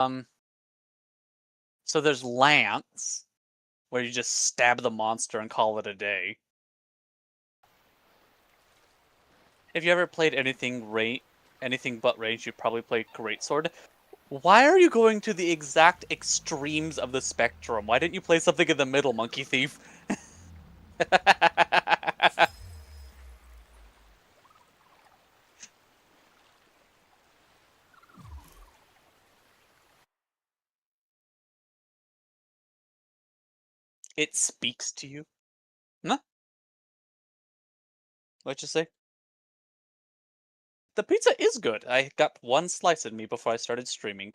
Um, so there's Lance, where you just stab the monster and call it a day. If you ever played anything but range, you probably played Greatsword. Why are you going to the exact extremes of the spectrum? Why didn't you play something in the middle, Monkey Thief? It speaks to you. Huh? What'd you say? The pizza is good. I got one slice in me before I started streaming.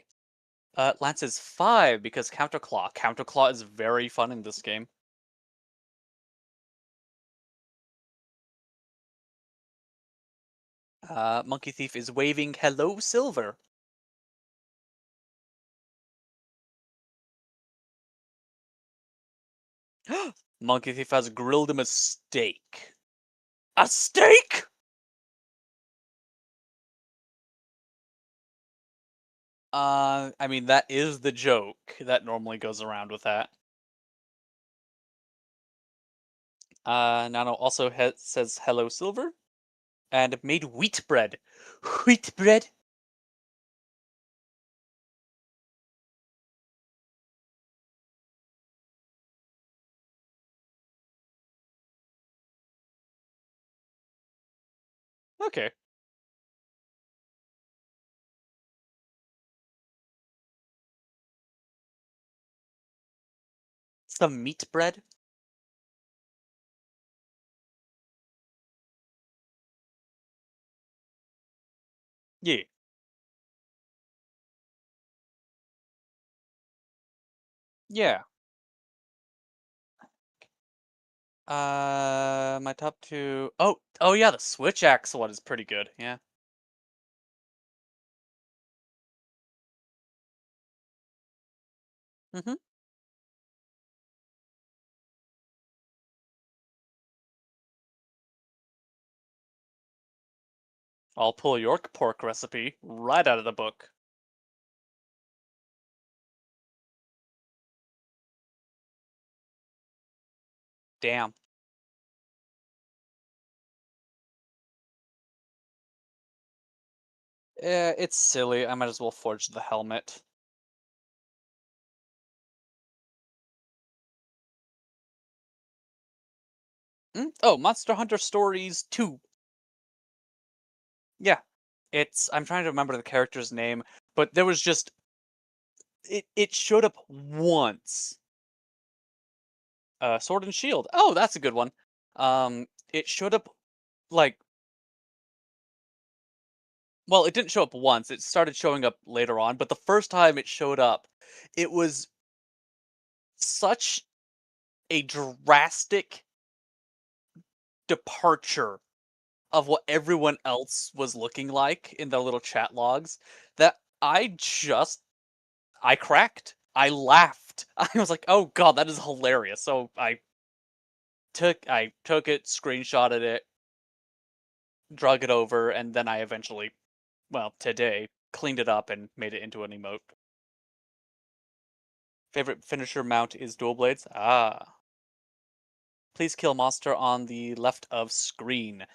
Lance is 5 because Counterclaw. Counterclaw is very fun in this game. Monkey Thief is waving hello, Silver. Monkey Thief has grilled him a steak. A steak?! I mean, that is the joke that normally goes around with that. Nano also says hello, Silver, and made wheat bread. Wheat bread? Okay. Some meat bread? Yeah. Yeah. My top two. Oh yeah, the Switch Axe one is pretty good. Yeah. Mm-hmm. I'll pull York pork recipe right out of the book. Damn. It's silly. I might as well forge the helmet. Oh, Monster Hunter Stories 2. Yeah. I'm trying to remember the character's name, but there was just it showed up once. Sword and Shield. Oh, that's a good one. It showed up like well, it didn't show up once. It started showing up later on, but the first time it showed up, it was such a drastic departure of what everyone else was looking like in the little chat logs that I cracked. I laughed. I was like, "Oh god, that is hilarious." So I took it, screenshotted it, drug it over, and then I eventually, well, today, cleaned it up and made it into an emote. Favorite finisher mount is dual blades. Ah. Please kill monster on the left of screen.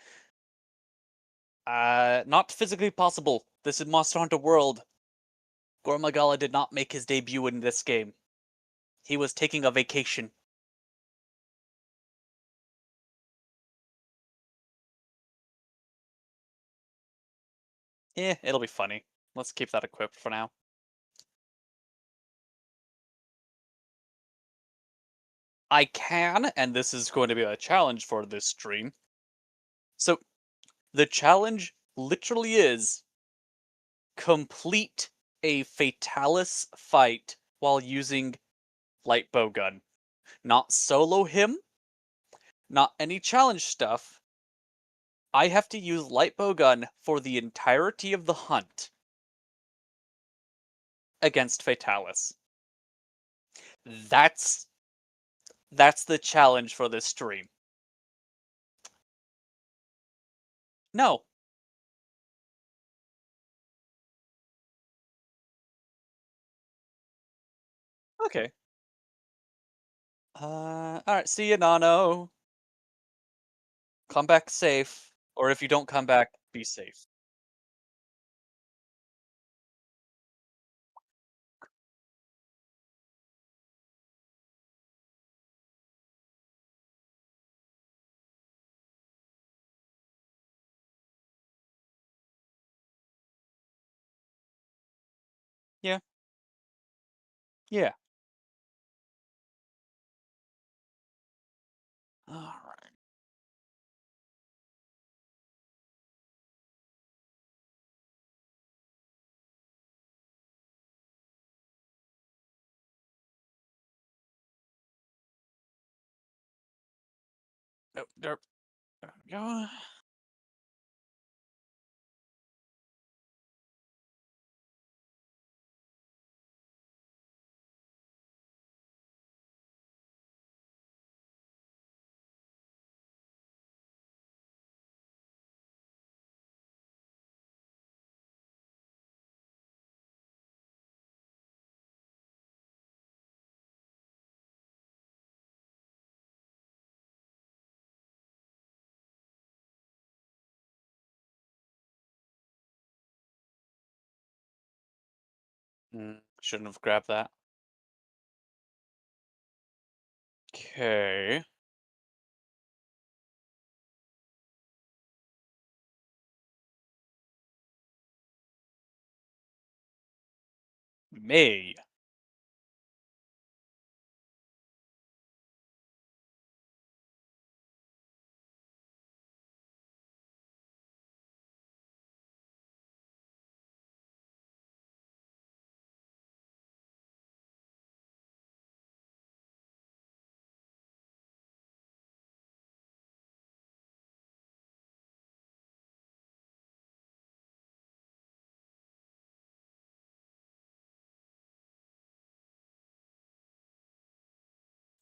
Not physically possible. This is Monster Hunter World. Gormagala did not make his debut in this game. He was taking a vacation. It'll be funny. Let's keep that equipped for now. I can, and this is going to be a challenge for this stream. So, the challenge literally is complete a Fatalis fight while using light bowgun. Not solo him, not any challenge stuff. I have to use light bowgun for the entirety of the hunt against Fatalis. That's that's the challenge for this stream. No, Okay. Alright, see ya, Nano. Come back safe. Or if you don't come back, be safe. Yeah. Yeah. Alright. Nope, derp. Go. Shouldn't have grabbed that. Okay. May.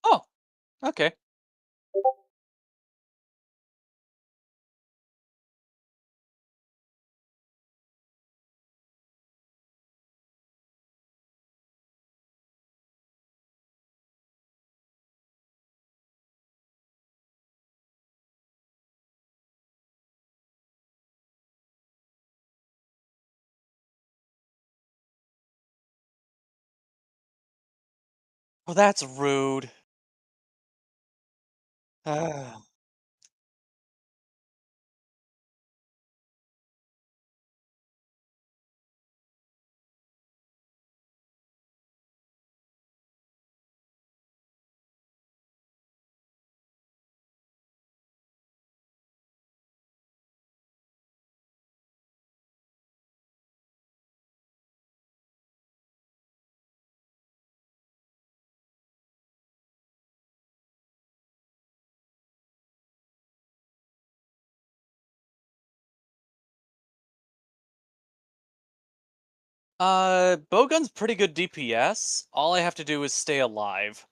Oh, okay. Well, that's rude. Ah. Bowgun's pretty good DPS. All I have to do is stay alive.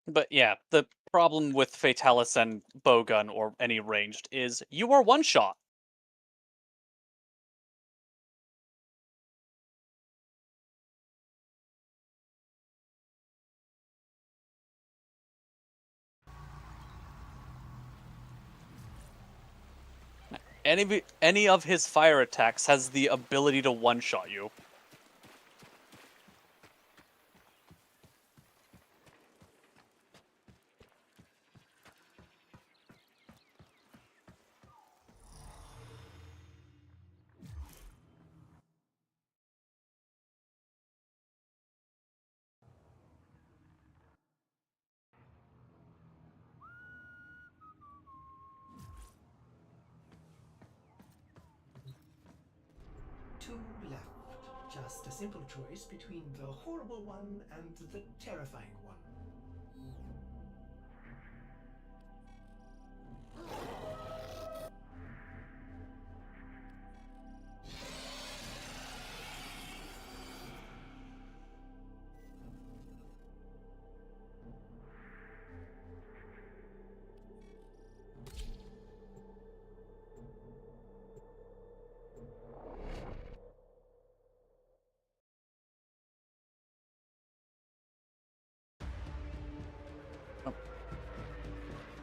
But yeah, the problem with Fatalis and Bowgun or any ranged is you are one shot. Any of his fire attacks has the ability to one shot you. just a simple choice between the horrible one and the terrifying one.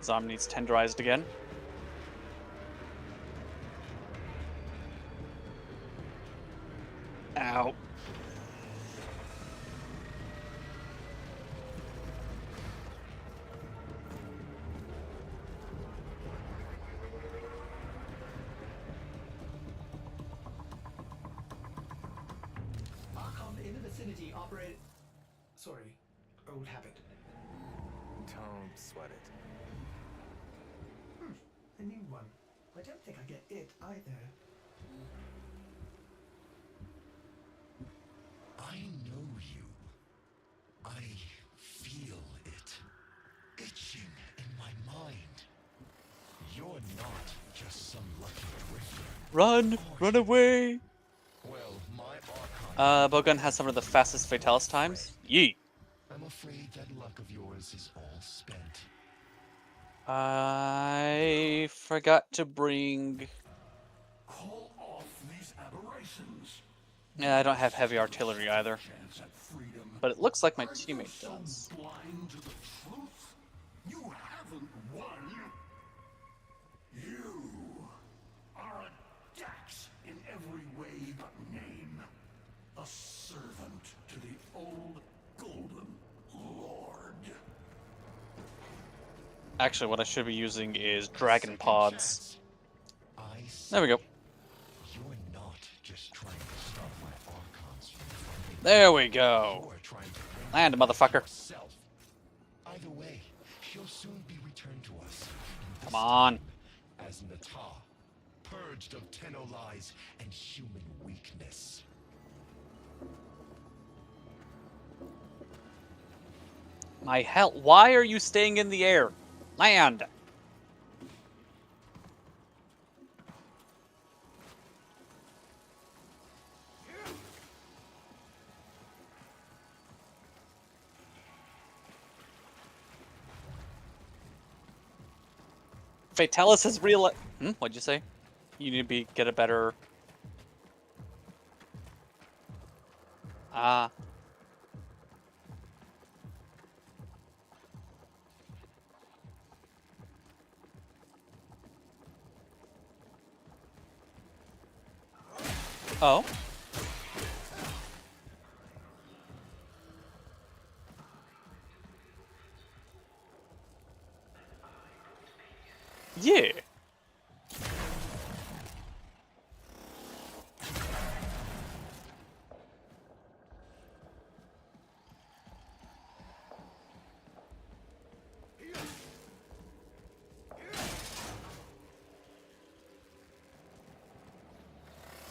Zom needs tenderized again. Ow. Archon in the vicinity operate. Sorry, old habit. Don't sweat it. A new one. I don't think I get it either. I know you. I feel it. Itching in my mind. You're not just some lucky drifter. Run! Run away! Well, my Archon... Bowgun has some of the fastest Fatalis times. Yeet! I'm afraid that luck of yours is all spent. I forgot to bring... Call off these aberrations. Yeah, I don't have heavy artillery either. Chance at freedom. But it looks like my Are you teammate so does. blind to the truth? You haven't won. You are a Dax in every way but name. A servant to the old Golden Lord. Actually, what I should be using is Dragon Pods. I There we go. You're not just trying to stop my Archons from fighting. There we go. You're trying to bring Land, motherfucker. yourself. Either way, she'll soon be returned to us. Come on. As Nata, purged of Tenno lies and human weakness. My hell, why are you staying in the air? Land! Fatalis has real. What'd you say? You need to get a better. Ah. Oh. Yeah.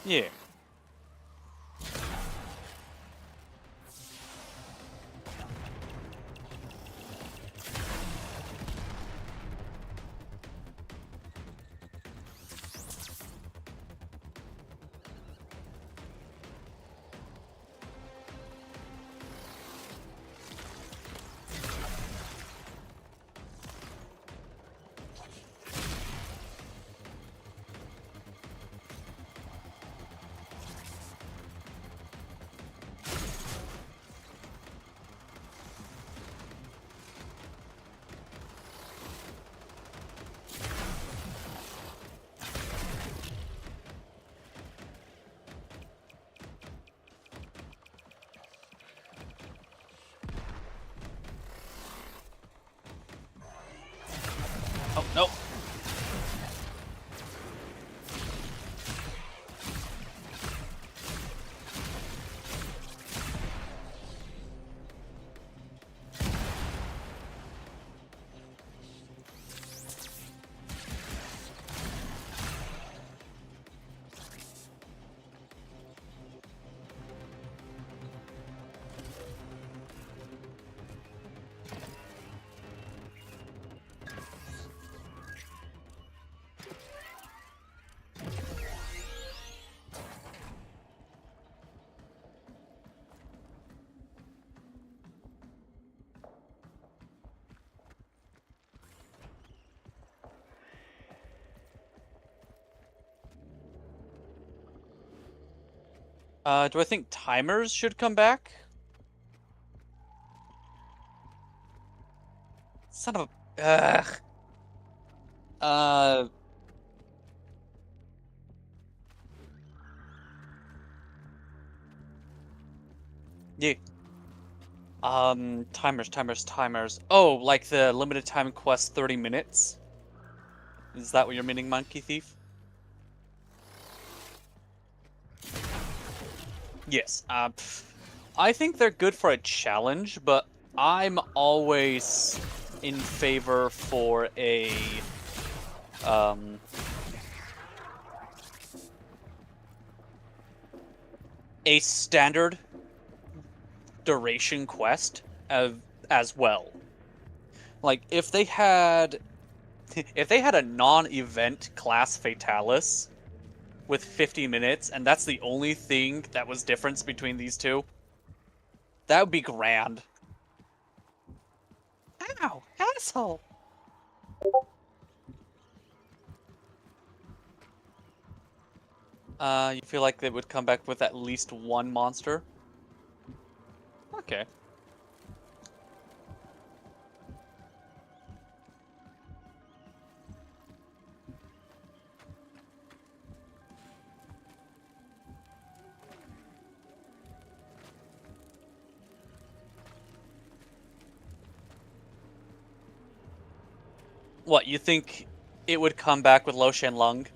Yeah. Do I think timers should come back? Son of a... Ugh. Uh... Yeah. Timers. Oh, like the limited time quest 30 minutes? Is that what you're meaning, Monkey Thief? Yes. I think they're good for a challenge, but I'm always in favor for um a standard duration quest as well. Like if they had a non-event class Fatalis with 50 minutes and that's the only thing that was difference between these two, that would be grand. Ow, asshole. You feel like they would come back with at least one monster? Okay. What, you think it would come back with Lo Shen Lung?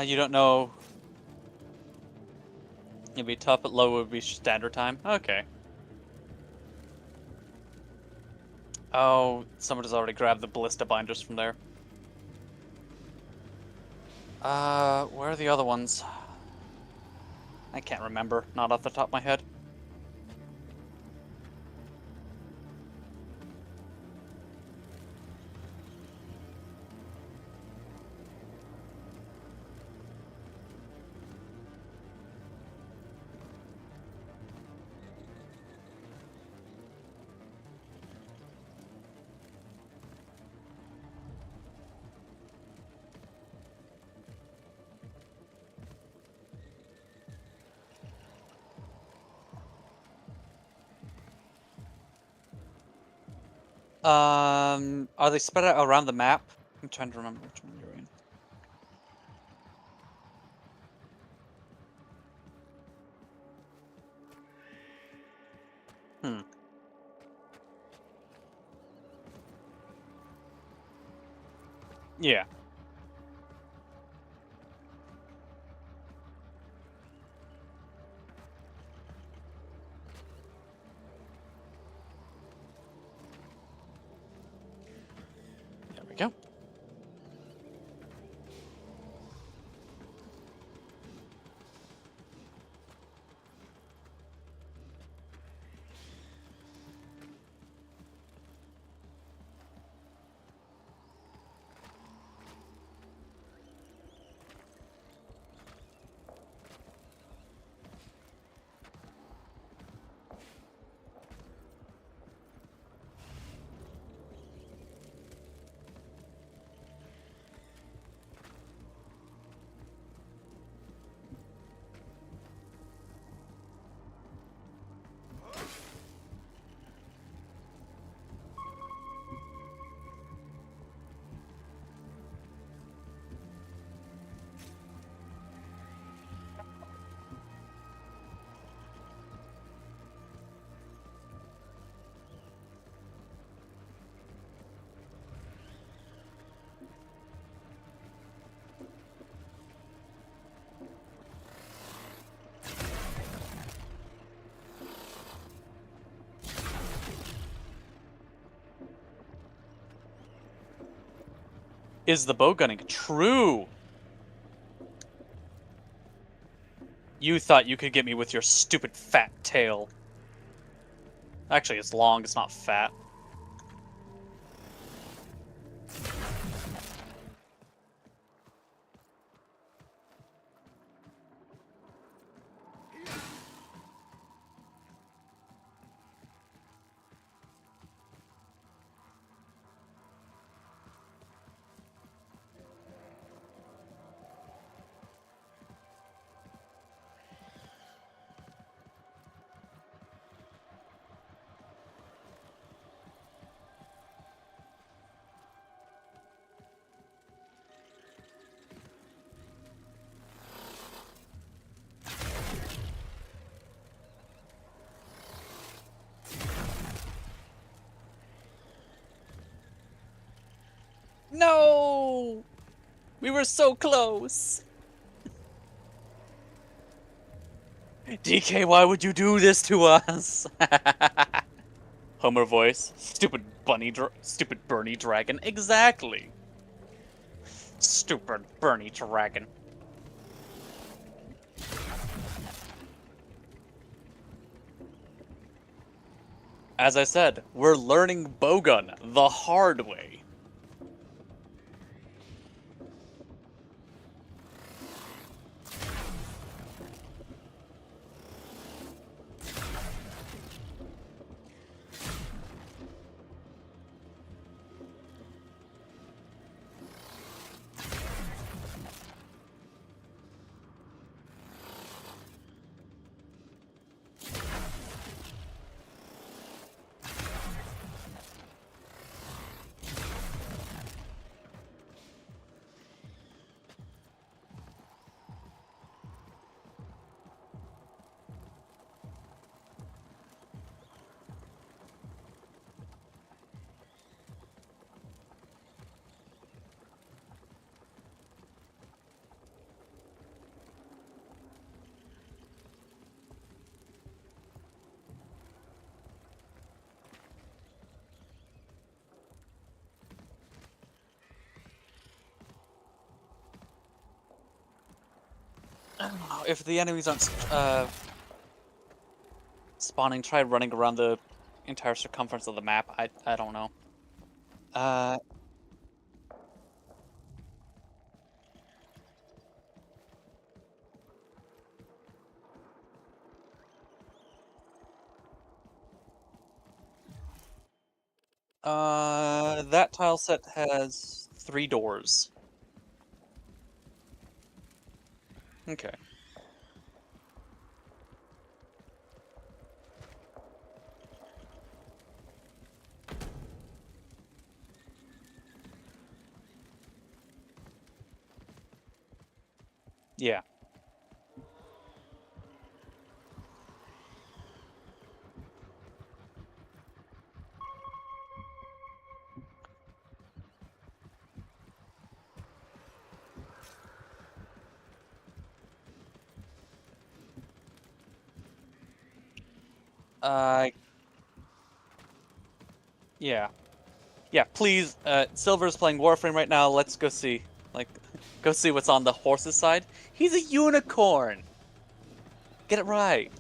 You don't know. It'd be tough, but low would be standard time. Okay. Oh, someone has already grabbed the ballista binders from there. Where are the other ones? I can't remember, not off the top of my head. Are they spread out around the map? I'm trying to remember which one you're in. Hmm. Yeah. There we go. Is the bow gunning true? You thought you could get me with your stupid fat tail. Actually, it's long, it's not fat. No! We were so close! DK, why would you do this to us? Homer voice. Stupid stupid Bernie dragon. Exactly. Stupid Bernie dragon. As I said, we're learning bowgun the hard way. If the enemies aren't spawning, try running around the entire circumference of the map. I don't know. That tile set has 3 doors. Okay. Yeah. Uh, yeah. Yeah, please, Silver's playing Warframe right now. Let's go see. Like, go see what's on the horse's side. He's a unicorn! Get it right.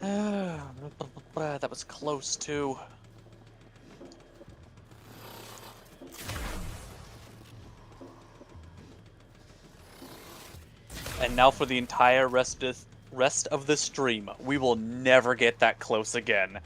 That was close, too. And now for the entire rest of the stream, we will never get that close again.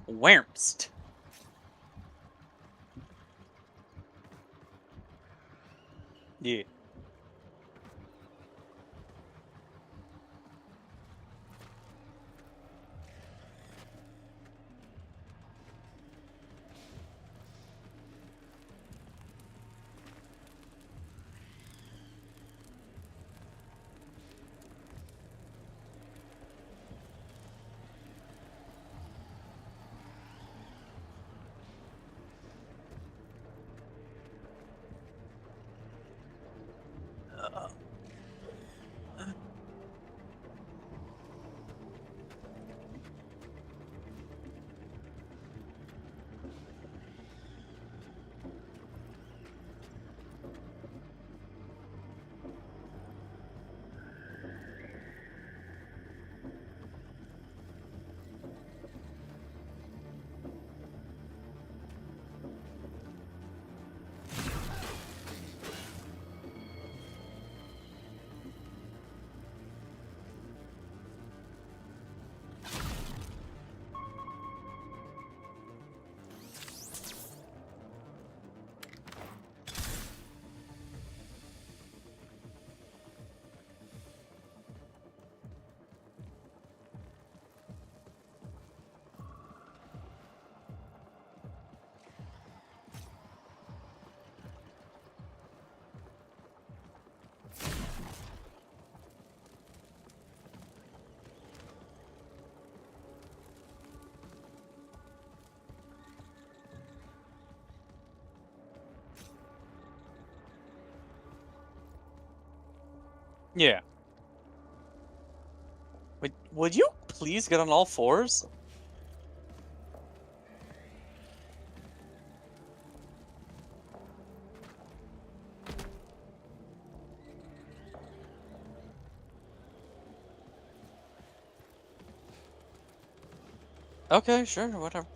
Wamst. Yeah. Yeah. Wait, would you please get on all fours? Okay, sure, whatever.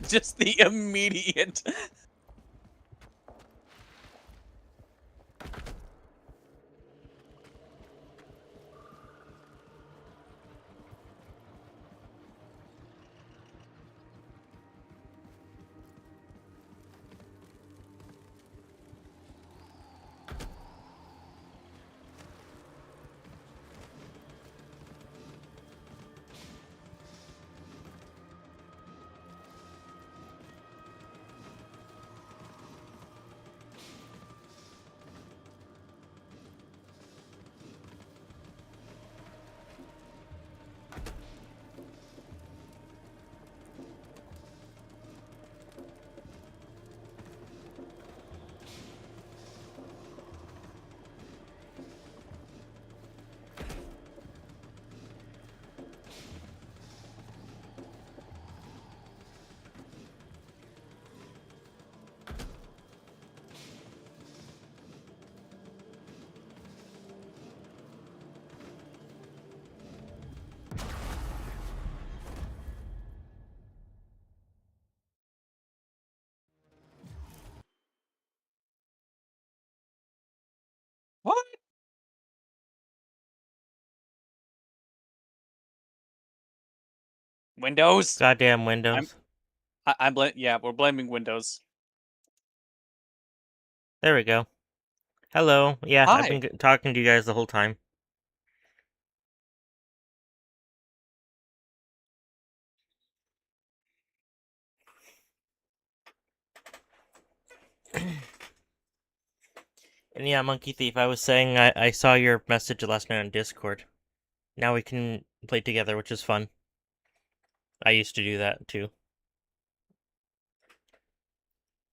Just the immediate. What? Windows. Goddamn I'm Windows. yeah, we're blaming Windows. There we go. Hello. Yeah, I've Hi. been talking to you guys the whole time. And yeah, Monkey Thief, I was saying I saw your message last night on Discord. Now we can play together, which is fun. I used to do that too.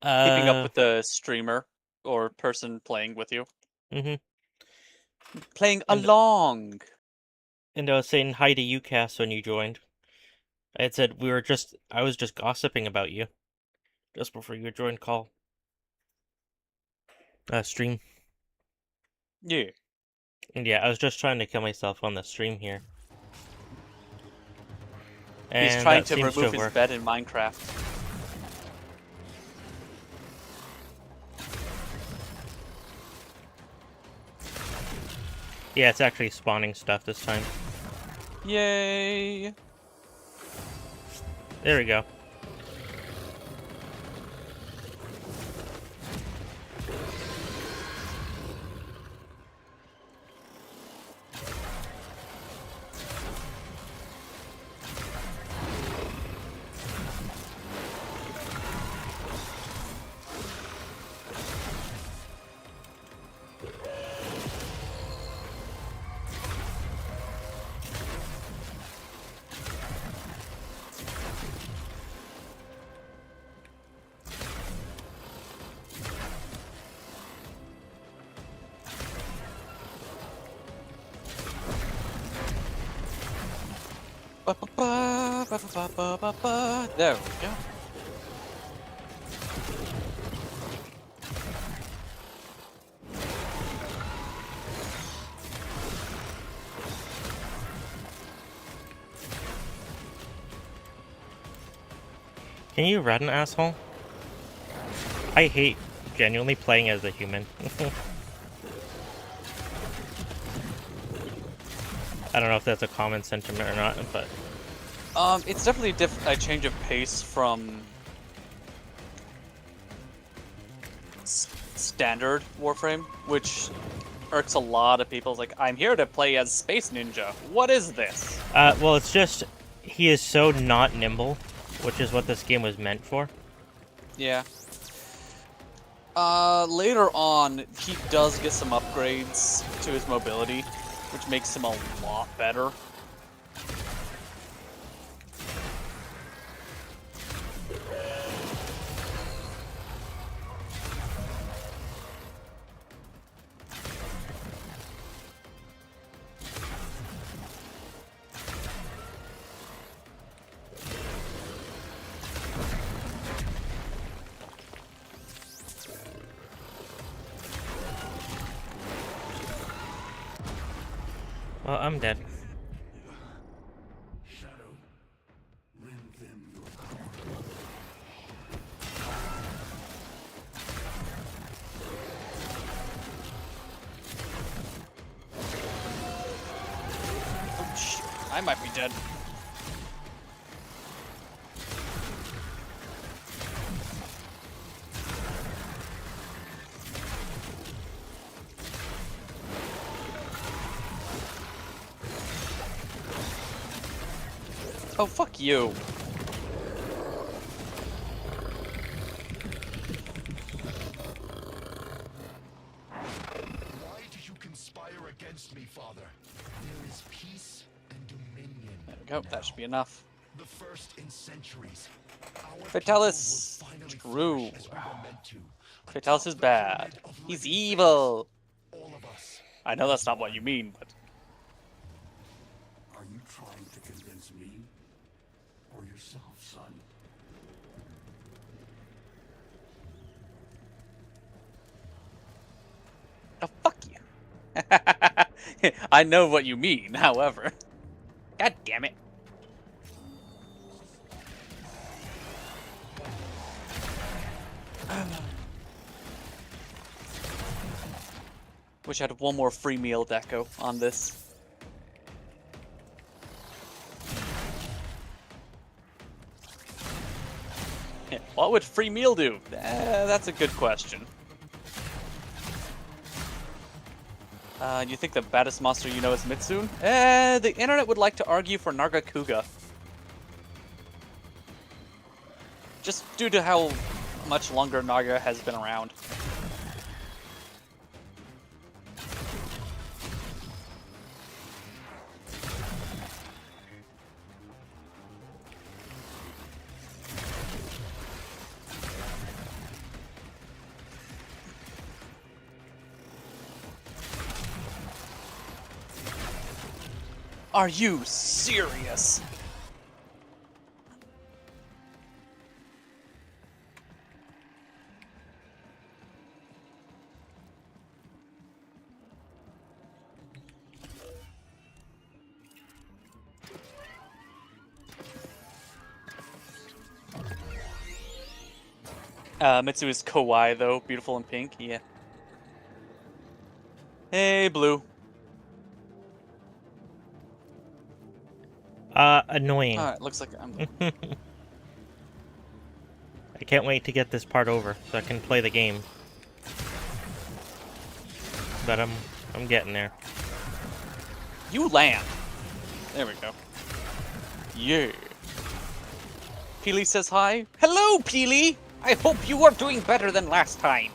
Keeping up with the streamer or person playing with you. Mm-hmm. Playing And along. and I was saying hi to you, Cass, when you joined. I had said I was just gossiping about you just before you joined call. Stream. Yeah. And yeah, I was just trying to kill myself on the stream here. He's And trying that to seems to remove have his worked. bed in Minecraft. Yeah, it's actually spawning stuff this time. Yay. There we go. There we go. Can you run, asshole? I hate genuinely playing as a human. I don't know if that's a common sentiment or not, but It's definitely a change of pace from standard Warframe, which irks a lot of people. It's like, I'm here to play as Space Ninja. What is this? well, it's just he is so not nimble, which is what this game was meant for. Yeah. Later on, he does get some upgrades to his mobility, which makes him a lot better. Well, I'm dead. Shadow, lend them your Oh shit, I might be dead. Oh, fuck you. Why do you conspire against me, Father? There is peace and dominion. There we go, now. that should be enough. The first in centuries. Our Fatalis! people will finally True. flourish as we were meant to. Fatalis Atop is the bad. pyramid of He's living evil. things. All of us. I know that's as not what one. you mean, but... Are you trying to convince me? Or yourself, son? Oh, fuck you. I know what you mean, however. God damn it. Wish I had one more free meal deco on this. What would free meal do? That's a good question. You think the baddest monster you know is Mitsune? The internet would like to argue for Nargacuga. Just due to how much longer Naga has been around. Are you serious? Mitsu is kawaii though, beautiful and pink, yeah. Hey, Blue. Annoying. Alright, looks like I'm... I can't wait to get this part over so I can play the game. But I'm getting there. You land. There we go. Yeah. Peely says hi. Hello, Peely! I hope you are doing better than last time.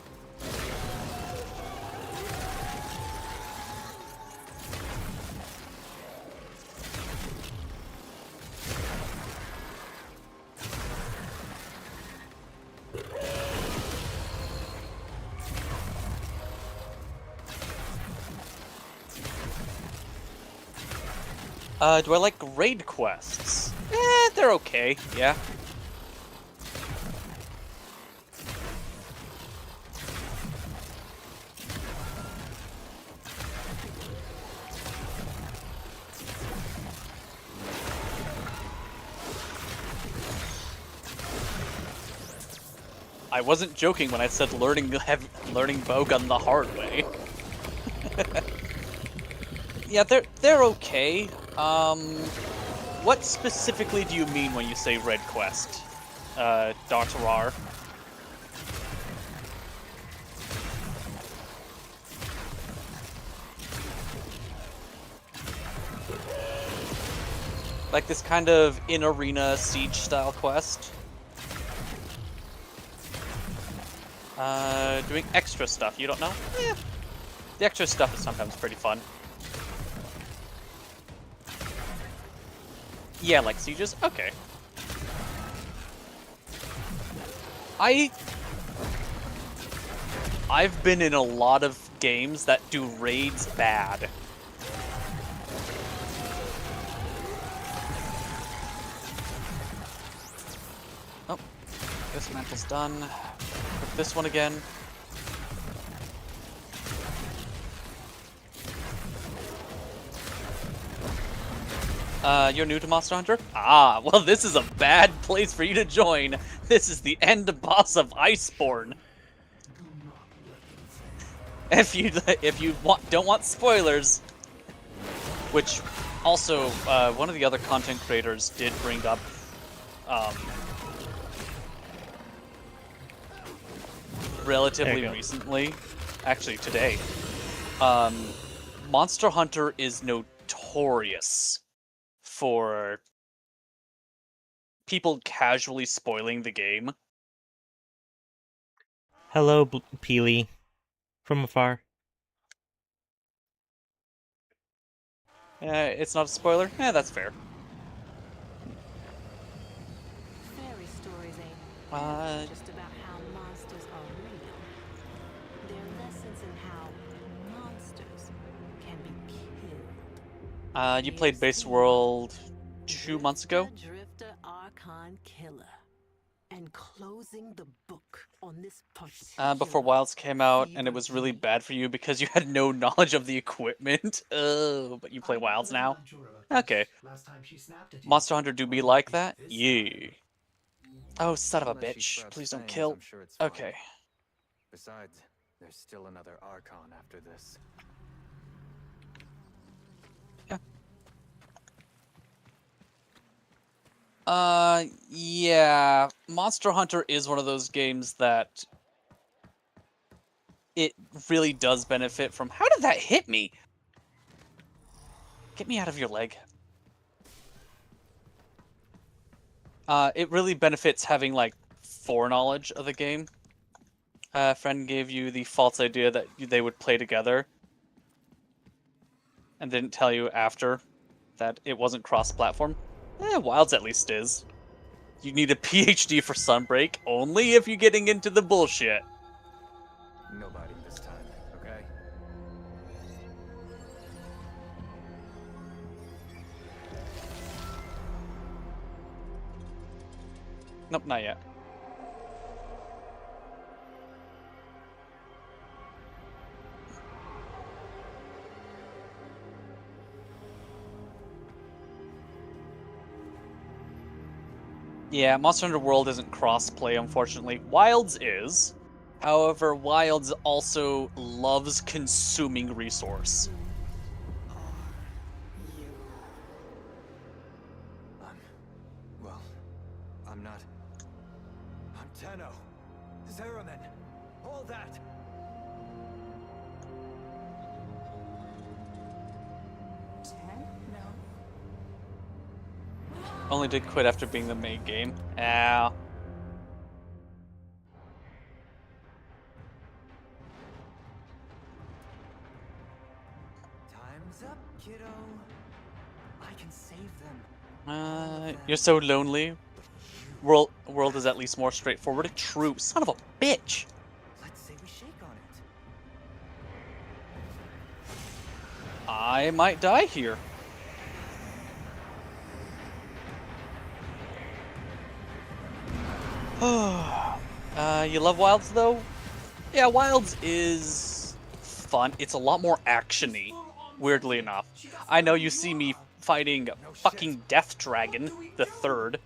Do I like raid quests? They're okay, yeah. I wasn't joking when I said learning bowgun the hard way. Yeah, they're okay. What specifically do you mean when you say red quest, Dr. R? Like this kind of in-arena siege style quest? Doing extra stuff, you don't know? The extra stuff is sometimes pretty fun. Yeah, like sieges? Okay. I've been in a lot of games that do raids bad. Oh, this mantle's done. Put this one again. You're new to Monster Hunter? Ah, well, this is a bad place for you to join. This is the end boss of Iceborne. If you don't want spoilers, which also one of the other content creators did bring up, relatively recently, actually today. Monster Hunter is notorious for people casually spoiling the game. Hello, Peely, from afar. It's not a spoiler? That's fair. Fairy stories ain't just about how monsters are real. They're lessons in how monsters can be killed. You played Base World 2 months ago? Drifter Archon Killer. And closing the book on this particular Before Wilds came out, and it was really bad for you because you had no knowledge of the equipment. Oh, but you play Wilds now? Okay. Last time she snapped at you. Monster Hunter do be like that? This Yeah. Oh, son of a Unless she bitch. sprouts Please don't fangs, kill. I'm sure it's fine. Okay. Besides, there's still another Archon after this. Yeah. Monster Hunter is one of those games that it really does benefit from. How did that hit me? Get me out of your leg. It really benefits having, like, foreknowledge of the game. A friend gave you the false idea that they would play together. And didn't tell you after that it wasn't cross-platform. Wilds at least is. You need a PhD for Sunbreak, only if you're getting into the bullshit. Nobody this time, okay? Nope, not yet. Yeah, Monster Hunter World isn't cross-play, unfortunately. Wilds is. However, Wilds also loves consuming resource. I'm not. I'm Tenno. Zeraman. All that. Only did quit after being the main game. Ow. Time's up, kiddo. I can save them. You're so lonely. World is at least more straightforward. True. Son of a bitch. Let's say we shake on it. I might die here. You love Wilds, though? Yeah, Wilds is fun. It's a lot more action-y, weirdly enough. I know you see me fighting fucking Death Dragon, the third.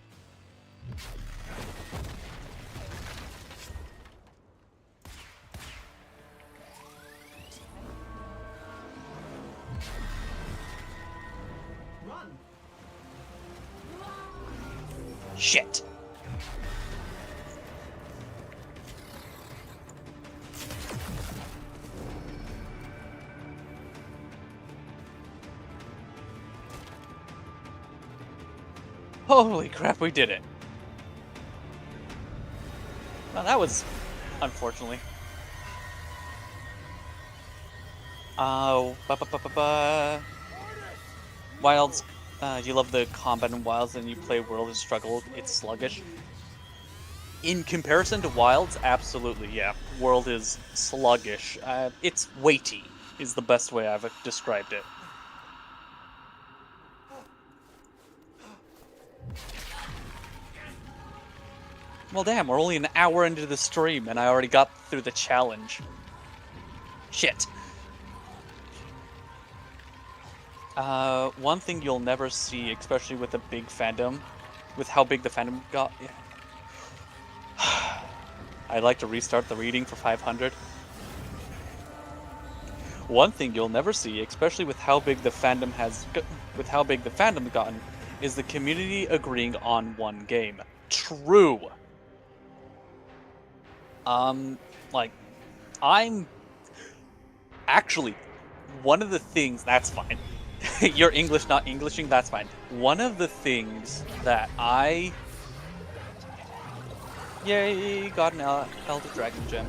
Run. Shit. Holy crap, we did it. Well, that was unfortunately. Wilds, you love the combat in Wilds and you play World and struggle, it's sluggish. In comparison to Wilds, absolutely, yeah. World is sluggish. It's weighty, is the best way I've described it. Well, damn, we're only an hour into the stream and I already got through the challenge. Shit. One thing you'll never see, especially with a big fandom, with how big the fandom got. Yeah. I'd like to restart the reading for 500. One thing you'll never see, especially with how big the fandom gotten, is the community agreeing on one game. True. Like, I'm actually one of the things that's fine. You're English, not Englishing. That's fine. One of the things that yay, got an Elder Dragon gem.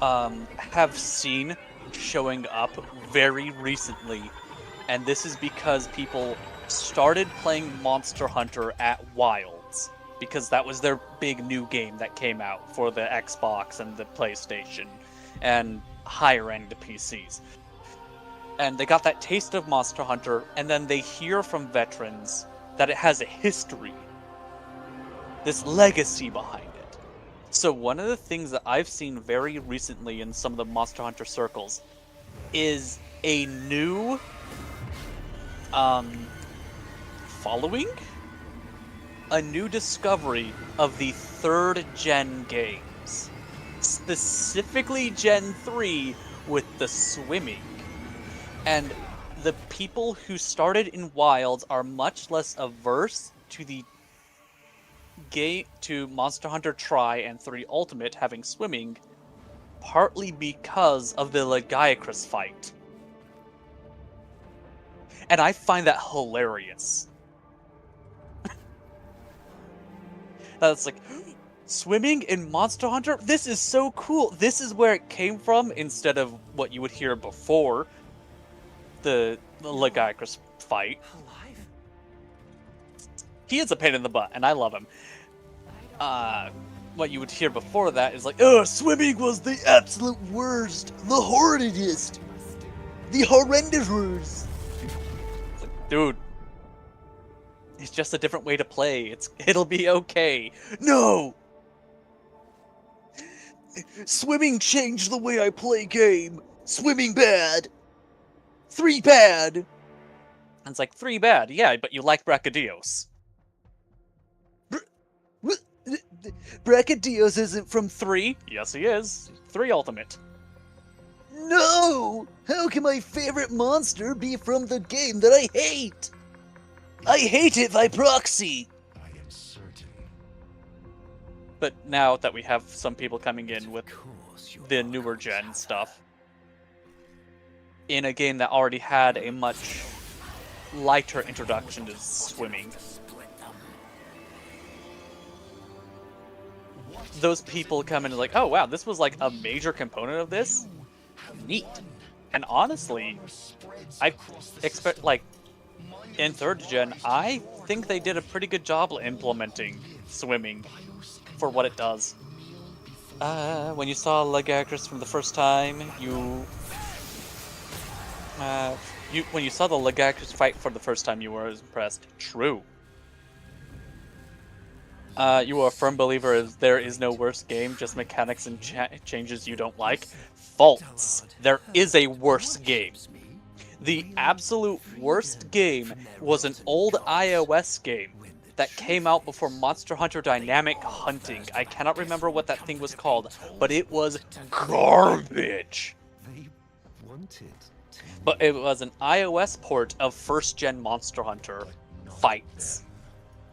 Have seen showing up very recently, and this is because people started playing Monster Hunter at Wilds, because that was their big new game that came out for the Xbox and the PlayStation, and higher-end PCs. And they got that taste of Monster Hunter, and then they hear from veterans that it has a history, this legacy behind it. So one of the things that I've seen very recently in some of the Monster Hunter circles is a new following? A new discovery of the 3rd gen games. Specifically Gen 3 with the swimming. And the people who started in Wilds are much less averse to the to Monster Hunter Tri and 3 Ultimate having swimming, partly because of the Lagiacrus fight. And I find that hilarious. That's like, swimming in Monster Hunter? This is so cool! This is where it came from, instead of what you would hear before the Lagiacrus fight. Alive? He is a pain in the butt, and I love him. What you would hear before that is like, oh, swimming was the absolute worst, the horridest, the horrendous worst. It's like, dude, it's just a different way to play. It'll be okay. No! Swimming changed the way I play game. Swimming bad. 3 bad. And it's like, 3 bad, yeah, but you like Brachydios. Brachydios isn't from 3. Yes, he is. 3 Ultimate. No! How can my favorite monster be from the game that I hate? I hate it by proxy! I am certain. But now that we have some people coming in with the newer gen stuff, in a game that already had a much lighter introduction to swimming, those people come in and like, oh wow, this was like a major component of this? Neat. And honestly, I expect, like, in 3rd gen, I think they did a pretty good job implementing swimming for what it does. When you saw Lagiacrus from the first time, when you saw the Lagiacrus fight for the first time, you were impressed. True. You are a firm believer there is no worse game, just mechanics and changes you don't like. False. There is a worse game. The absolute worst game was an old iOS game that came out before Monster Hunter Dynamic Hunting. I cannot remember what that thing was called, but it was garbage. But it was an iOS port of 1st gen Monster Hunter fights.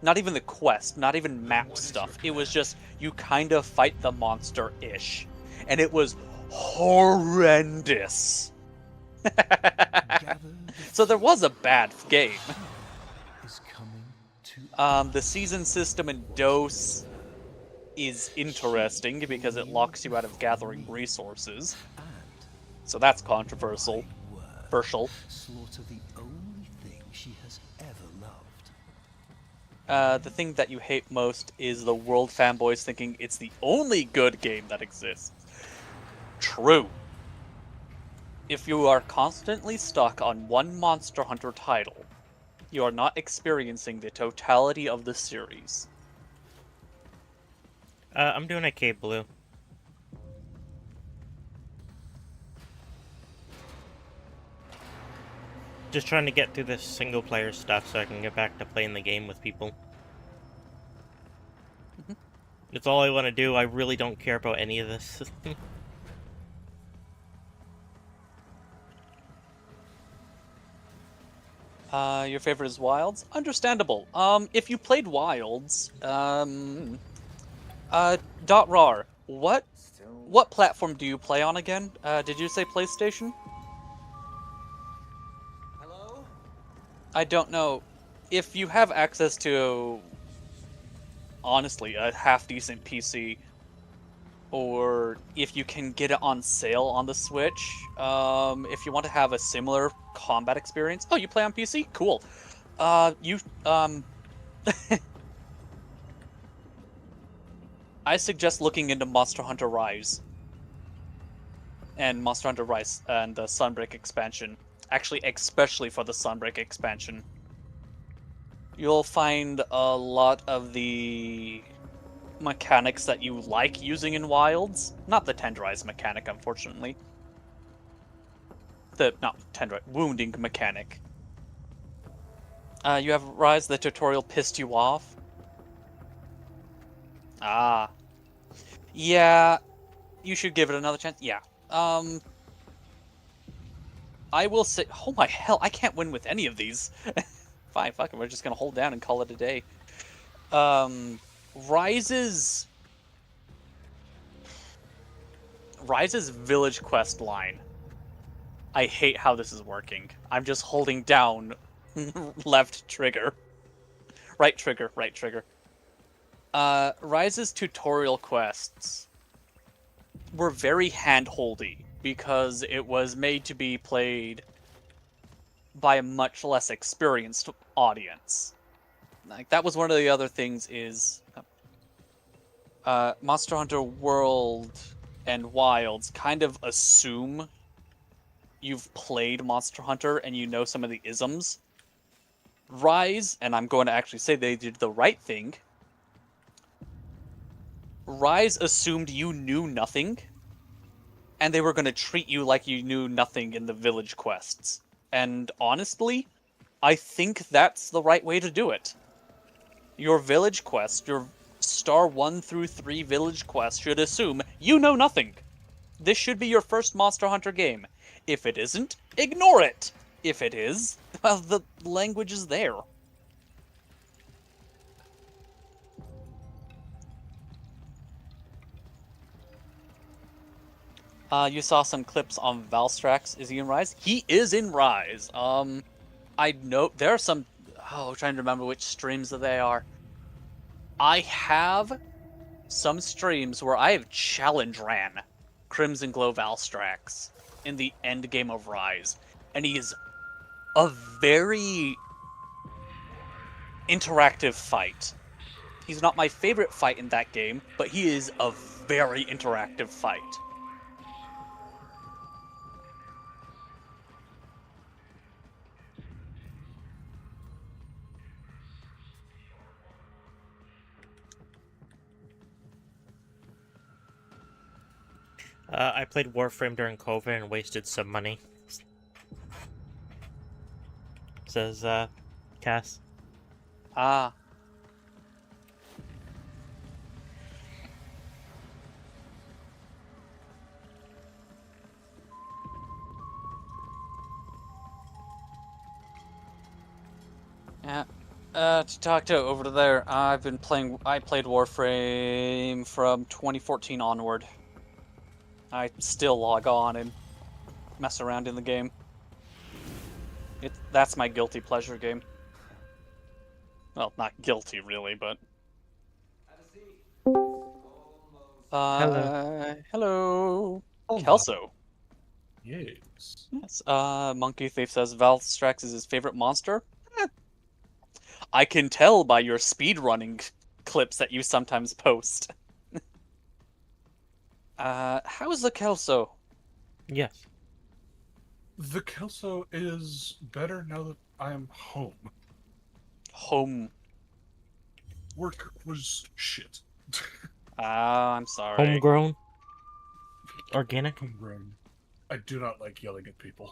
Not even the quest, not even map stuff. It was just, you kind of fight the monster-ish. And it was horrendous. So there was a bad game. The season system in DOS is interesting because it locks you out of gathering resources. So that's controversial. Slaughter the only thing she has ever loved. The thing that you hate most is the world fanboys thinking it's the only good game that exists. True. If you are constantly stuck on one Monster Hunter title, you are not experiencing the totality of the series. I'm doing a K Blue. Just trying to get through this single player stuff so I can get back to playing the game with people. It's all I want to do. I really don't care about any of this. Your favorite is Wilds? Understandable. If you played Wilds, .rar, what platform do you play on again? Did you say PlayStation? Hello? I don't know. If you have access to, honestly, a half-decent PC, or if you can get it on sale on the Switch, if you want to have a similar combat experience. Oh, you play on PC? Cool. I suggest looking into Monster Hunter Rise. And Monster Hunter Rise and the Sunbreak expansion. Actually, especially for the Sunbreak expansion. You'll find a lot of the mechanics that you like using in Wilds. Not the tenderized mechanic, unfortunately. Not tenderized, wounding mechanic. You have Rise, the tutorial pissed you off? Ah. Yeah, you should give it another chance. Yeah. I will say, oh my hell, I can't win with any of these. Fine, fuck it, we're just gonna hold down and call it a day. Rise's village quest line. I hate how this is working. I'm just holding down left trigger. Right trigger, right trigger. Rise's tutorial quests were very hand-holdy because it was made to be played by a much less experienced audience. Like, that was one of the other things is Monster Hunter World and Wilds kind of assume you've played Monster Hunter and you know some of the isms. Rise, and I'm going to actually say they did the right thing, Rise assumed you knew nothing, and they were going to treat you like you knew nothing in the village quests. And honestly, I think that's the right way to do it. Your village quest, your star 1 through 3 village quest should assume you know nothing. This should be your first Monster Hunter game. If it isn't, ignore it. If it is, well, the language is there. You saw some clips on Valstrax. Is he in Rise? He is in Rise. I know there are some. Oh, trying to remember which streams that they are. I have some streams where I have challenge ran Crimson Glow Valstrax in the end game of Rise, and he is a very interactive fight. He's not my favorite fight in that game, but he is a very interactive fight. I played Warframe during COVID and wasted some money. Says, Cass. Ah. Yeah. To talk to over to there, I played Warframe from 2014 onward. I still log on and mess around in the game. That's my guilty pleasure game. Well, not guilty really, but Hello. hello. Oh, Kelso. yes. Yes. Monkey Thief says Valstrax is his favorite monster. I can tell by your speedrunning clips that you sometimes post. How is the Kelso? Yes. The Kelso is better now that I am home. Home. Work was shit. I'm sorry. Homegrown? Organic? Homegrown. I do not like yelling at people.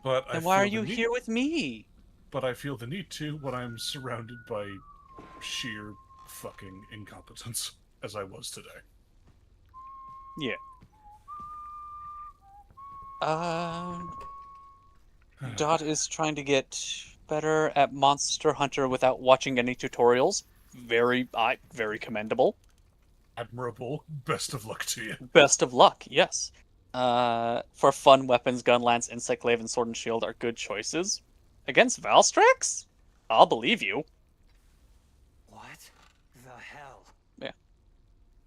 but I Then why are feel the you need. here with me? But I feel the need to when I'm surrounded by sheer fucking incompetence, as I was today. Yeah. Dot is trying to get better at Monster Hunter without watching any tutorials. Very commendable. Admirable. Best of luck to you. Best of luck, yes. For fun weapons, gun, lance, insect glaive, and sword and shield are good choices. Against Valstrax? I'll believe you. What the hell? Yeah.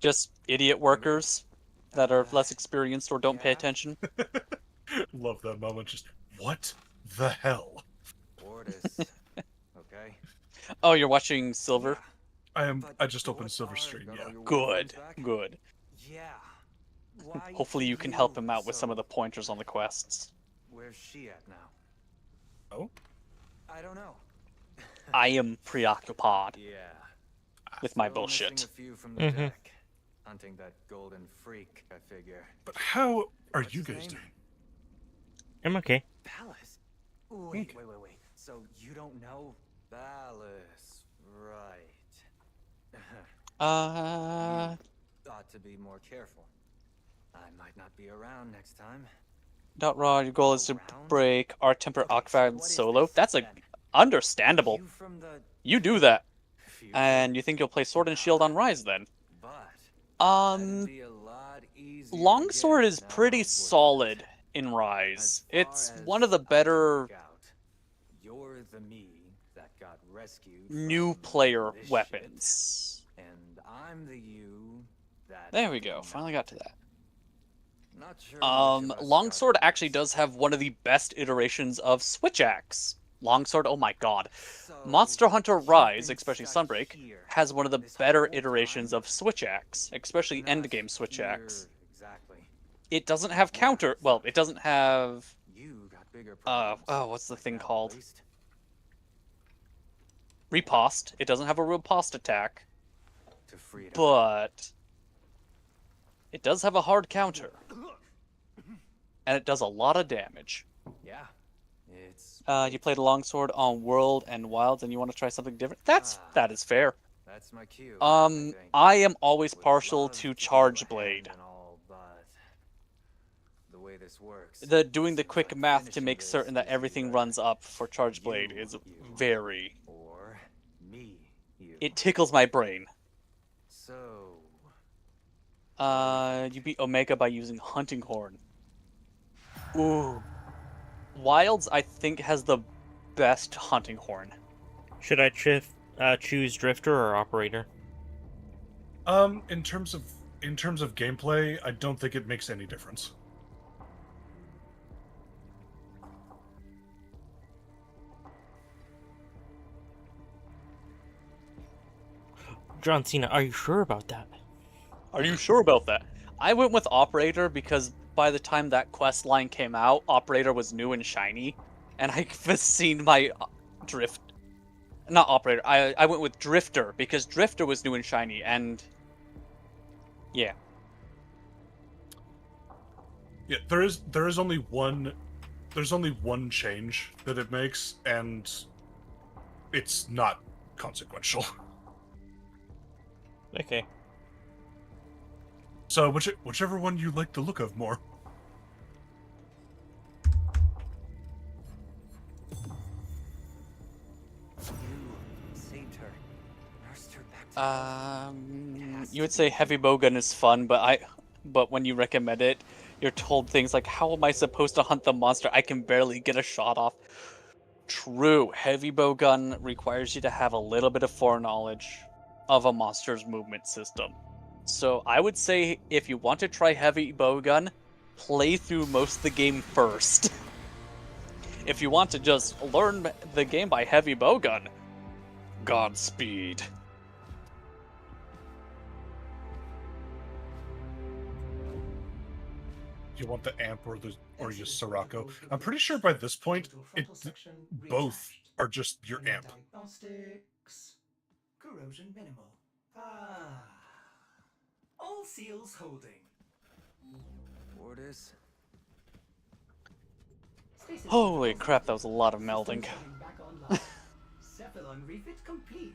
Just idiot workers that are less experienced or don't pay yeah? attention. Love that moment. Just, what the hell? Ordis. Okay. Oh, you're watching Silver? I just opened Silver Stream, Got yeah. all your Good, Warframes back? good. Yeah. Why Hopefully you can help him out with some of the pointers on the quests. Where's she at now? Oh? I don't know. I am preoccupied Yeah. with my Still missing bullshit. a few from the Mhm. deck. Hunting that golden freak, I figure. But how are What's you his guys name? doing? I'm okay. Palace. Wait, Okay. wait. So you don't know Palace, right? Ought to be more careful. I might not be around next time. Dot Raw, your goal is to Around? break our temper Okay, Octave so what is solo. this, That's then? understandable. You from the You do that. future? And you think you'll play Sword and Shield on Rise then? But Um, that'd be a lot easier to Longsword get is now, pretty wouldn't solid it? in As Rise. far It's as one of the I can better make out, you're the me that got rescued new from player this weapons. shit, and I'm the you that There we go. didn't Finally know. got to that. Not sure which of us Longsword got it actually worse. does have one of the best iterations of Switch Axe. Longsword, oh my god. So, Monster Hunter you've Rise, been especially stuck Sunbreak, here has one of the this better whole iterations time? of Switch Axe, especially Not endgame Switch here Axe. exactly. It doesn't have Yeah, counter, well, so it doesn't have, you got bigger problems. what's the like thing that, at called? least. Riposte. It doesn't have a riposte attack, To freedom. but it does have a hard counter. And it does a lot of damage. Yeah. It's You played a longsword on World and Wilds and you want to try something different? That is fair. That's my cue. I think. I am always Would partial love to give you a Charge hand Blade. and all, but the way this works, Doing the seems quick like math to finishing make this certain that is everything either runs up for Charge Blade is you very... or me. You. It tickles my brain. So. You beat Omega by using Hunting Horn. Ooh. Wilds, I think, has the best Hunting Horn. Should I choose Drifter or Operator? In terms of gameplay, I don't think it makes any difference. John Cena, are you sure about that? Are you sure about that? I went with Operator because by the time that quest line came out, Operator was new and shiny, and I've seen my Drift... Not Operator, I went with Drifter, because Drifter was new and shiny, and... Yeah. Yeah, there is only one change that it makes, and it's not consequential. Okay. So whichever one you like the look of more. You saved her, nursed her back to health. You would say Heavy Bowgun is fun, but when you recommend it, you're told things like, how am I supposed to hunt the monster? I can barely get a shot off. True, Heavy Bowgun requires you to have a little bit of foreknowledge of a monster's movement system. So I would say if you want to try Heavy Bowgun, play through most of the game first. If you want to just learn the game by Heavy Bowgun, Godspeed. You want the amp or your Sirocco. I'm pretty sure by this point, both are just your amp. Diagnostics. Corrosion minimal. Ah. All seals holding. Ordis. Stay Stasis Holy controls crap, that was a lot of systems melding. coming back online. Cephalon refit complete.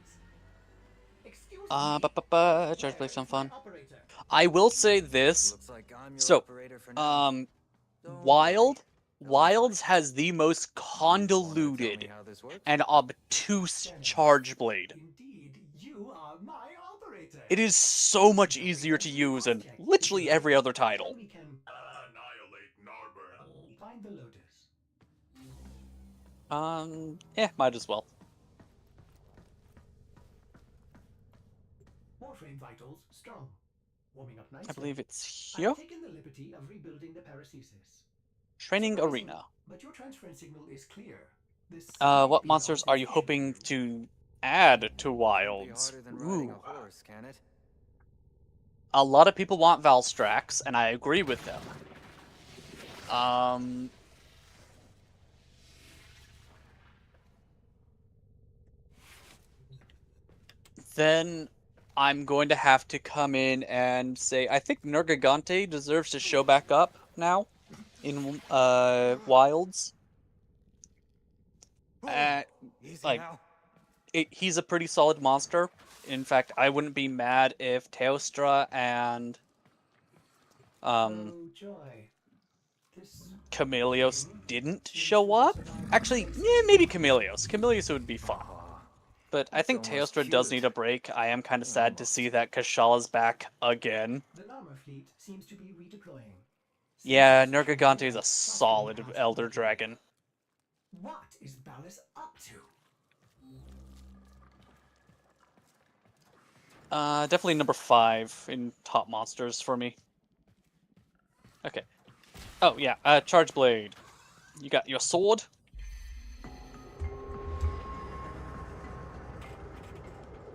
Excuse me. Charge play some Where is my fun. operator? I will say this. Looks like I'm your So, operator for now. Don't worry, Wild, it'll be Wilds fine. has the most Wanna tell me convoluted how this works? and obtuse charge blade. Indeed, you are my operator. It is so much easier to use in literally every other title. Then we can Annihilate Narber. find the Lotus. Might as well. Warframe vitals strong. Warming up nicely. I believe it's I've here. taken the liberty of rebuilding the paracesis. Training Surprising, arena. But your transference signal is clear. This What might be monsters our are you decision hoping tree. to add to Can't be Wilds? harder than riding Ooh. a horse, can it? A lot of people want Valstrax, and I agree with them. Then I'm going to have to come in and say I think Nergigante deserves to show back up now in Wilds. Easy Like now. he's a pretty solid monster. In fact, I wouldn't be mad if Teostra and Oh joy. This Chameleos thing didn't seems show to have up. survived Actually, the yeah, maybe Chameleos. Chameleos would be fun. Aw, But I think that's almost Teostra does cute. need a break. I am kind of sad to Almost. see that Kashala's back again. The Narmer fleet seems to be redeploying. Yeah, Sensors Nergigante show is a more solid trusting Elder past Dragon. What is Ballas up to? Definitely number 5 in top monsters for me. Okay. Oh, yeah, Charge Blade. You got your sword.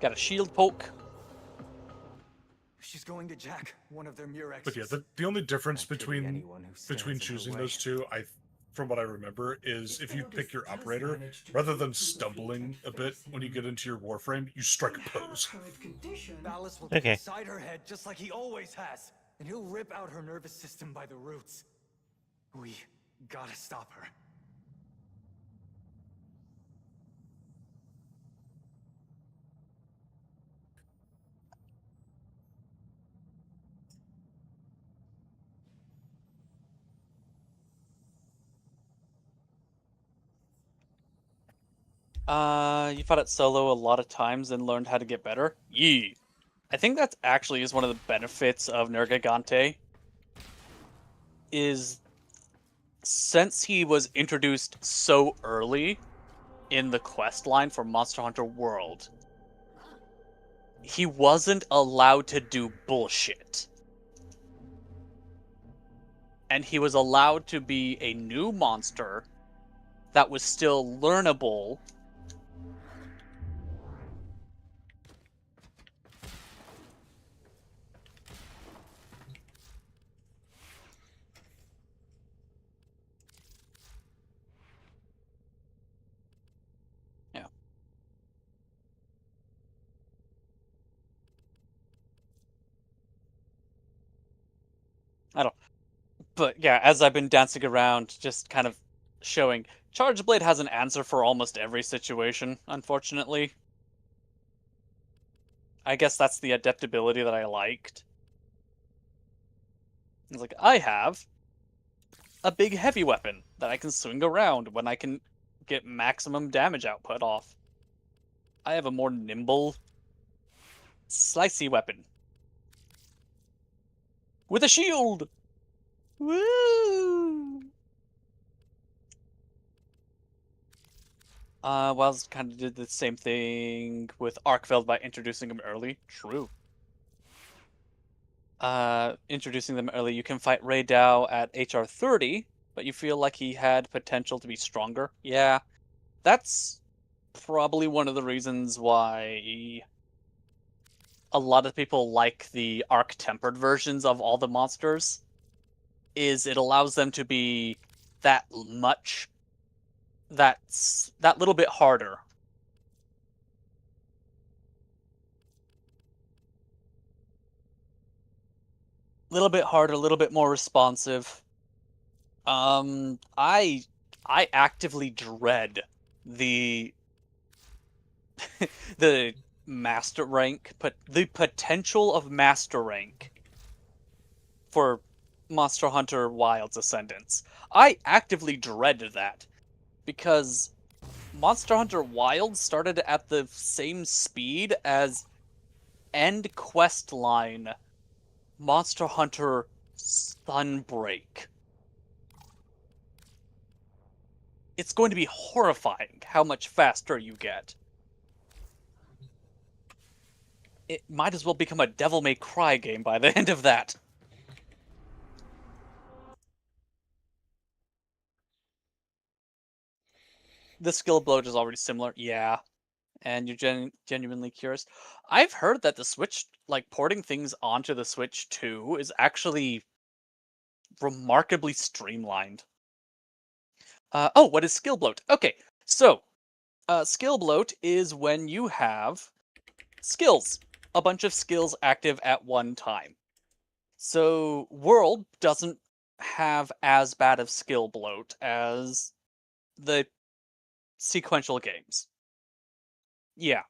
Got a shield poke. She's going to jack one of their Murexes. But yeah, the only difference I pity between anyone who stands in her choosing way. those two, from what I remember, is if you pick your operator, rather than stumbling a bit when you get into your Warframe, you strike a pose. Ballas will Okay. get inside her head just like he always has, and he'll rip out her nervous system by the roots. We gotta stop her. You fought it solo a lot of times and learned how to get better? Yee. I think that actually is one of the benefits of Nergigante. Is since he was introduced so early in the quest line for Monster Hunter World, he wasn't allowed to do bullshit. And he was allowed to be a new monster that was still learnable. Yeah. I don't. But yeah, as I've been dancing around, just kind of showing, Charge Blade has an answer for almost every situation, unfortunately. I guess that's the adaptability that I liked. It's like, I have a big heavy weapon that I can swing around when I can get maximum damage output off. I have a more nimble, slicey weapon. With a shield! Woo! Wells kind of did the same thing with Arkfeld by introducing him early. True. Introducing them early, you can fight Ray Dow at HR 30, but you feel like he had potential to be stronger. Yeah, that's probably one of the reasons why a lot of people like the Arc-tempered versions of all the monsters, is it allows them to be that little bit harder. A little bit harder, a little bit more responsive. I I actively dread the the master rank, but the potential of master rank for Monster Hunter Wilds Ascendants. I actively dread that because Monster Hunter Wilds started at the same speed as end quest line Monster Hunter Sunbreak. It's going to be horrifying how much faster you get. It might as well become a Devil May Cry game by the end of that. The skill bloat is already similar, yeah. And you're genuinely curious. I've heard that the Switch, like porting things onto the Switch 2, is actually remarkably streamlined. Oh, what is skill bloat? Okay, so skill bloat is when you have skills, a bunch of skills active at one time. So World doesn't have as bad of skill bloat as the sequential games. Yeah.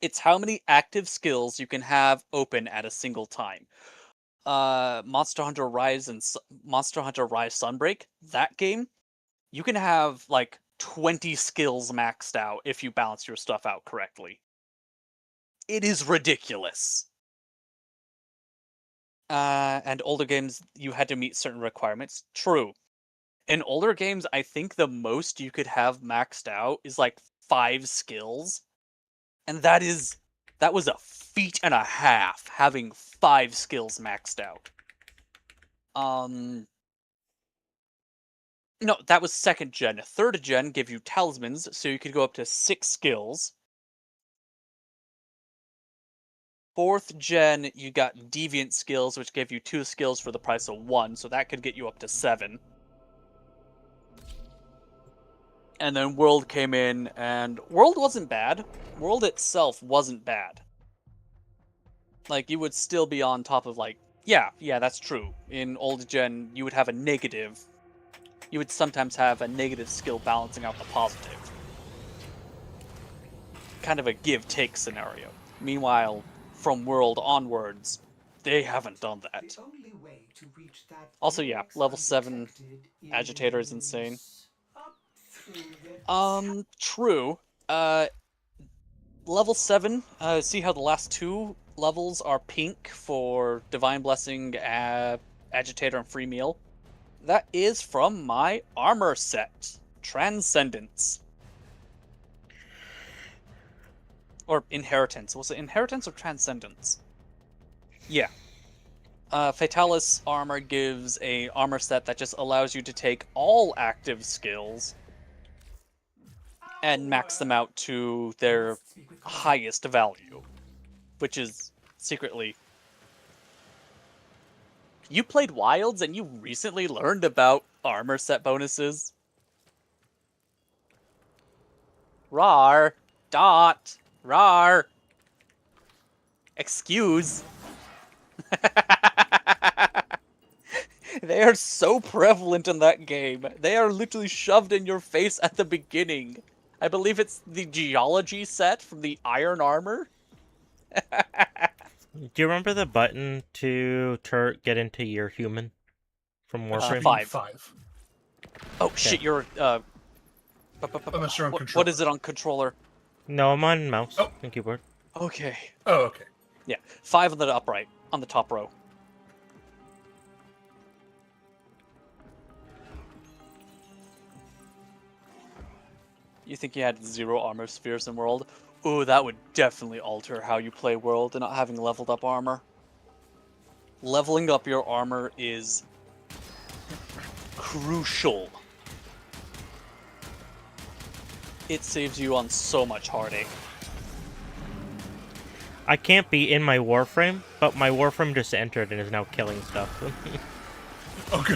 It's how many active skills you can have open at a single time. Monster Hunter Rise and Monster Hunter Rise Sunbreak, that game, you can have like 20 skills maxed out if you balance your stuff out correctly. It is ridiculous. And older games, you had to meet certain requirements. True. In older games, I think the most you could have maxed out is like 5 skills. And that was a feat and a half, having 5 skills maxed out. No, that was 2nd gen. 3rd gen gave you talismans, so you could go up to 6 skills. 4th gen, you got deviant skills, which gave you 2 skills for the price of 1, so that could get you up to 7. And then World came in, and World wasn't bad. World itself wasn't bad. Like, you would still be on top of, like, yeah, that's true. In old gen, you would have a negative. You would sometimes have a negative skill balancing out the positive. Kind of a give-take scenario. Meanwhile, from World onwards, they haven't done that. The only way to reach that Also, yeah, vortex level 7 undetected agitator is insane. up through the True. Level 7, see how the last 2 levels are pink for Divine Blessing, Agitator, and Free Meal? That is from my armor set, Transcendence. Or Inheritance. Was it Inheritance or Transcendence? Yeah. Fatalis armor gives a armor set that just allows you to take all active skills and max them out to their highest value, which is secretly... You played Wilds and you recently learned about armor set bonuses? Rar. Dot. Rar. Excuse. They are so prevalent in that game. They are literally shoved in your face at the beginning. I believe it's the geology set from the iron armor. Do you remember the button to get into your human from Warframe? 5. Oh shit, you're I'm not sure on controller. what is it on controller? No, I'm on mouse and keyboard. Okay. Oh, okay. Yeah, 5 on the upright, on the top row. You think you had 0 armor spheres in World? Ooh, that would definitely alter how you play World and not having leveled up armor. Leveling up your armor is crucial. It saves you on so much heartache. I can't be in my Warframe, but my Warframe just entered and is now killing stuff. Okay.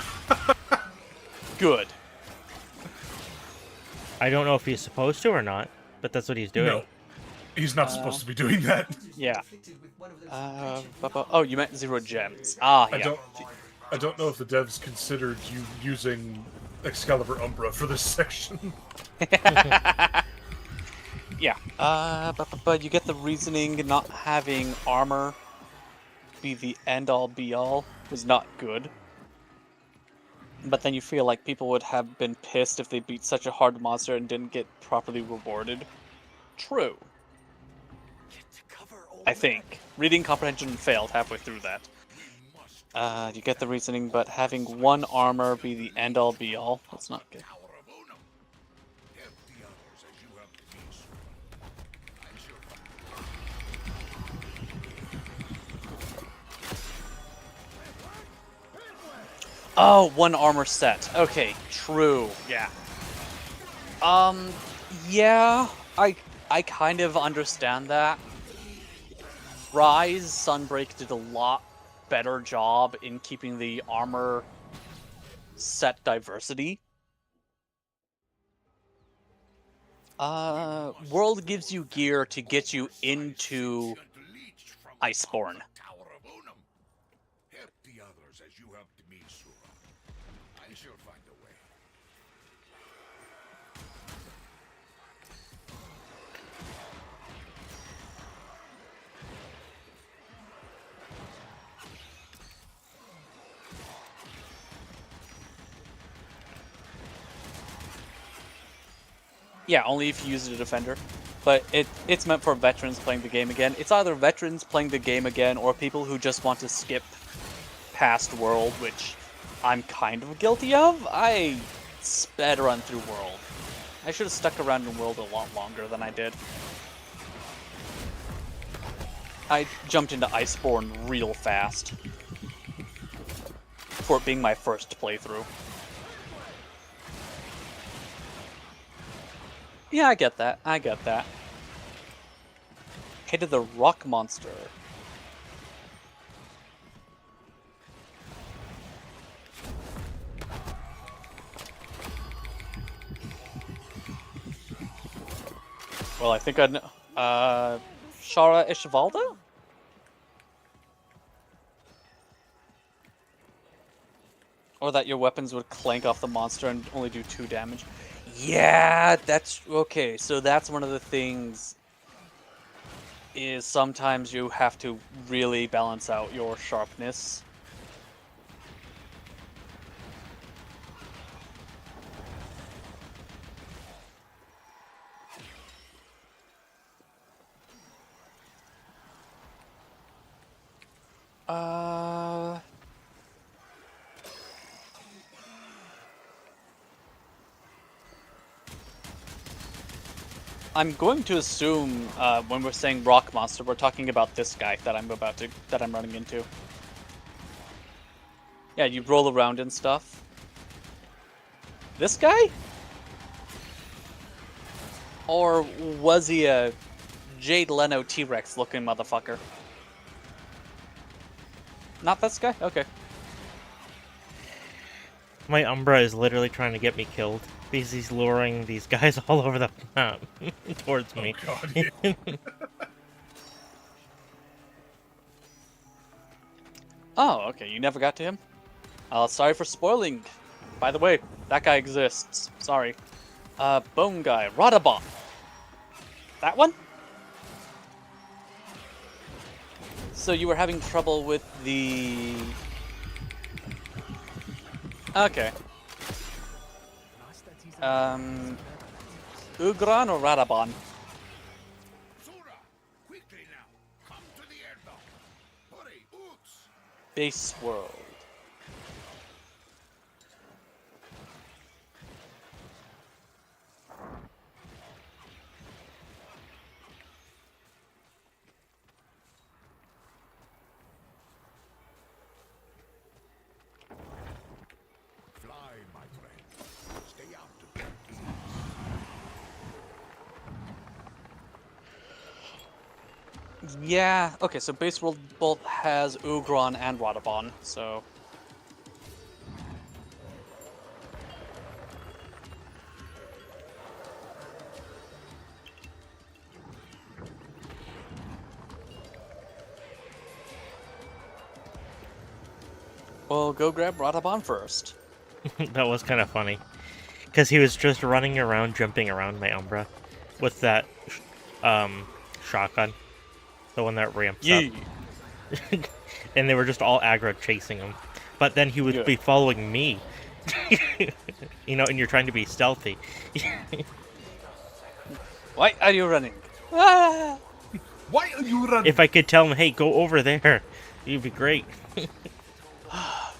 Good. I don't know if he's supposed to or not, but that's what he's doing. No. He's not supposed to be doing that. Yeah. Oh, you meant 0 gems. Ah, yeah. I don't know if the devs considered you using Excalibur Umbra for this section. Yeah. But you get the reasoning not having armor be the end-all be-all was not good. But then you feel like people would have been pissed if they beat such a hard monster and didn't get properly rewarded. True. I think. Reading comprehension failed halfway through that. You get the reasoning, but having one armor be the end-all be-all, that's not good. Oh, one armor set. Okay, true. Yeah. Yeah, I kind of understand that. Rise Sunbreak did a lot better job in keeping the armor set diversity. World gives you gear to get you into Iceborne. Help the others as you helped me, Sura. I shall find a way. Yeah, only if you use the defender. But it's meant for veterans playing the game again. It's either veterans playing the game again or people who just want to skip past World, which I'm kind of guilty of. I sped run through World. I should have stuck around in World a lot longer than I did. I jumped into Iceborne real fast for it being my first playthrough. Yeah, I get that. I get that. Hated the rock monster. Well, I think I know. Shara Ishvalda? Or that your weapons would clank off the monster and only do 2 damage. Yeah, that's okay. So that's one of the things is sometimes you have to really balance out your sharpness. I'm going to assume when we're saying rock monster, we're talking about this guy that I'm running into. Yeah, you roll around and stuff. This guy? Or was he a Jade Leno T-Rex looking motherfucker? Not this guy? Okay. My Umbra is literally trying to get me killed because he's luring these guys all over the map towards me. Oh, God, yeah. Oh, okay, you never got to him? Sorry for spoiling. By the way, that guy exists. Sorry. Bone guy. Rodabot. That one? So you were having trouble with the... Okay. Ugran or Radabon? Sura, quickly now. Come to the airdock. Hurry, Ooks. Base World. Fly, my friend. Stay out of their gaze. Yeah, okay, so Base World both has Ugran and Radabon, so... Well, go grab Radabon first. That was kind of funny. Because he was just running around, jumping around my Umbra with that shotgun, the one that ramps Yee. up. And they were just all aggro chasing him. But then he would Yeah. be following me. You know, and you're trying to be stealthy. Why are you running? Ah! Why are you running? If I could tell him, hey, go over there, it'd be great.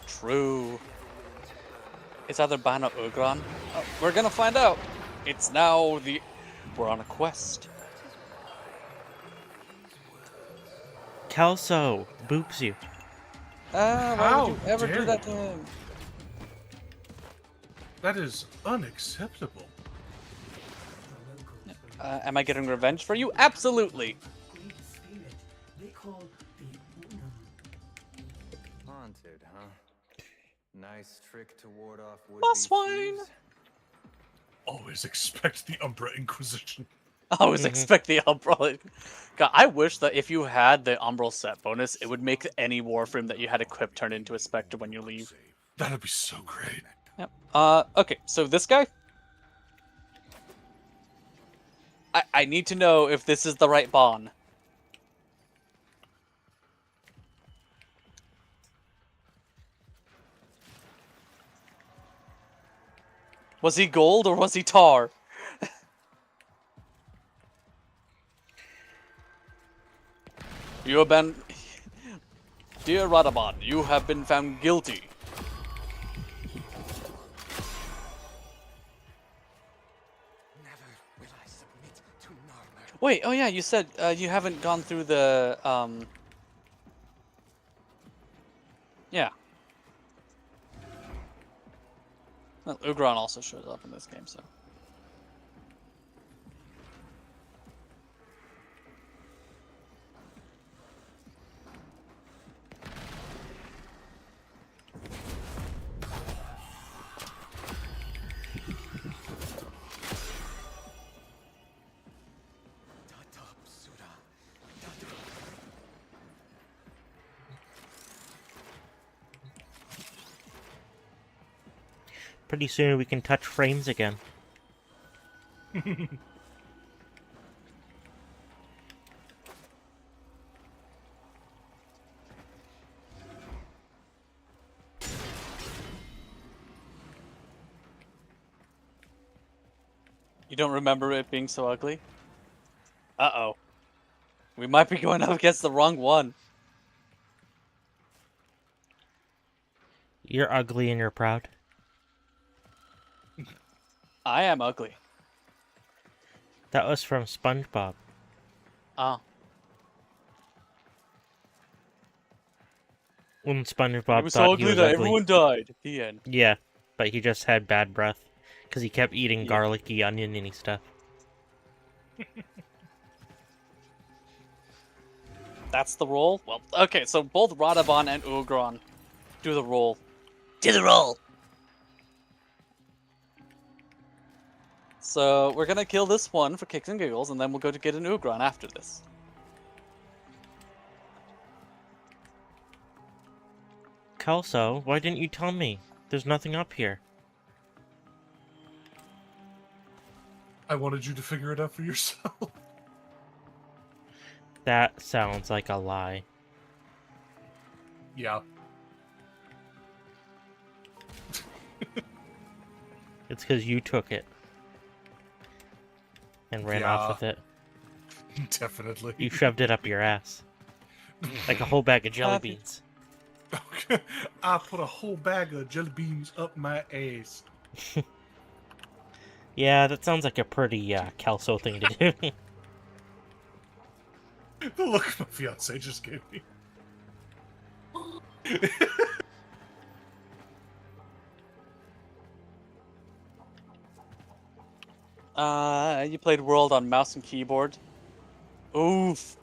True. It's either Ban or Ugron. Oh, we're gonna find out. It's now the... We're on a quest. Kelso boops you. Ah, why How would you ever dare do that you. to him? That is unacceptable. Am I getting revenge for you? Absolutely. Great spirit they call the Unum. Haunted, huh? Nice trick to ward off would-be Boss wine. thieves. Always expect the Umbra Inquisition. I always expect the Umbral. God, I wish that if you had the Umbral set bonus, it would make any Warframe that you had equipped turn into a Spectre when you leave. That'd be so great. Yep. Okay, so this guy? I need to know if this is the right Bon. Was he gold or was he tar? You have been... Dear Radabon, you have been found guilty. Never will I submit to Narmer. Wait, oh yeah, you said you haven't gone through the, Yeah. Well, Ugron also shows up in this game, so... Pretty soon we can touch frames again. You don't remember it being so ugly? Uh-oh. We might be going up against the wrong one. You're ugly and you're proud. I am ugly. That was from SpongeBob. Ah. When He SpongeBob was thought so he ugly was that ugly. everyone died. The end. Yeah, but he just had bad breath. Because he kept eating Yeah. garlicky, oniony stuff. That's the roll? Well, okay, so both Radabon and Ugron do the roll. Do the roll! So, we're gonna kill this one for kicks and giggles, and then we'll go to get an Ugron after this. Kelso, why didn't you tell me? There's nothing up here. I wanted you to figure it out for yourself. That sounds like a lie. Yeah. It's because you took it. And ran off with it. Definitely. You shoved it up your ass. Like a whole bag of jelly Happy. beans. I put a whole bag of jelly beans up my ass. Yeah, that sounds like a pretty Kelso thing to do. The look my fiance just gave me. You played World on mouse and keyboard. Oof.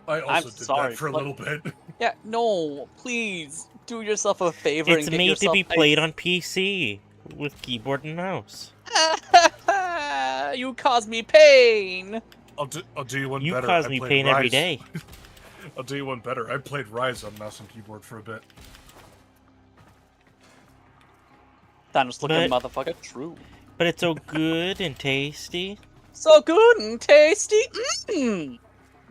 I also did sorry, that for a but- little bit. Yeah, no, please do yourself a favor It's and get made to yourself be played on PC with keyboard and mouse. You cause me pain. I'll do you one You better. cause I me played pain every Rise. day. I'll do you one better. I played Rise on mouse and keyboard for a bit. Thanos looking But- motherfucker. True. But it's so good and tasty. So good and tasty. Mm.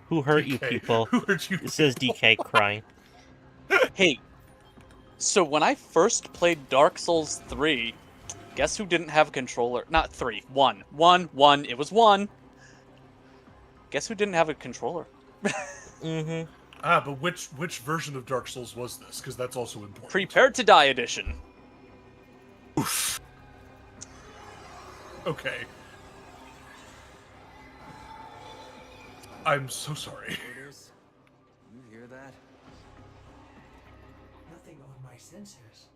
Who hurt you DK. people? Who hurt you? It says DK crying. Hey, so when I first played Dark Souls 3, guess who didn't have a controller? Not 3, 1. 1, it was 1. Guess who didn't have a controller? Mm-hmm. Ah, but which version of Dark Souls was this? Because that's also important. Prepared to Die edition. Okay. I'm so sorry. Orders? You hear that? Nothing on my sensors.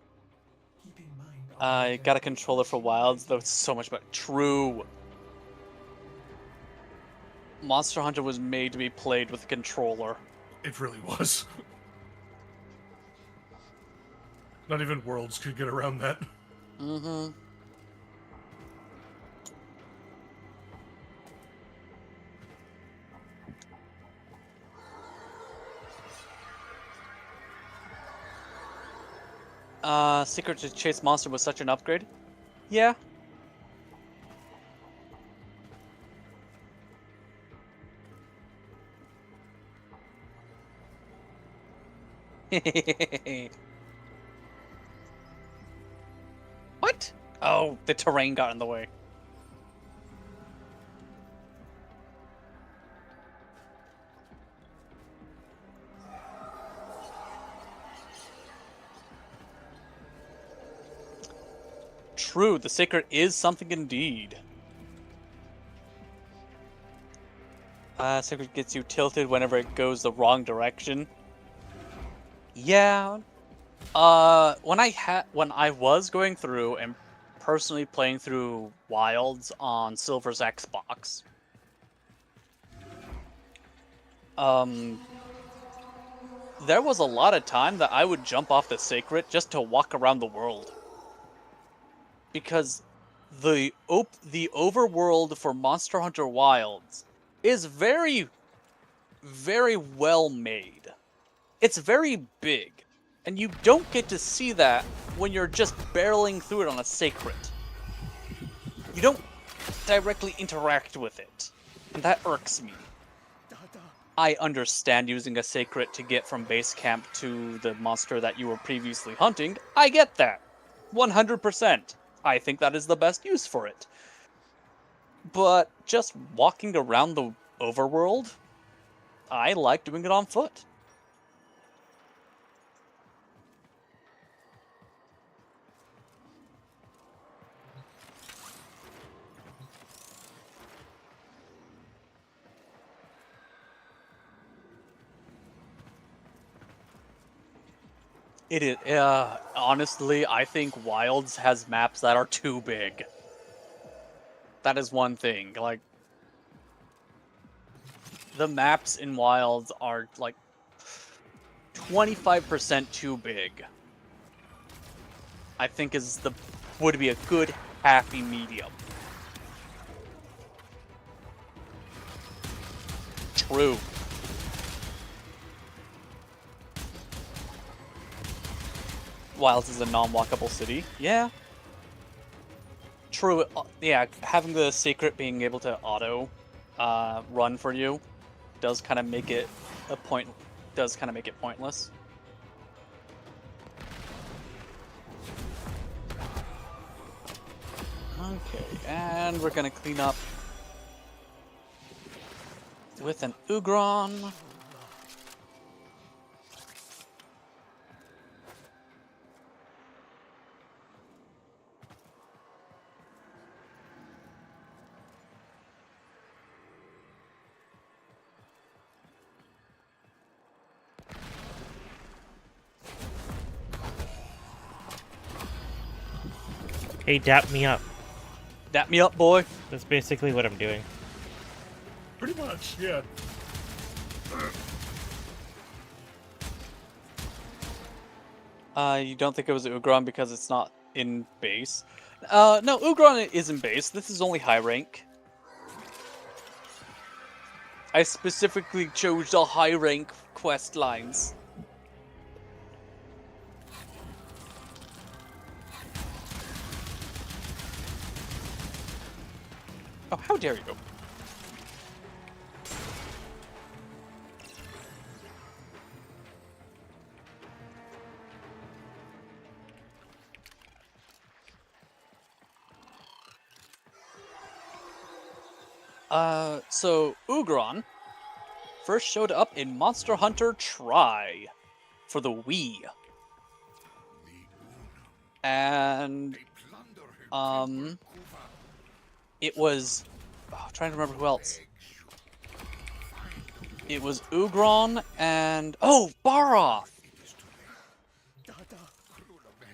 Keep in mind. I got a controller for Wilds, though it's so much better. True. Monster Hunter was made to be played with a controller. It really was. Not even Worlds could get around that. Mm-hmm. Secret to Chase Monster was such an upgrade? Yeah. What? Oh, the terrain got in the way. True, the secret is something indeed. Secret gets you tilted whenever it goes the wrong direction. Yeah. When I was going through and personally playing through Wilds on Silver's Xbox, there was a lot of time that I would jump off the secret just to walk around the world. Because the overworld for Monster Hunter Wilds is very, very well made. It's very big, and you don't get to see that when you're just barreling through it on a secret. You don't directly interact with it, and that irks me. I understand using a secret to get from base camp to the monster that you were previously hunting. I get that. 100%. I think that is the best use for it. But just walking around the overworld, I like doing it on foot. It is, honestly, I think Wilds has maps that are too big. That is one thing, like, the maps in Wilds are, like, 25% too big. I think would be a good happy medium. True. Wilds is a non-walkable city. Yeah. True. Yeah, having the secret being able to auto run for you does kind of make it pointless. Okay, and we're gonna clean up with an Ugron. Hey, dap me up. Dap me up, boy. That's basically what I'm doing. Pretty much, yeah. You don't think it was Ugron because it's not in base? No, Ugron is in base. This is only high rank. I specifically chose the high rank quest lines. Oh, how dare you! So Ugron first showed up in Monster Hunter Tri for the Wii. And it was trying to remember who else. It was Ugron and Baroth.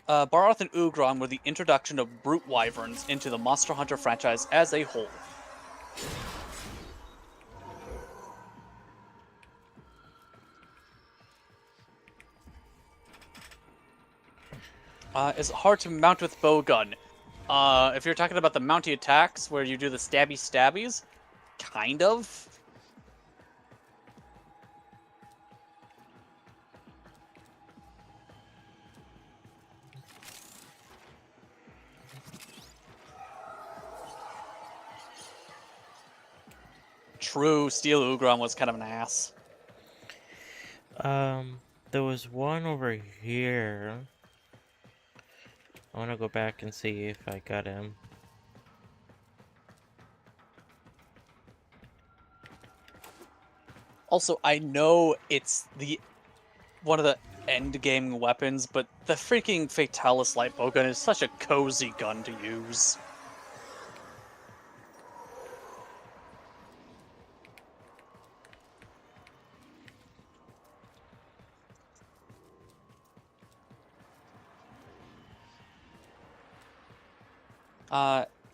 Baroth and Ugron were the introduction of brute wyverns into the Monster Hunter franchise as a whole. It's hard to mount with bowgun. If you're talking about the mounty attacks where you do the stabby stabbies, kind of. True, Steel Ugron was kind of an ass. There was one over here. I want to go back and see if I got him. Also, I know it's one of the end game weapons, but the freaking Fatalis light bowgun is such a cozy gun to use.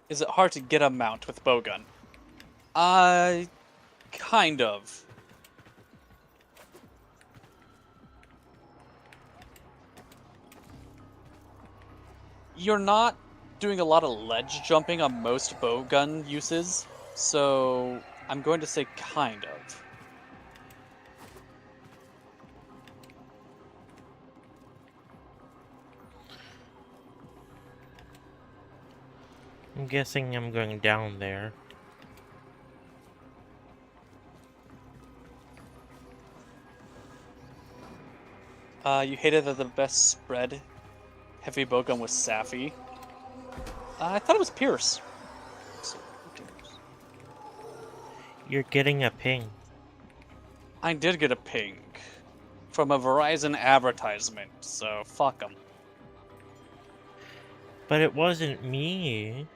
Is it hard to get a mount with bowgun? Kind of. You're not doing a lot of ledge jumping on most bowgun uses, so I'm going to say kind of. I'm guessing I'm going down there. You hated that the best spread heavy bowgun was Safi. I thought it was Pierce. You're getting a ping. I did get a ping from a Verizon advertisement, so fuck them. But it wasn't me.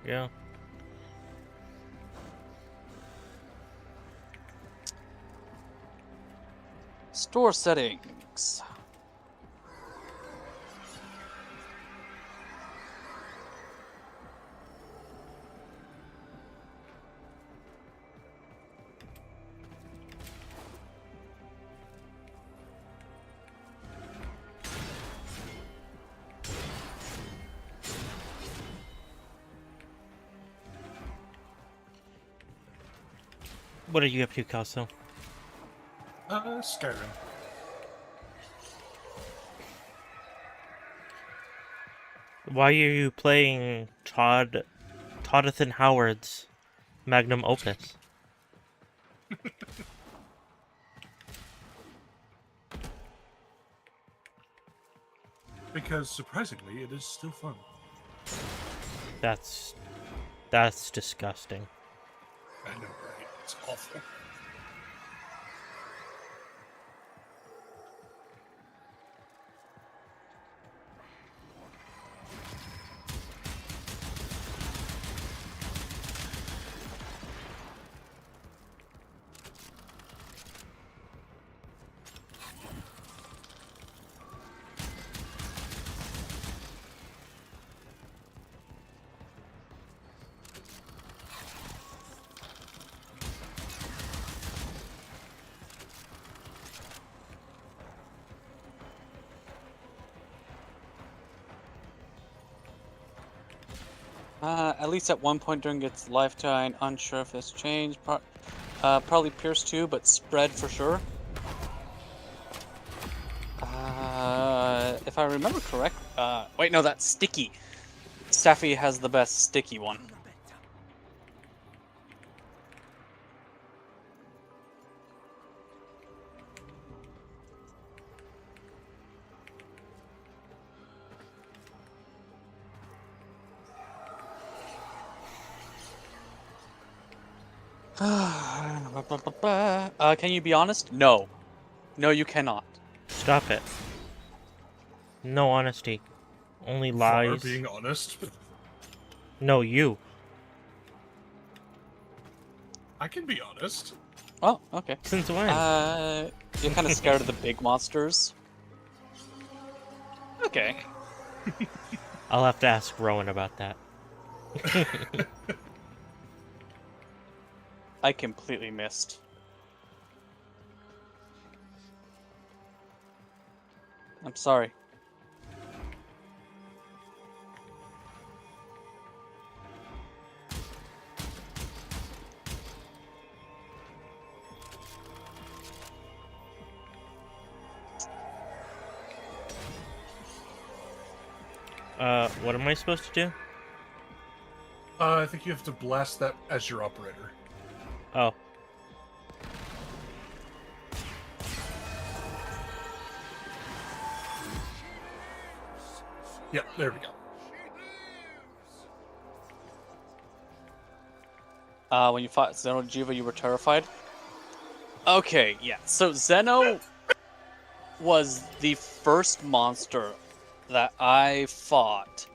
Yeah. Store settings. What are you up to, Kelso? Skyrim. Why are you playing Toddethan Howard's magnum opus? Because surprisingly, it is still fun. That's disgusting. I know, right? It's awful. At least at one point during its lifetime, unsure if this changed. Probably Pierce too, but spread for sure. If I remember correct, wait, no, that's sticky. Staffy has the best sticky one. Can you be honest? No. No, you cannot. Stop it. No honesty. Only Far lies. being honest. No, you. I can be honest. Oh, okay. Since when? You're kind of scared of the big monsters. Okay. I'll have to ask Rowan about that. I completely missed. I'm sorry. What am I supposed to do? I think you have to blast that as your operator. Oh. Yeah, there we go. When you fought Zeno Jiva, you were terrified? Okay, yeah. So Zeno was the first monster that I fought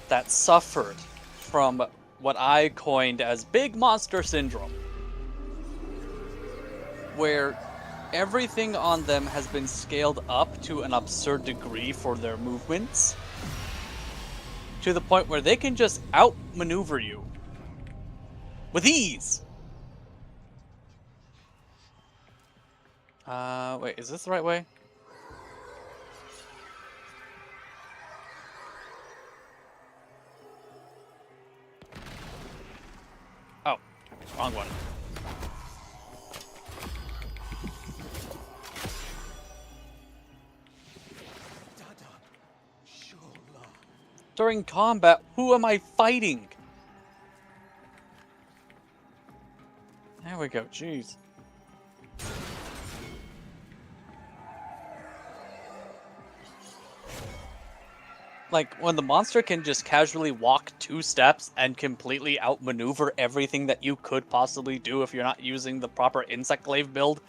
that suffered from what I coined as Big Monster Syndrome. Where everything on them has been scaled up to an absurd degree for their movements. To the point where they can just outmaneuver you. With ease! Wait, is this the right way? Oh, wrong one. During combat, who am I fighting? There we go, jeez. Like, when the monster can just casually walk 2 steps and completely outmaneuver everything that you could possibly do if you're not using the proper insect glaive build,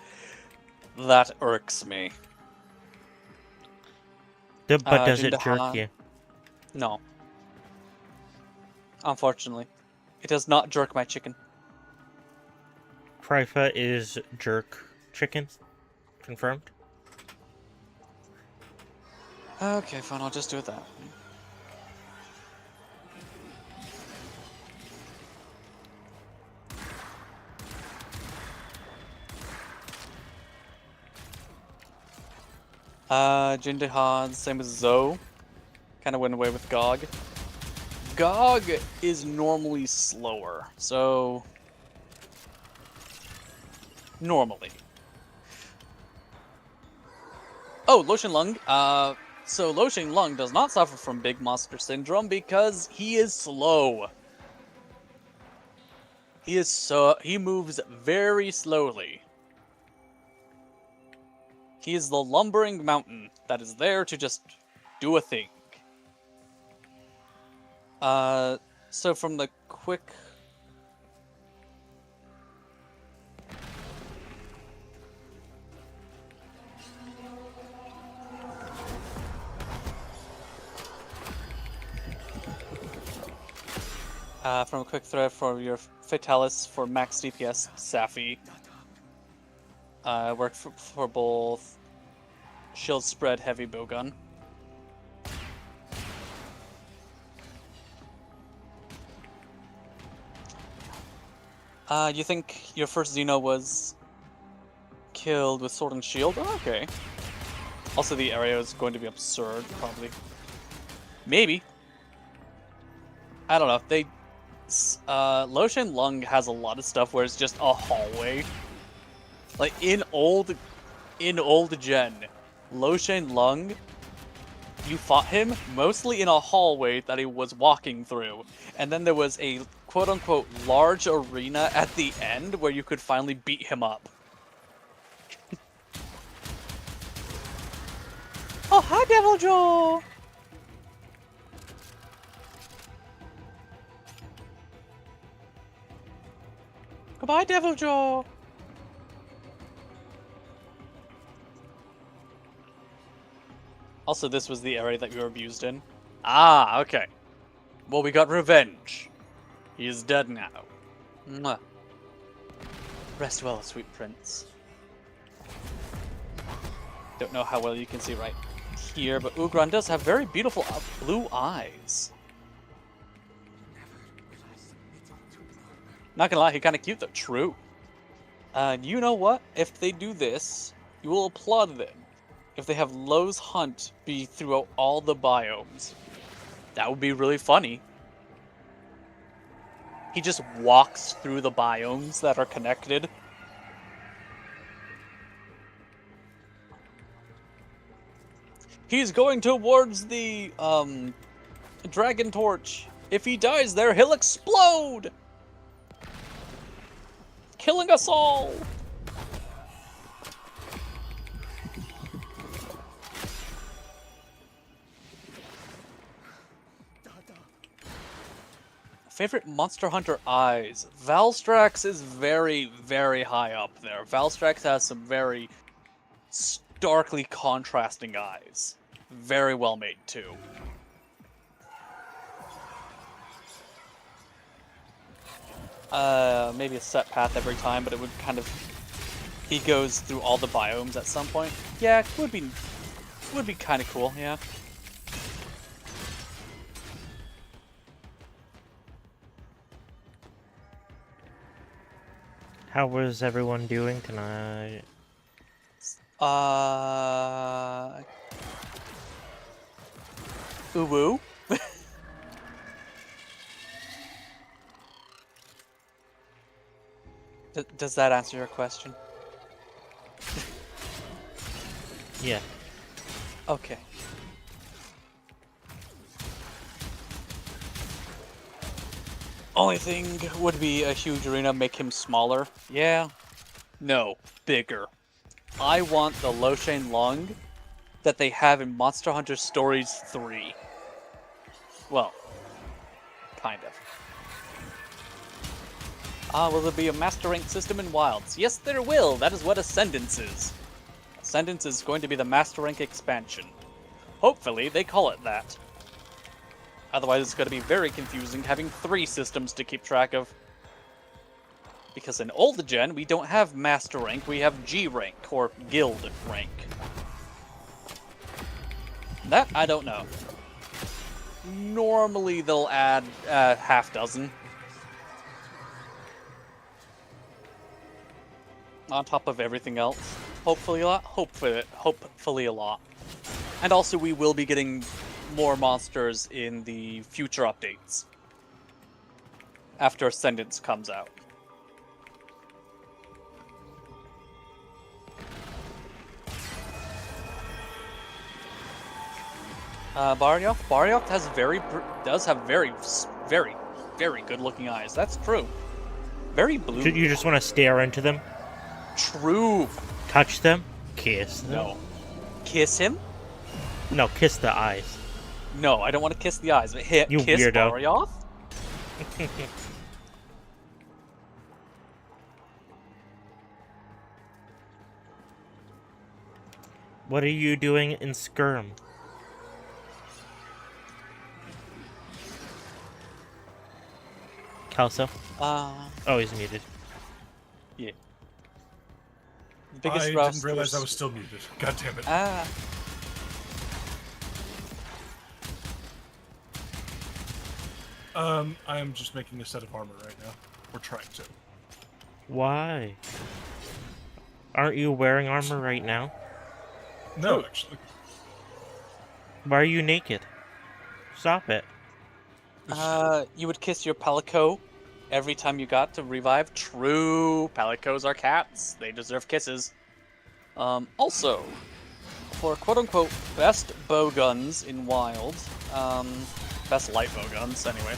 that irks me. But does it jerk you? No. Unfortunately. It does not jerk my chicken. Krypha is jerk chicken. Confirmed? Okay, fine, I'll just do it that. Jindahan, same as Zoe. Kind of went away with Gog. Gog is normally slower, so... Normally. Oh, Lo Lung. So Lo Lung does not suffer from Big Monster Syndrome because he is slow. He moves very slowly. He is the lumbering mountain that is there to just do a thing. So from the quick... from a quick thread for your Fatalis for max DPS, Safi. Worked for both shield spread, heavy bowgun. You think your first Xeno was killed with sword and shield? Oh, okay. Also, the area is going to be absurd, probably. Maybe. I don't know. Lo Shen Lung has a lot of stuff where it's just a hallway. Like in old gen, Lo Shen Lung, you fought him mostly in a hallway that he was walking through, and then there was a quote-unquote large arena at the end where you could finally beat him up. Oh, hi, Devil Joe! Goodbye, Devil Joe! Also, this was the area that we were abused in. Ah, okay. Well, we got revenge. He is dead now. Mwah. Rest well, sweet prince. Don't know how well you can see right here, but Ugran does have very beautiful blue eyes. Not gonna lie, he's kind of cute though. True. You know what? If they do this, you will applaud them. If they have Lowe's Hunt be throughout all the biomes, that would be really funny. He just walks through the biomes that are connected. He's going towards the Dragon Torch. If he dies there, he'll explode, killing us all. Favorite Monster Hunter eyes. Valstrax is very, very high up there. Valstrax has some very starkly contrasting eyes. Very well made, too. Maybe a set path every time, but it would kind of... He goes through all the biomes at some point. Yeah, it would be kind of cool, yeah. How was everyone doing tonight? Uwu? Does that answer your question? Yeah. Okay. Only thing would be a huge arena, make him smaller. Yeah. No. Bigger. I want the Lo Shen Lung that they have in Monster Hunter Stories 3. Well, kind of. Will there be a Master Rank system in Wilds? Yes, there will! That is what Ascendance is. Ascendance is going to be the Master Rank expansion. Hopefully, they call it that. Otherwise, it's going to be very confusing having 3 systems to keep track of. Because in old gen, we don't have Master Rank, we have G Rank, or Guild Rank. That, I don't know. Normally, they'll add half dozen. On top of everything else. Hopefully a lot. Hopefully a lot. And also, we will be getting more monsters in the future updates. After Ascendance comes out. Baryoth? Baryoth has does have very, very good looking eyes. That's true. Very blue. You just want to stare into them? True. Touch them? Kiss them? No. Kiss him? No, kiss the eyes. No, I don't want to kiss the eyes. But You kiss weirdo. Baryoth? What are you doing in Skirm? Kelso? Oh, he's muted. Yeah. The biggest I didn't realize I was still muted. God damn it. Ah. I am just making a set of armor right now. We're trying to. Why? Aren't you wearing armor right now? No, actually. Why are you naked? Stop it. You would kiss your palico every time you got to revive. True, palicos are cats. They deserve kisses. Also, for quote-unquote best bow guns in Wild, best light bow guns, anyway.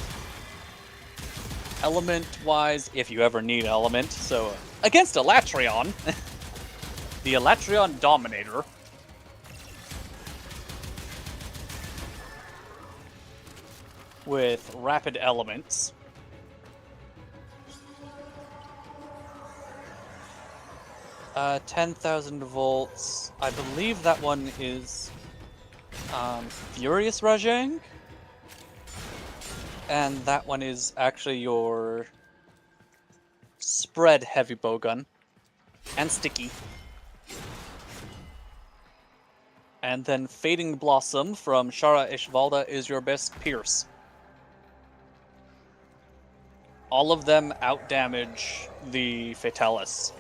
Element-wise, if you ever need element, so against Elatrion, the Elatrion Dominator. With rapid elements. 10,000 volts. I believe that one is Furious Rajang. And that one is actually your spread heavy bowgun. And sticky. And then Fading Blossom from Shara Ishvalda is your best pierce. All of them outdamage the Fatalis.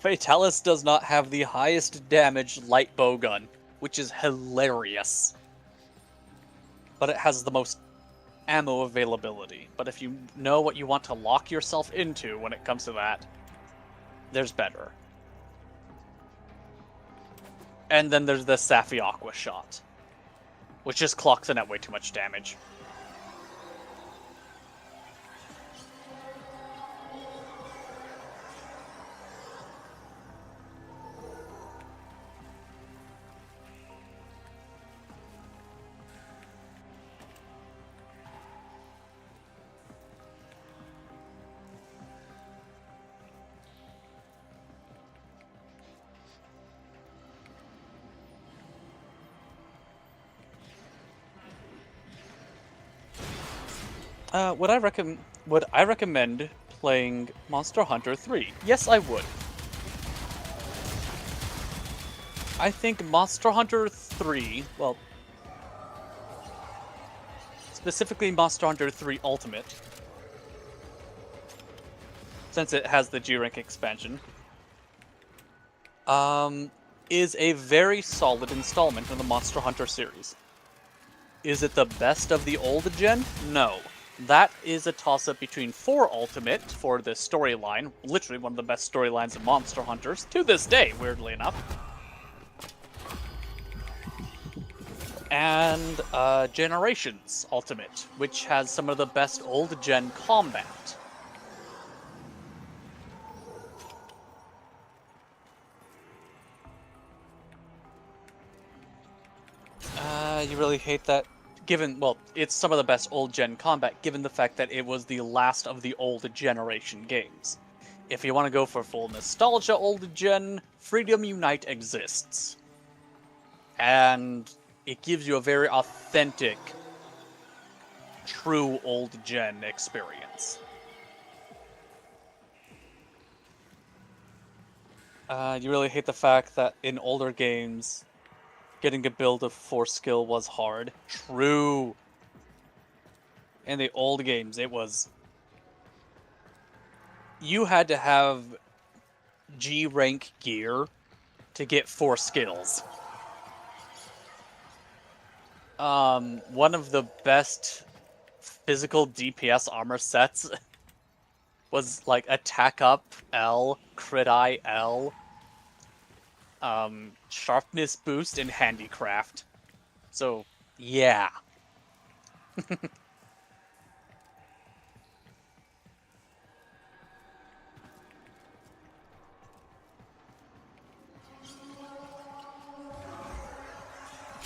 Fatalis does not have the highest damage light bowgun, which is hilarious. But it has the most ammo availability. But if you know what you want to lock yourself into when it comes to that, there's better. And then there's the Safi Aqua shot, which just clocks in at way too much damage. Would I recommend playing Monster Hunter 3? Yes, I would. I think Monster Hunter 3, well, specifically Monster Hunter 3 Ultimate, since it has the G-Rank expansion, is a very solid installment in the Monster Hunter series. Is it the best of the old gen? No. That is a toss-up between 4 Ultimate for the storyline, literally one of the best storylines of Monster Hunters, to this day, weirdly enough. And Generations Ultimate, which has some of the best old-gen combat. You really hate that? Given, well, it's some of the best old-gen combat, given the fact that it was the last of the old generation games. If you want to go for full nostalgia old-gen, Freedom Unite exists. And it gives you a very authentic, true old-gen experience. You really hate the fact that in older games, getting a build of force skill was hard. True. In the old games, it was... You had to have G-rank gear to get 4 skills. One of the best physical DPS armor sets was like Attack Up L, Crit Eye L, Sharpness Boost, and Handicraft. So, yeah.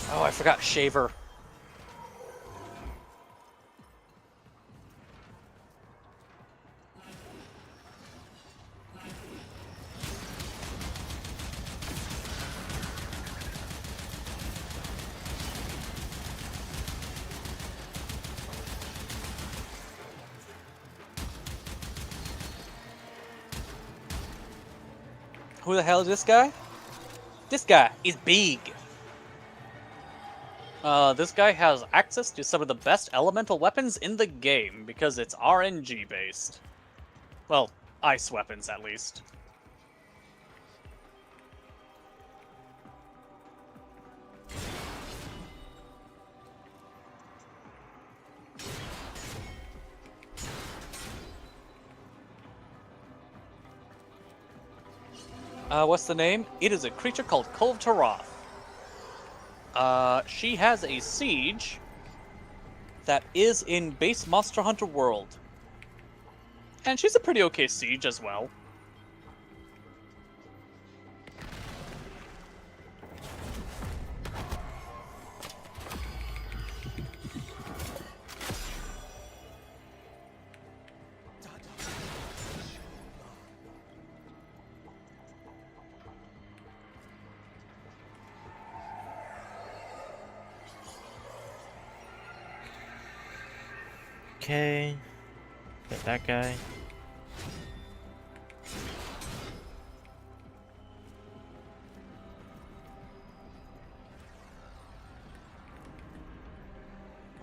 Oh, I forgot Shaver. Who the hell is this guy? This guy is big. This guy has access to some of the best elemental weapons in the game because it's RNG based. Well, ice weapons at least. What's the name? It is a creature called Kulvtaroth. She has a siege that is in base Monster Hunter World. And she's a pretty okay siege as well. Okay. Got that guy.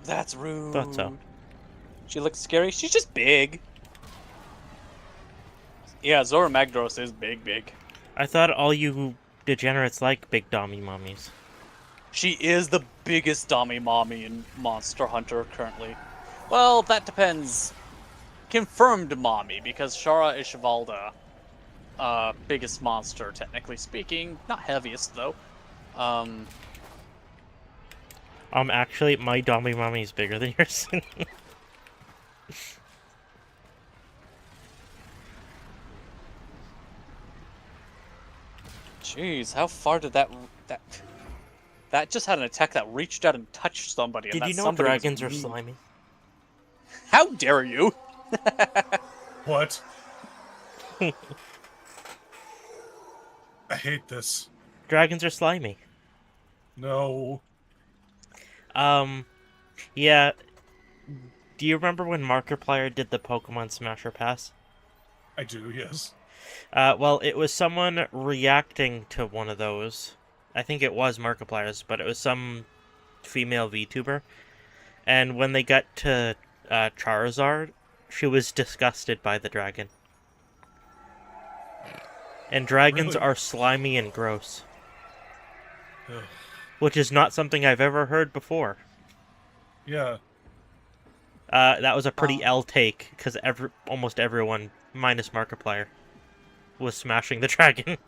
That's rude. Thought so. She looks scary. She's just big. Yeah, Zora Magdaros is big. I thought all you degenerates like big dummy mummies. She is the biggest dummy mommy in Monster Hunter currently. Well, that depends. Confirmed mommy, because Shara Ishvalda, biggest monster, technically speaking. Not heaviest, though. Actually, my dummy mummy is bigger than yours. Jeez, how far did that just had an attack that reached out and touched somebody? Did and you that know somebody was dragons are me. slimy? How dare you? What? I hate this. Dragons are slimy. No. Yeah. Do you remember when Markiplier did the Pokemon Smasher Pass? I do, yes. Well, it was someone reacting to one of those. I think it was Markiplier's, but it was some female VTuber. And when they got to Charizard, she was disgusted by the dragon. And dragons Really? are slimy and gross. Ugh. Which is not something I've ever heard before. Yeah. That was a pretty L take, because almost everyone, minus Markiplier, was smashing the dragon.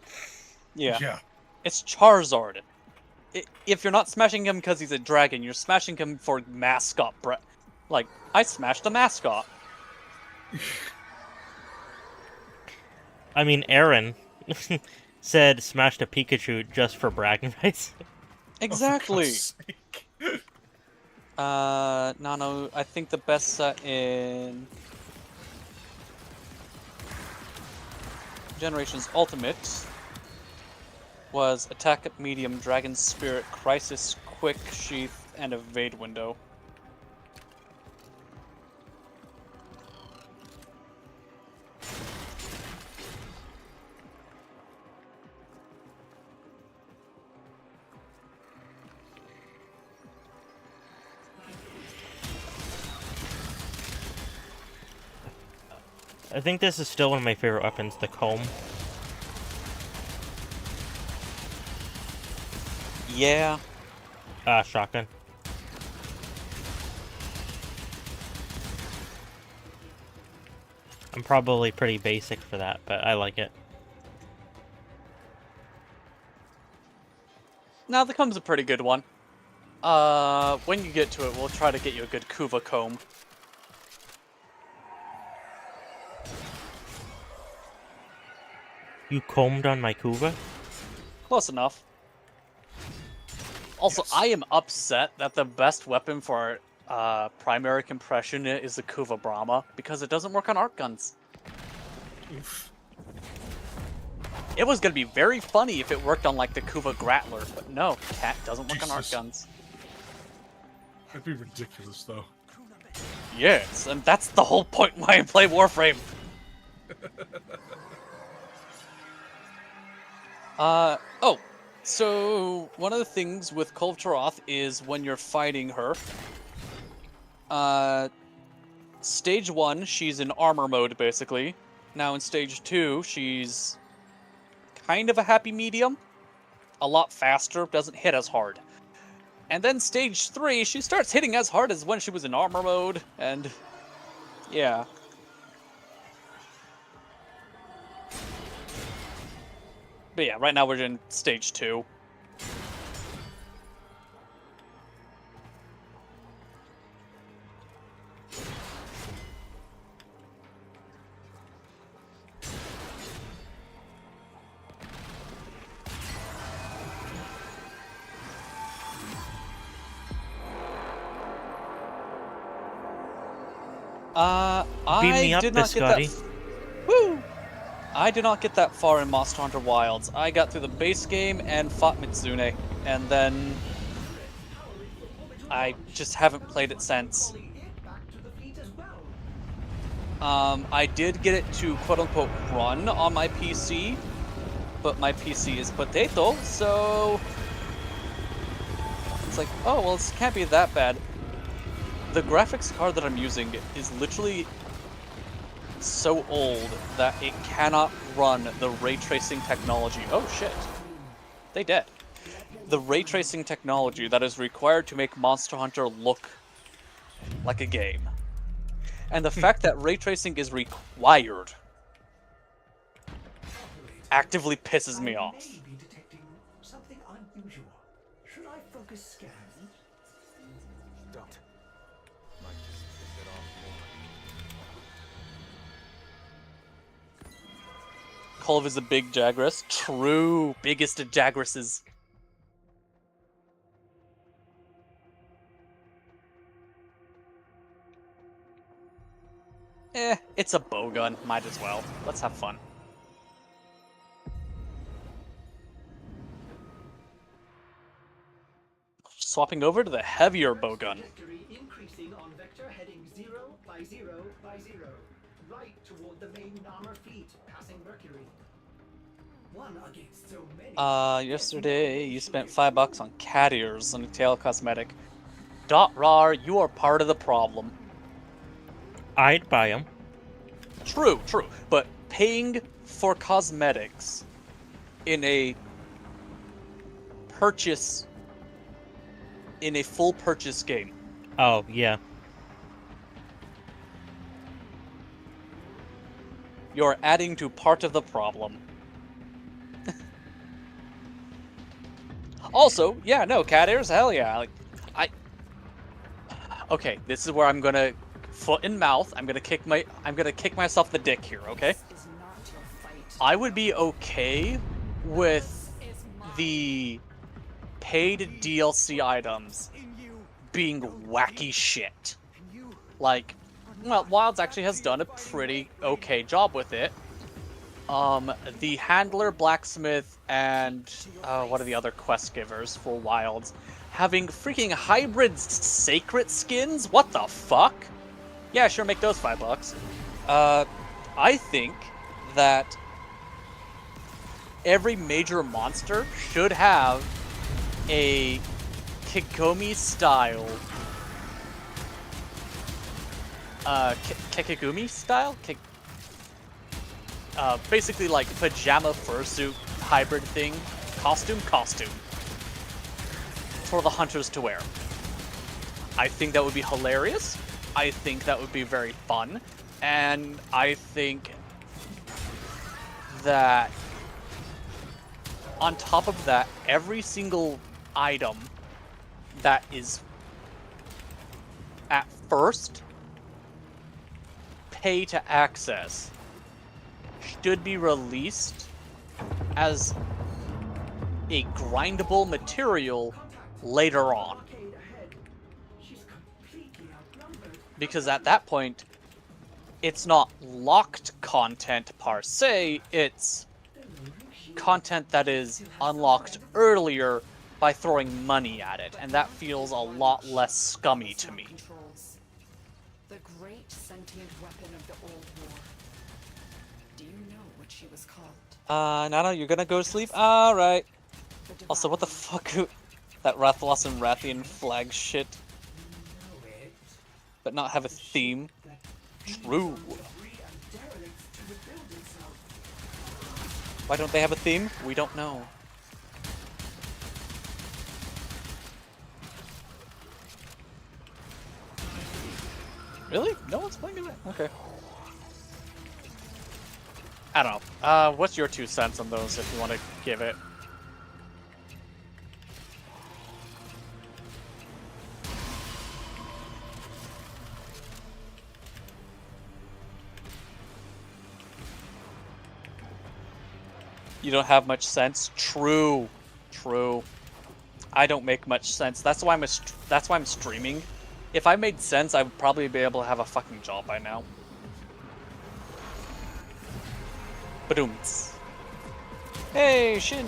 Yeah. Yeah. It's Charizard. If you're not smashing him because he's a dragon, you're smashing him for mascot Like, I smashed a mascot. I mean, Aaron said smashed a Pikachu just for bragging rights. Exactly. Oh, Nano, I think the best set in Generations Ultimate was Attack at Medium, Dragon Spirit, Crisis, Quick Sheath, and Evade Window. I think this is still one of my favorite weapons, the comb. Yeah. Shotgun. I'm probably pretty basic for that, but I like it. Now there comes a pretty good one. When you get to it, we'll try to get you a good Kuva comb. You combed on my Kuva? Close enough. Also, Yes. I am upset that the best weapon for primary compression is the Kuva Brahma, because it doesn't work on arc guns. Oof. It was gonna be very funny if it worked on like the Kuva Grattler, but no, Cat doesn't work on arc Jesus. guns. That'd be ridiculous, though. Yes, and that's the whole point why I play Warframe. Oh, so one of the things with Kulvtaroth is when you're fighting her, stage 1, she's in armor mode, basically. Now in stage 2, she's kind of a happy medium. A lot faster, doesn't hit as hard. And then stage 3, she starts hitting as hard as when she was in armor mode, and yeah. But yeah, right now we're in stage 2. Beam me I up, did not get Biscotti. that. Woo! I did not get that far in Monster Hunter Wilds. I got through the base game and fought Mitsune, and then I just haven't played it since. I did get it to quote-unquote run on my PC, but my PC is potato, so it's like, oh, well, this can't be that bad. The graphics card that I'm using is literally so old that it cannot run the ray tracing technology. Oh shit. They dead. The ray tracing technology that is required to make Monster Hunter look like a game. And the fact that ray tracing is required actively pisses me off. Something unusual. Should I focus scan? Don't. Might just piss it off more. Culv is a big Jagras. True. Biggest of Jagrases. It's a bowgun. Might as well. Let's have fun. Swapping over to the heavier bowgun. Increasing on vector heading 0 by 0 by 0. Right toward the main Namur fleet, passing Mercury. One against so many. Yesterday you spent $5 on cat ears on a tail cosmetic. .rar, you are part of the problem. I'd buy them. True, true. But paying for cosmetics in a purchase, in a full purchase game. Oh, yeah. You're adding to part of the problem. Also, yeah, no, cat ears, hell yeah. Like, okay, this is where I'm gonna foot in mouth. I'm gonna kick myself the dick here, okay? I would be okay with the paid DLC items being wacky shit. Like, well, Wilds actually has done a pretty okay job with it. The Handler, Blacksmith, and what are the other quest givers for Wilds? Having freaking hybrid sacred skins? What the fuck? Yeah, sure, make those $5. I think that every major monster should have a Kigumi style Kikigumi style? Basically like pajama fursuit hybrid thing. Costume for the hunters to wear. I think that would be hilarious. I think that would be very fun. And I think that on top of that, every single item that is at first pay to access should be released as a grindable material later on. Because at that point, it's not locked content per se, it's content that is unlocked earlier by throwing money at it, and that feels a lot less scummy to me. The great sentient weapon of the old war. Do you know what she was called? Nana, you're gonna go to sleep? Alright. Also, what the fuck? That Rathlos and Rathian flag shit. But not have a theme. True. Why don't they have a theme? We don't know. Really? No one's playing it? Okay. I don't know. What's your 2 cents on those if you want to give it? You don't have much sense? True. True. I don't make much sense. That's why I'm streaming. If I made sense, I would probably be able to have a fucking job by now. Badoomts. Hey, Shin!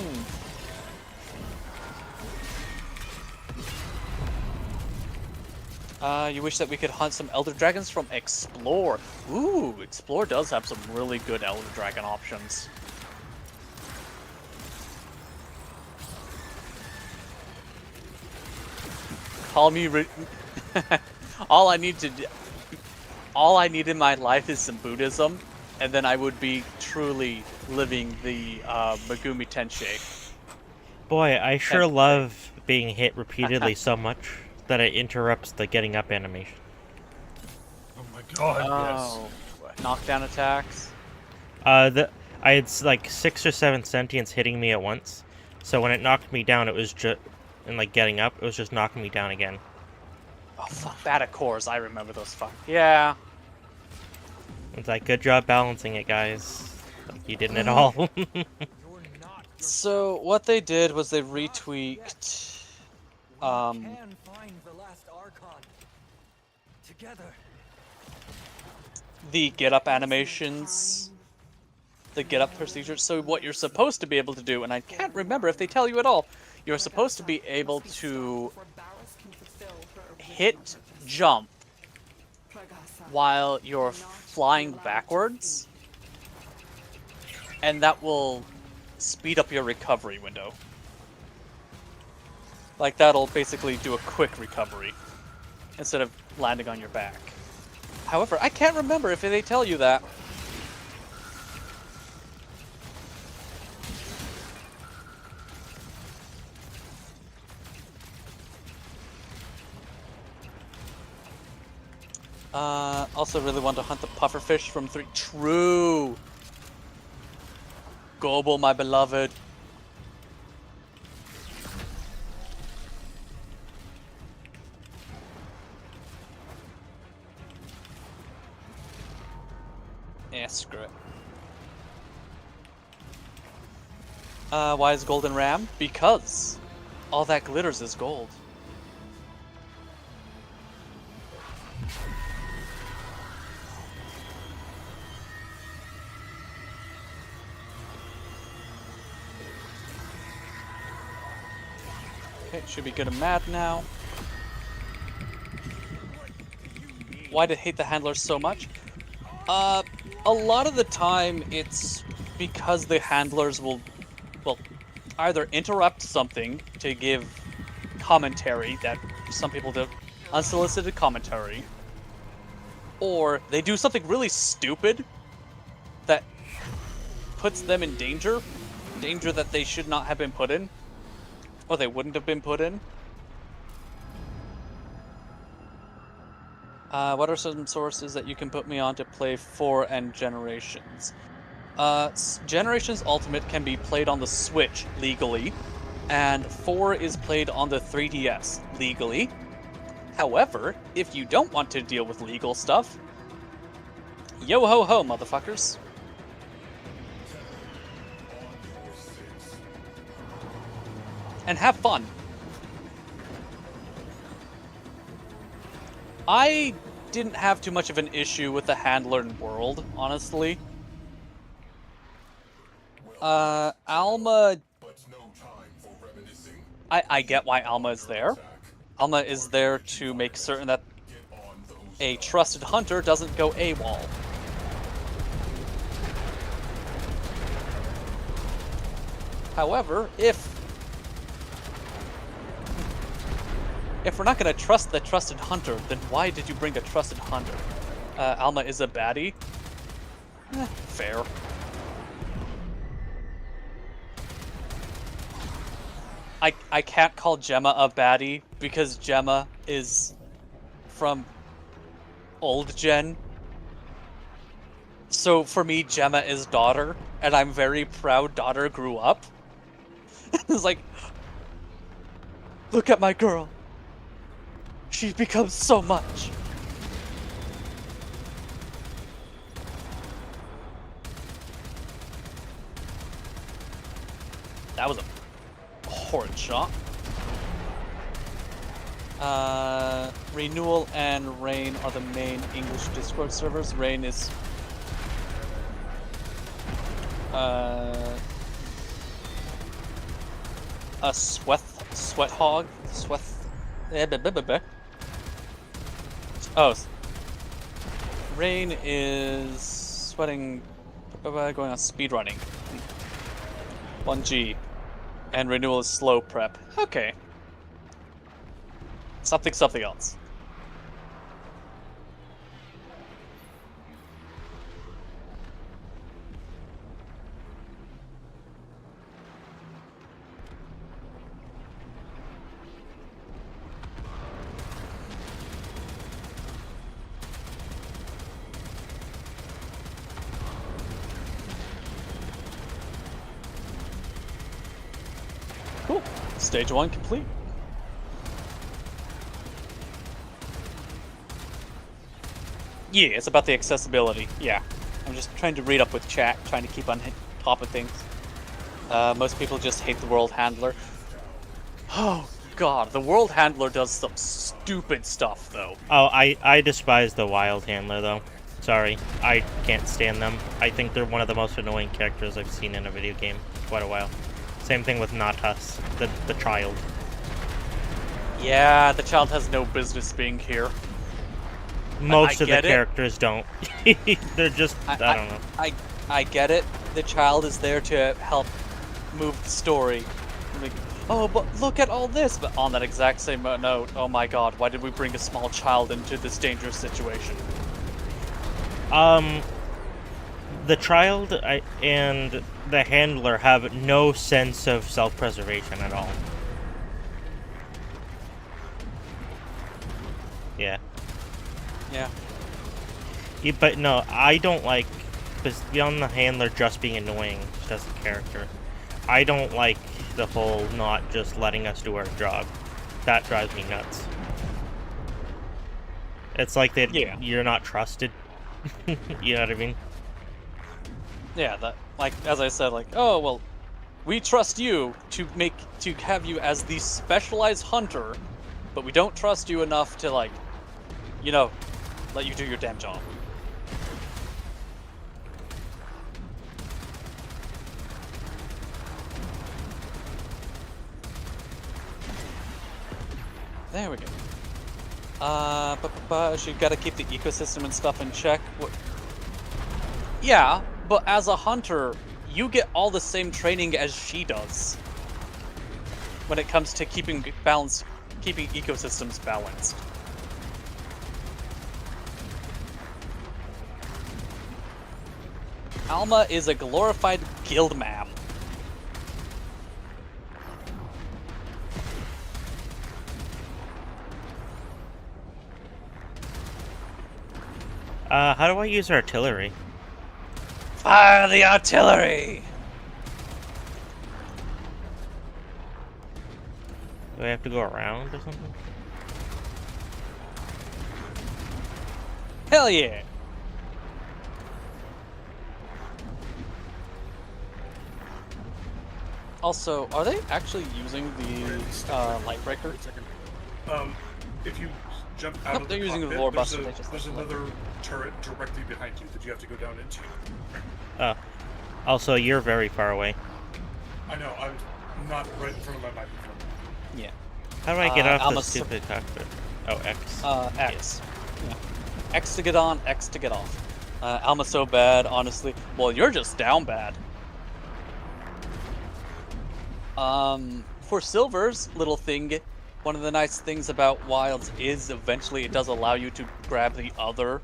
You wish that we could hunt some Elder Dragons from Explore. Ooh, Explore does have some really good Elder Dragon options. Call me all I need in my life is some Buddhism, and then I would be truly living the Megumi Tensei. Boy, I sure love being hit repeatedly so much that it interrupts the getting up animation. Oh my god, Oh, knockdown attacks. I had like 6 or 7 sentients hitting me at once, so when it knocked me down, it was just, and like getting up, it was just knocking me down again. Oh fuck, Batacores, I remember those Yeah. It's like, good job balancing it, guys. Like, you didn't at all. So, what they did was they retweaked, Can find the last Archon. Together. the get-up animations, the get-up procedures. So what you're supposed to be able to do, and I can't remember if they tell you at all, you're supposed to be able to hit jump while you're flying backwards, and that will speed up your recovery window. Like, that'll basically do a quick recovery instead of landing on your back. However, I can't remember if they tell you that. Also really want to hunt the pufferfish from 3. True! Gobo, my beloved. Yeah, screw it. Why is Golden Ram? Because all that glitters is gold. Okay, should be good and mad now. Why do I hate the handlers so much? A lot of the time it's because the handlers will either interrupt something to give commentary that some people do, unsolicited commentary, or they do something really stupid that puts them in danger that they should not have been put in, or they wouldn't have been put in. What are some sources that you can put me on to play 4 and Generations? Generations Ultimate can be played on the Switch legally, and 4 is played on the 3DS legally. However, if you don't want to deal with legal stuff, yo ho ho, motherfuckers. And have fun. I didn't have too much of an issue with the handler in World, honestly. Alma... I get why Alma is there. Alma is there to make certain that a trusted hunter doesn't go AWOL. However, if we're not going to trust the trusted hunter, then why did you bring a trusted hunter? Alma is a baddie? Fair. I can't call Gemma a baddie because Gemma is from old gen. So for me, Gemma is daughter, and I'm very proud daughter grew up. It's like, look at my girl. She's become so much. That was a horrid shot. Renewal and Rain are the main English Discord servers. Rain is a sweat hog. Oh, Rain is sweating, going on speedrunning. 1G, and Renewal is slow prep. Okay. Something else. Cool. Stage 1 complete. Yeah, it's about the accessibility. Yeah. I'm just trying to read up with chat, trying to keep on top of things. Most people just hate the World Handler. Oh, God. The World Handler does some stupid stuff, though. Oh, I despise the Wild Handler, though. Sorry. I can't stand them. I think they're one of the most annoying characters I've seen in a video game in quite a while. Same thing with Natas, the child. Yeah, the child has no business being here. Most of the characters don't. They're just, I don't know. I get it. The child is there to help move the story. Like, oh, but look at all this. But on that exact same note, oh my god, why did we bring a small child into this dangerous situation? The child and the handler have no sense of self-preservation at all. Yeah. Yeah. But no, I don't like, beyond the handler just being annoying as a character, I don't like the whole not just letting us do our job. That drives me nuts. It's like that you're not trusted. You know what I mean? Yeah, that, like, as I said, like, oh, well, we trust you to have you as the specialized hunter, but we don't trust you enough to, like, you know, let you do your damn job. There we go. You gotta keep the ecosystem and stuff in check. Yeah, but as a hunter, you get all the same training as she does when it comes to keeping ecosystems balanced. Alma is a glorified guild map. How do I use artillery? Fire the artillery! Do I have to go around or something? Hell yeah! Also, are they actually using the light breaker? If you jump out of the they're using the cockpit, lore buster. there's another turret directly behind you that you have to go down into. Oh. Also, you're very far away. I know, I'm not right in front of my microphone. Yeah. How do I get off the stupid cockpit? Oh, X. X. Yeah. X to get on, X to get off. Alma's so bad, honestly. Well, you're just down bad. For silvers, little thing, one of the nice things about Wilds is eventually it does allow you to grab the other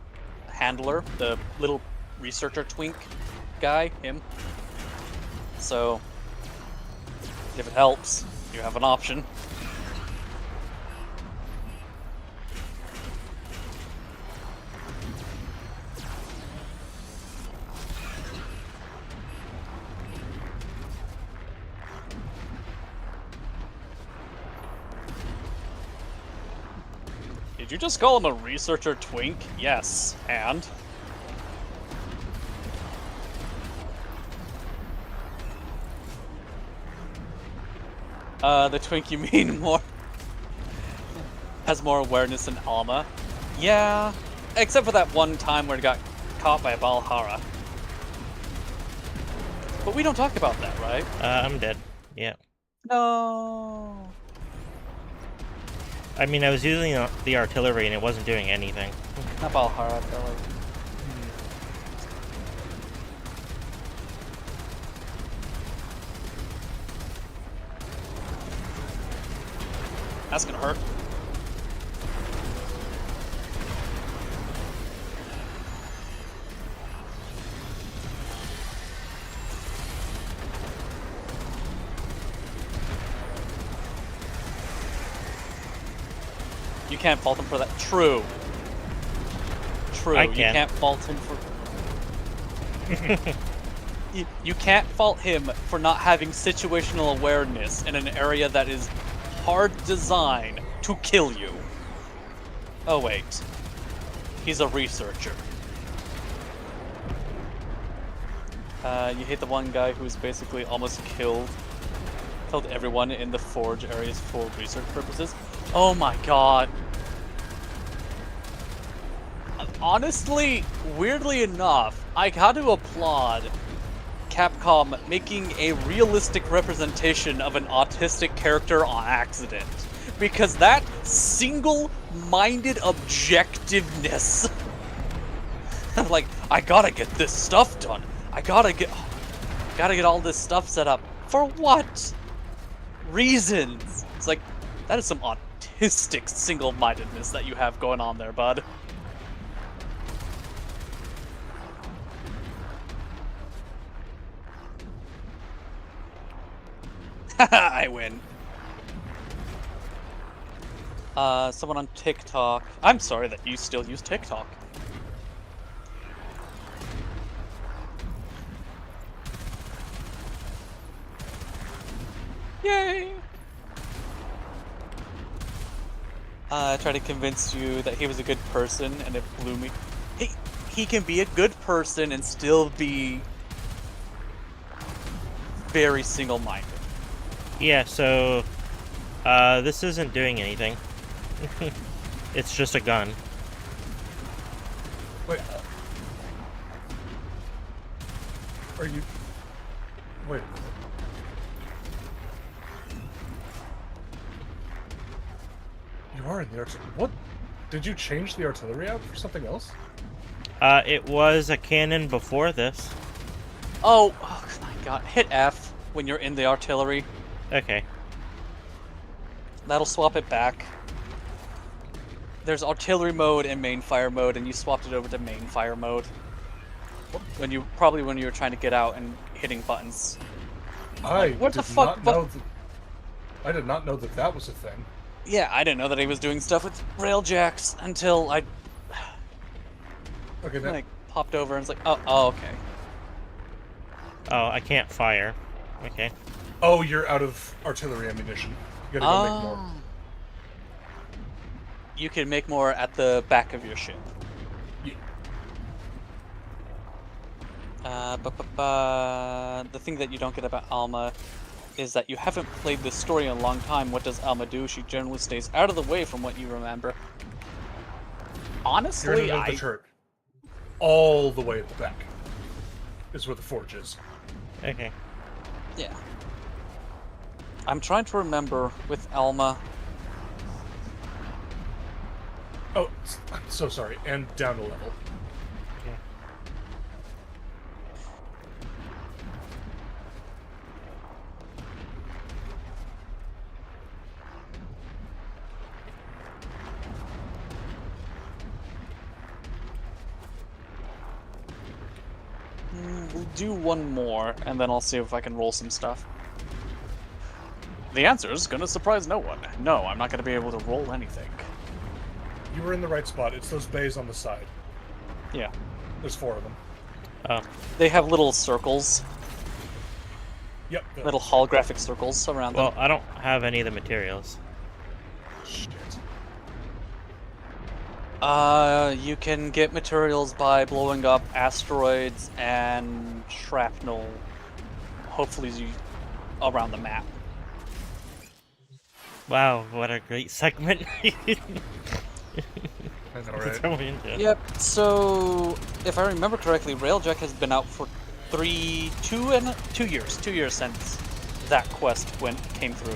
handler, the little researcher twink guy, him. So, if it helps, you have an option. Did you just call him a researcher twink? Yes. And? The twink you mean more... has more awareness than Alma. Yeah. Except for that one time where he got caught by Valhalla. But we don't talk about that, right? I'm dead. Yeah. No. I mean, I was using the artillery and it wasn't doing anything. Not Valhalla, I feel like. That's gonna hurt. You can't fault him for that. True. True. I You can. can't fault him for... you can't fault him for not having situational awareness in an area that is hard designed to kill you. Oh wait. He's a researcher. You hate the one guy who's basically almost killed everyone in the forge areas for research purposes. Oh my god. Honestly, weirdly enough, I got to applaud Capcom making a realistic representation of an autistic character on accident. Because that single-minded objectiveness... like, I gotta get this stuff done. I gotta get all this stuff set up. For what? Reasons. It's like, that is some autistic single-mindedness that you have going on there, bud. I win. Someone on TikTok. I'm sorry that you still use TikTok. Yay! I tried to convince you that he was a good person, and it blew me. He can be a good person and still be very single-minded. Yeah, so this isn't doing anything. It's just a gun. Wait. Are you... Wait. You are in the artillery. What? Did you change the artillery out for something else? It was a cannon before this. Oh my god. Hit F when you're in the artillery. Okay. That'll swap it back. There's artillery mode and main fire mode, and you swapped it over to main fire mode. When you were trying to get out and hitting buttons. What the fuck? I did not know that that was a thing. Yeah, I didn't know that he was doing stuff with rail jacks until I Okay, like popped over and was like, oh, okay. Oh, I can't fire. Okay. Oh, you're out of artillery ammunition. You gotta go make more. You can make more at the back of your ship. Yeah. The thing that you don't get about Alma is that you haven't played this story in a long time. What does Alma do? She generally stays out of the way from what you remember. Honestly, You're in the turret. All the way at the back is where the forge is. Okay. Yeah. I'm trying to remember with Alma. Oh, I'm so sorry. And down a level. Okay. We'll do one more, and then I'll see if I can roll some stuff. The answer is gonna surprise no one. No, I'm not gonna be able to roll anything. You were in the right spot. It's those bays on the side. Yeah. There's 4 of them. Oh. They have little circles, Yep. little holographic circles around them. Well, I don't have any of the materials. Shit. You can get materials by blowing up asteroids and shrapnel, hopefully around the map. Wow, what a great segment. I know, right? Throw me into. Yep, so if I remember correctly, Railjack has been out for 2 years. 2 years since that quest came through.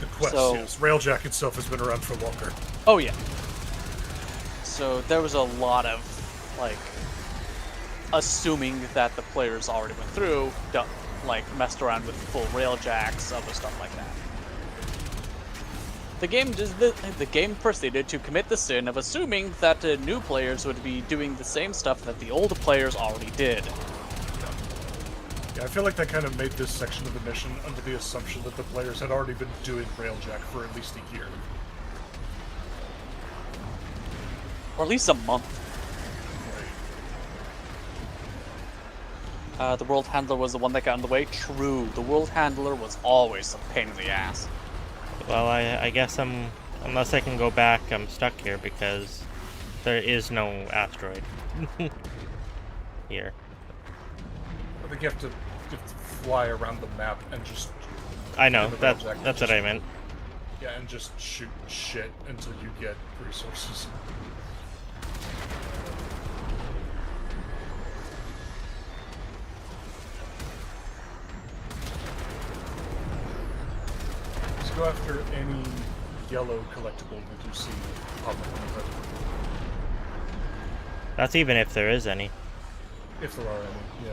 The quest, So- yes. Railjack itself has been around for longer. Oh yeah. So there was a lot of, like, assuming that the players already went through, like, messed around with full Railjacks, other stuff like that. The game proceeded to commit the sin of assuming that new players would be doing the same stuff that the old players already did. Yeah, I feel like that kind of made this section of the mission under the assumption that the players had already been doing Railjack for at least a year. Or at least a month. The World Handler was the one that got in the way. True, the World Handler was always a pain in the ass. Well, I guess unless I can go back, I'm stuck here because there is no asteroid here. I think you have to fly around the map and just... I know, in the that's Railjack, what I meant. Yeah, and just shoot shit until you get resources. Just go after any yellow collectible that you see pop up on the hood, That's even if there is any. if there are any, yeah.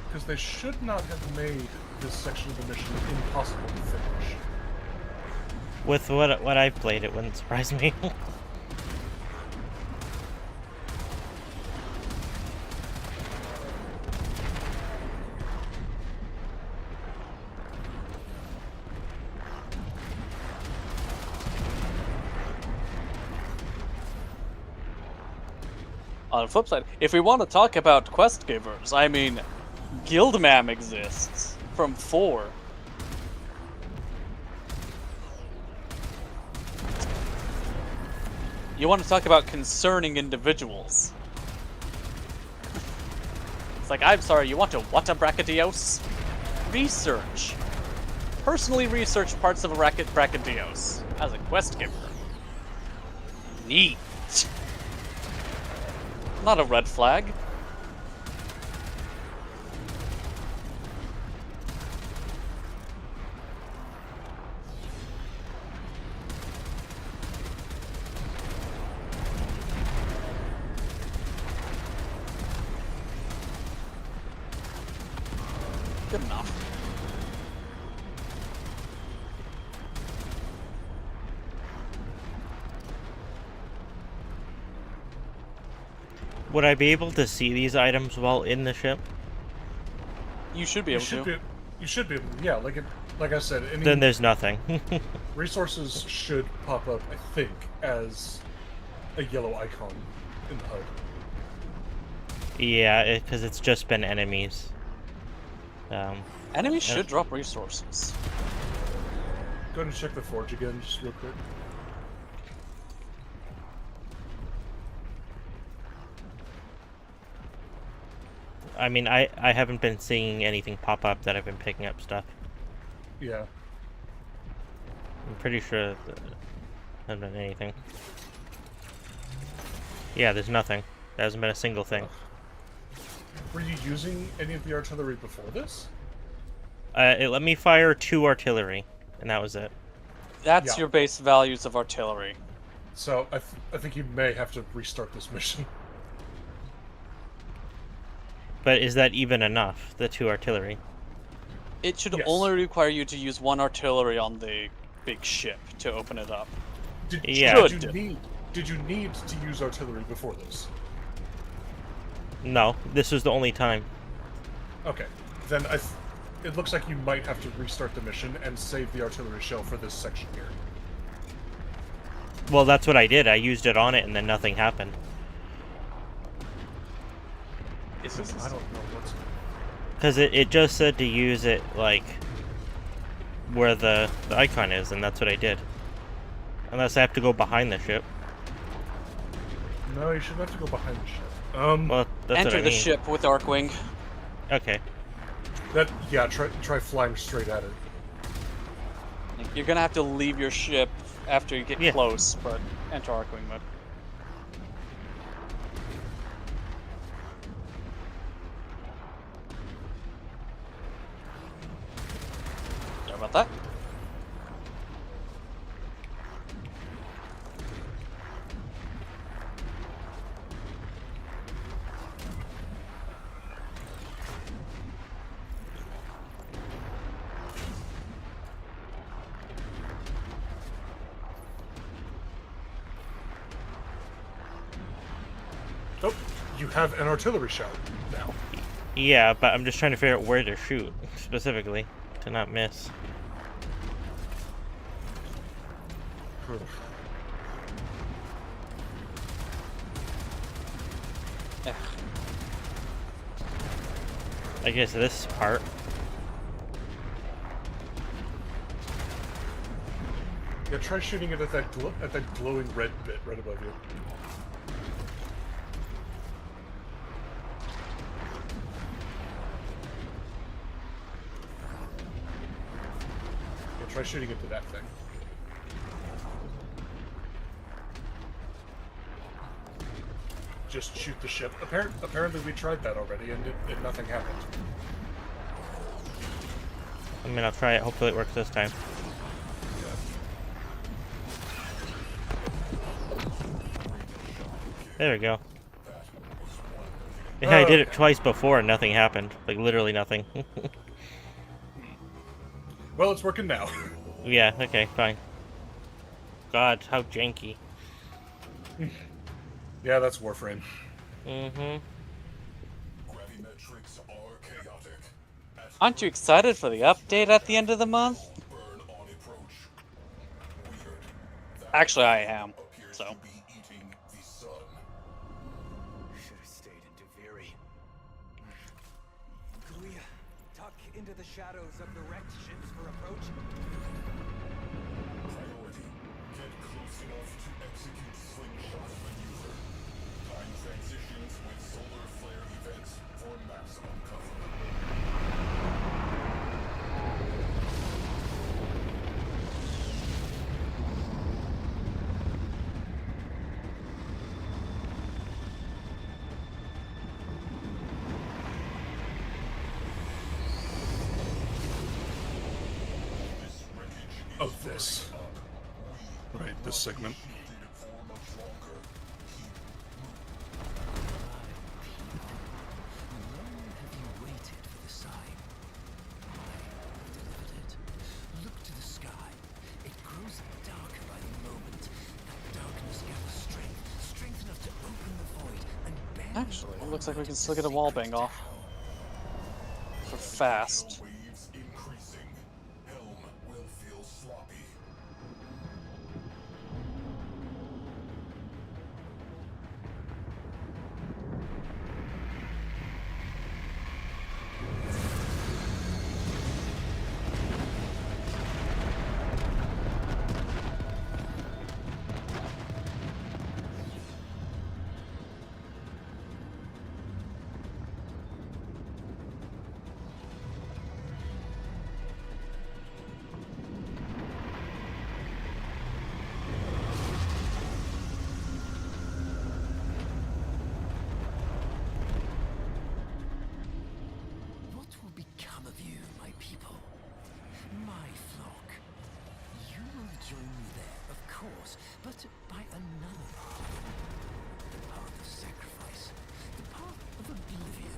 Because they should not have made this section of the mission impossible to finish. With what I've played, it wouldn't surprise me. On the flip side, if we want to talk about quest givers, I mean, Guildmam exists from 4. You want to talk about concerning individuals? It's like, I'm sorry, you want to what a Brachydios? Research. Personally research parts of a Brachydios as a quest giver. Neat. Not a red flag. Good enough. Would I be able to see these items while in the ship? You should be able to. You should be able to, yeah, like I said, any Then there's nothing. resources should pop up, I think, as a yellow icon in the HUD. Yeah, because it's just been enemies. Enemies should drop resources. Go ahead and check the forge again, just real quick. I mean, I haven't been seeing anything pop up that I've been picking up stuff. Yeah. I'm pretty sure that there hasn't been anything. Yeah, there's nothing. There hasn't been a single thing. Were you using any of the artillery before this? It let me fire 2 artillery, and that was it. That's Yeah. your base values of artillery. So I think you may have to restart this mission. But is that even enough, the 2 artillery? It should Yes. only require you to use 1 artillery on the big ship to open it up. Yeah. Did you need to use artillery before this? No, this was the only time. Okay, then it looks like you might have to restart the mission and save the artillery shell for this section here. Well, that's what I did. I used it on it, and then nothing happened. Is this? I don't know what's. Because it just said to use it, like, where the icon is, and that's what I did. Unless I have to go behind the ship. No, you shouldn't have to go behind the ship. Well, that's Enter what I the mean. ship with Arcwing. Okay. Try flying straight at it. You're gonna have to leave your ship after you get Yeah. close, but enter Arcwing mode. Sorry about that. Oh, you have an artillery shell now. Yeah, but I'm just trying to figure out where to shoot, specifically, to not miss. Eh. I guess this part. Yeah, try shooting it at that glowing red bit right above you. Yeah, try shooting it to that thing. Just shoot the ship. Apparently we tried that already and nothing happened. I mean, I'll try it. Hopefully it works this time. There we go. Yeah, I did it twice before and nothing happened. Like, literally nothing. Well, it's working now. Yeah, okay, fine. God, how janky. Yeah, that's Warframe. Mm-hmm. Gravimetrics are chaotic. Aren't you excited for the update at the end of the month? Burn on approach. Weird. Actually, I am. Appears So. to be eating the sun. Should have stayed in Duviri. Could we tuck into the shadows of the wrecked ships for approach? Priority. Get close enough to execute slingshot maneuver. Time transitions with solar flare events for maximum cover. This wreckage Of this. Right, this segment. did it for much longer. Long have you waited for the sign? I have delivered it. Look to the sky. It grows darker by the moment. That darkness gathers strength enough to open the void and bear. Actually, it looks like we can still get a wall bang off. For fast. Waves increasing. Helm will feel sloppy. What will become of you, my people? My flock? You will join me there, of course, but by another path. The path of sacrifice. The path of oblivion.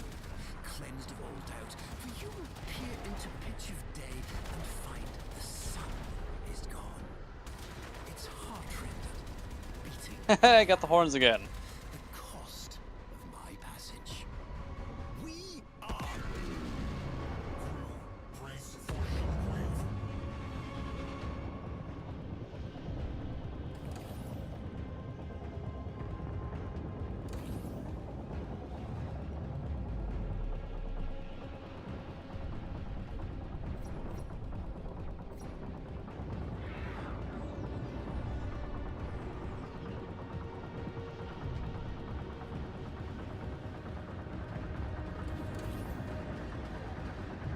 Cleansed of all doubt, for you will peer into pitch of day and find the sun is gone. Its heart-rendered, beating. I got the horns again. The cost of my passage. We are. Brace for shockwave.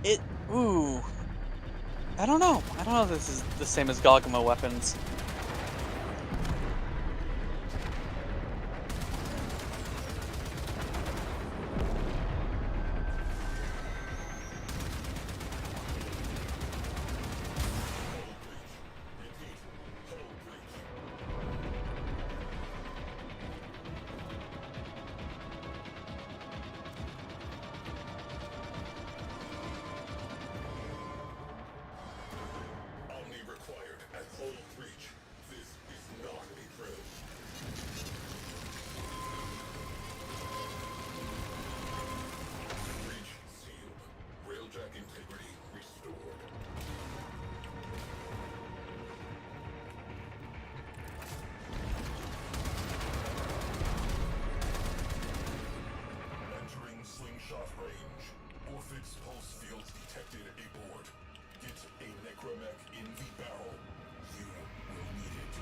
It. Ooh. I don't know. I don't know if this is the same as Gogma weapons. Omni required at hull breach. This is not a drill. Breach sealed. Railjack integrity restored. Entering slingshot range. Orphid's pulse fields detected aboard. Get a necromech in the barrel. You will need it.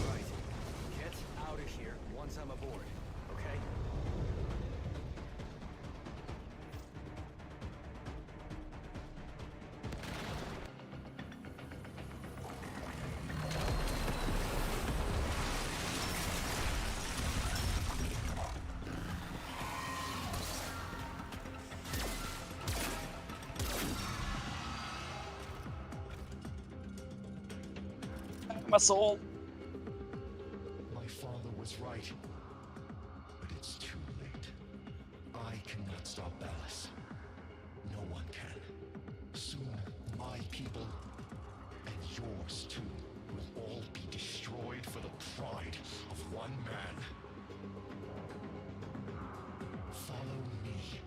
Right. Get out of here once I'm aboard, okay? My soul. My father was right. But it's too late. I cannot stop Alice. No one can. Soon, my people, and yours too, will all be destroyed for the pride of one man. Follow me.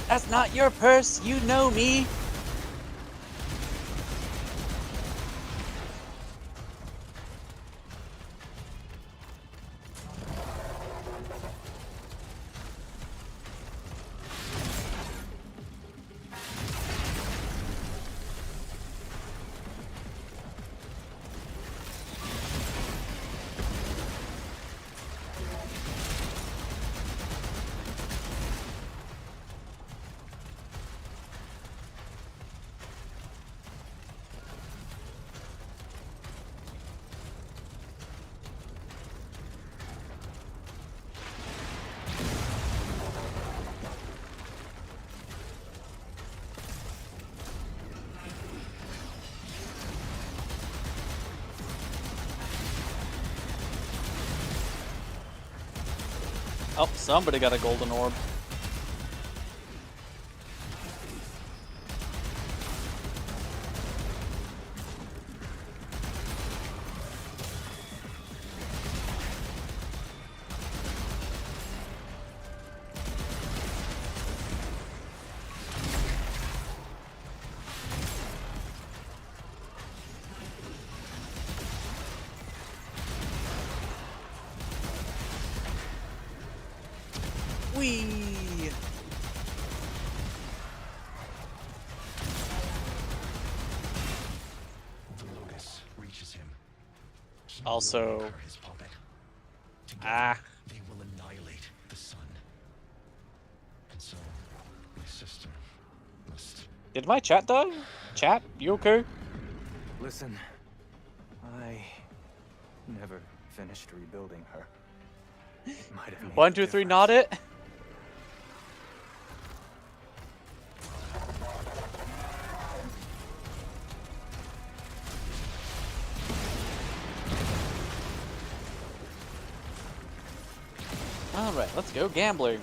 That's not your purse. You know me. Oh, somebody got a golden orb. Whee! The locus reaches him. He Also- will anchor his puppet. Together, Ah. they will annihilate the sun. And so, my sister must. Did my chat die? Chat, you okay? Listen, I never finished rebuilding her. It might have made 1, a 2, 3, difference. not it. All right, let's go gambling.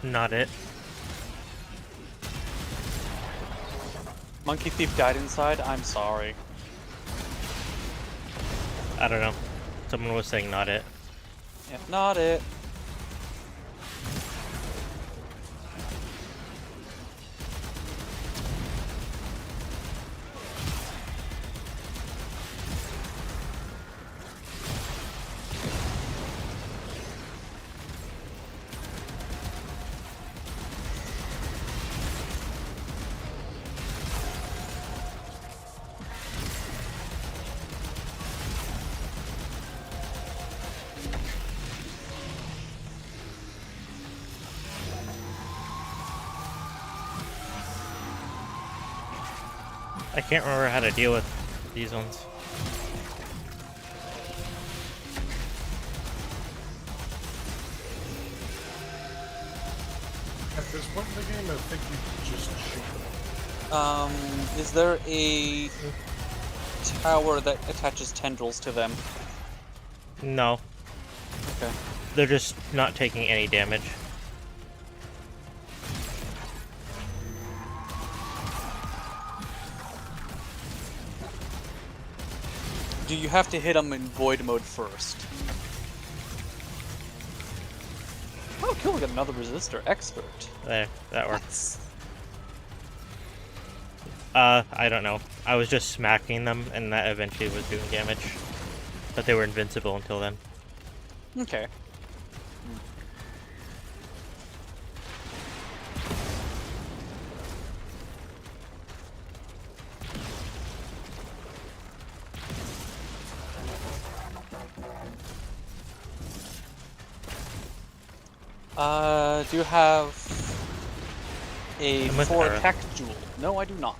Not it. Monkey Thief died inside. I'm sorry. I don't know. Someone was saying not it. If not it. I can't remember how to deal with these ones. At this point in the game, I think you just shoot them. Is there a tower that attaches tendrils to them? No, Okay. they're just not taking any damage. Do you have to hit them in void mode first? Oh, cool, we got another resistor expert. There, that works. That's... I don't know. I was just smacking them, and that eventually was doing damage. But they were invincible until then. Okay. Do you have a I'm with 4 Ara. attack jewel? No, I do not.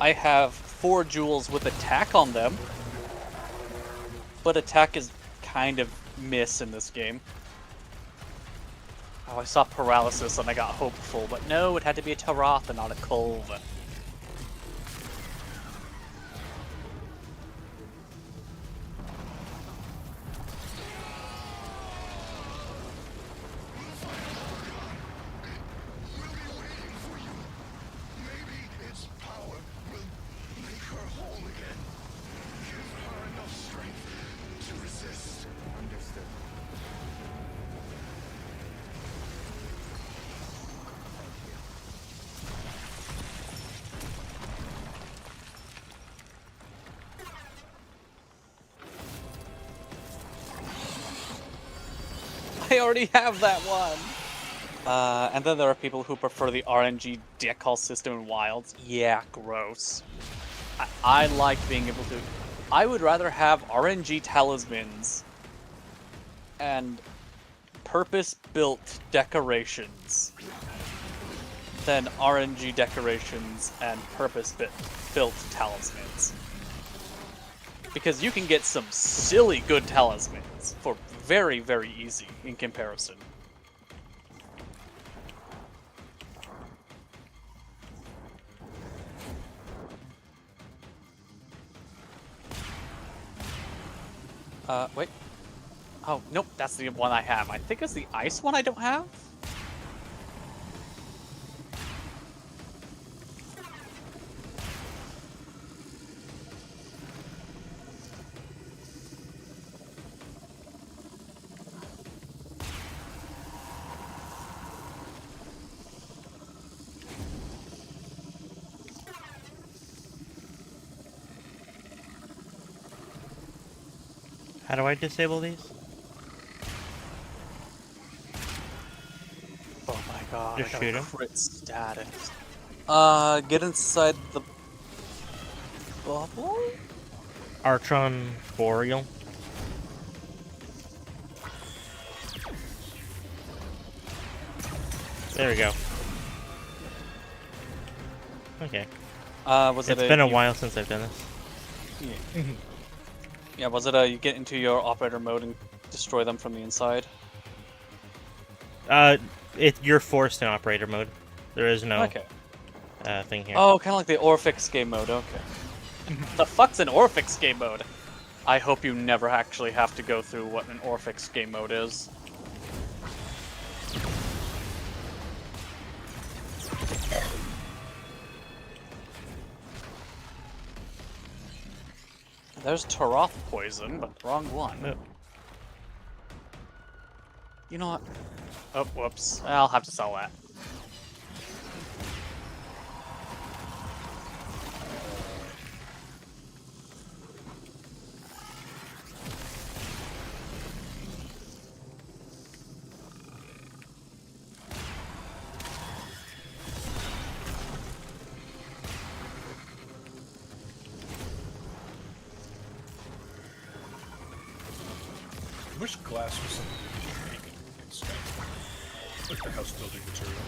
I have 4 jewels with attack on them, but attack is kind of miss in this game. Oh, I saw paralysis and I got hopeful, but no, it had to be a Taroth and not a Kulve. Maybe its power will make her whole again. Give her enough strength to resist. Understood. I already have that one! And then there are people who prefer the RNG decal system in Wilds. Yeah, gross. I like being able to... I would rather have RNG talismans and purpose-built decorations than RNG decorations and purpose-built talismans. Because you can get some silly good talismans for very, very easy in comparison. Wait. Oh, nope, that's the one I have. I think it's the ice one I don't have? How do I disable these? Oh my god, Just I got shoot a 'em? crit status. Get inside the bubble? Archon Boreal. There we go. Okay. Was It's it been a while since I've done this. Yeah. Yeah, was it you get into your operator mode and destroy them from the inside? You're forced in operator mode. There is no Okay. thing here. Oh, kind of like the Orphix game mode, okay. The fuck's an Orphix game mode? I hope you never actually have to go through what an Orphix game mode is. There's Taroth poison, but the wrong one. Nope. You know what? Oh, whoops. I'll have to sell that. I wish glass was something you could make in Skype. Like the house building material.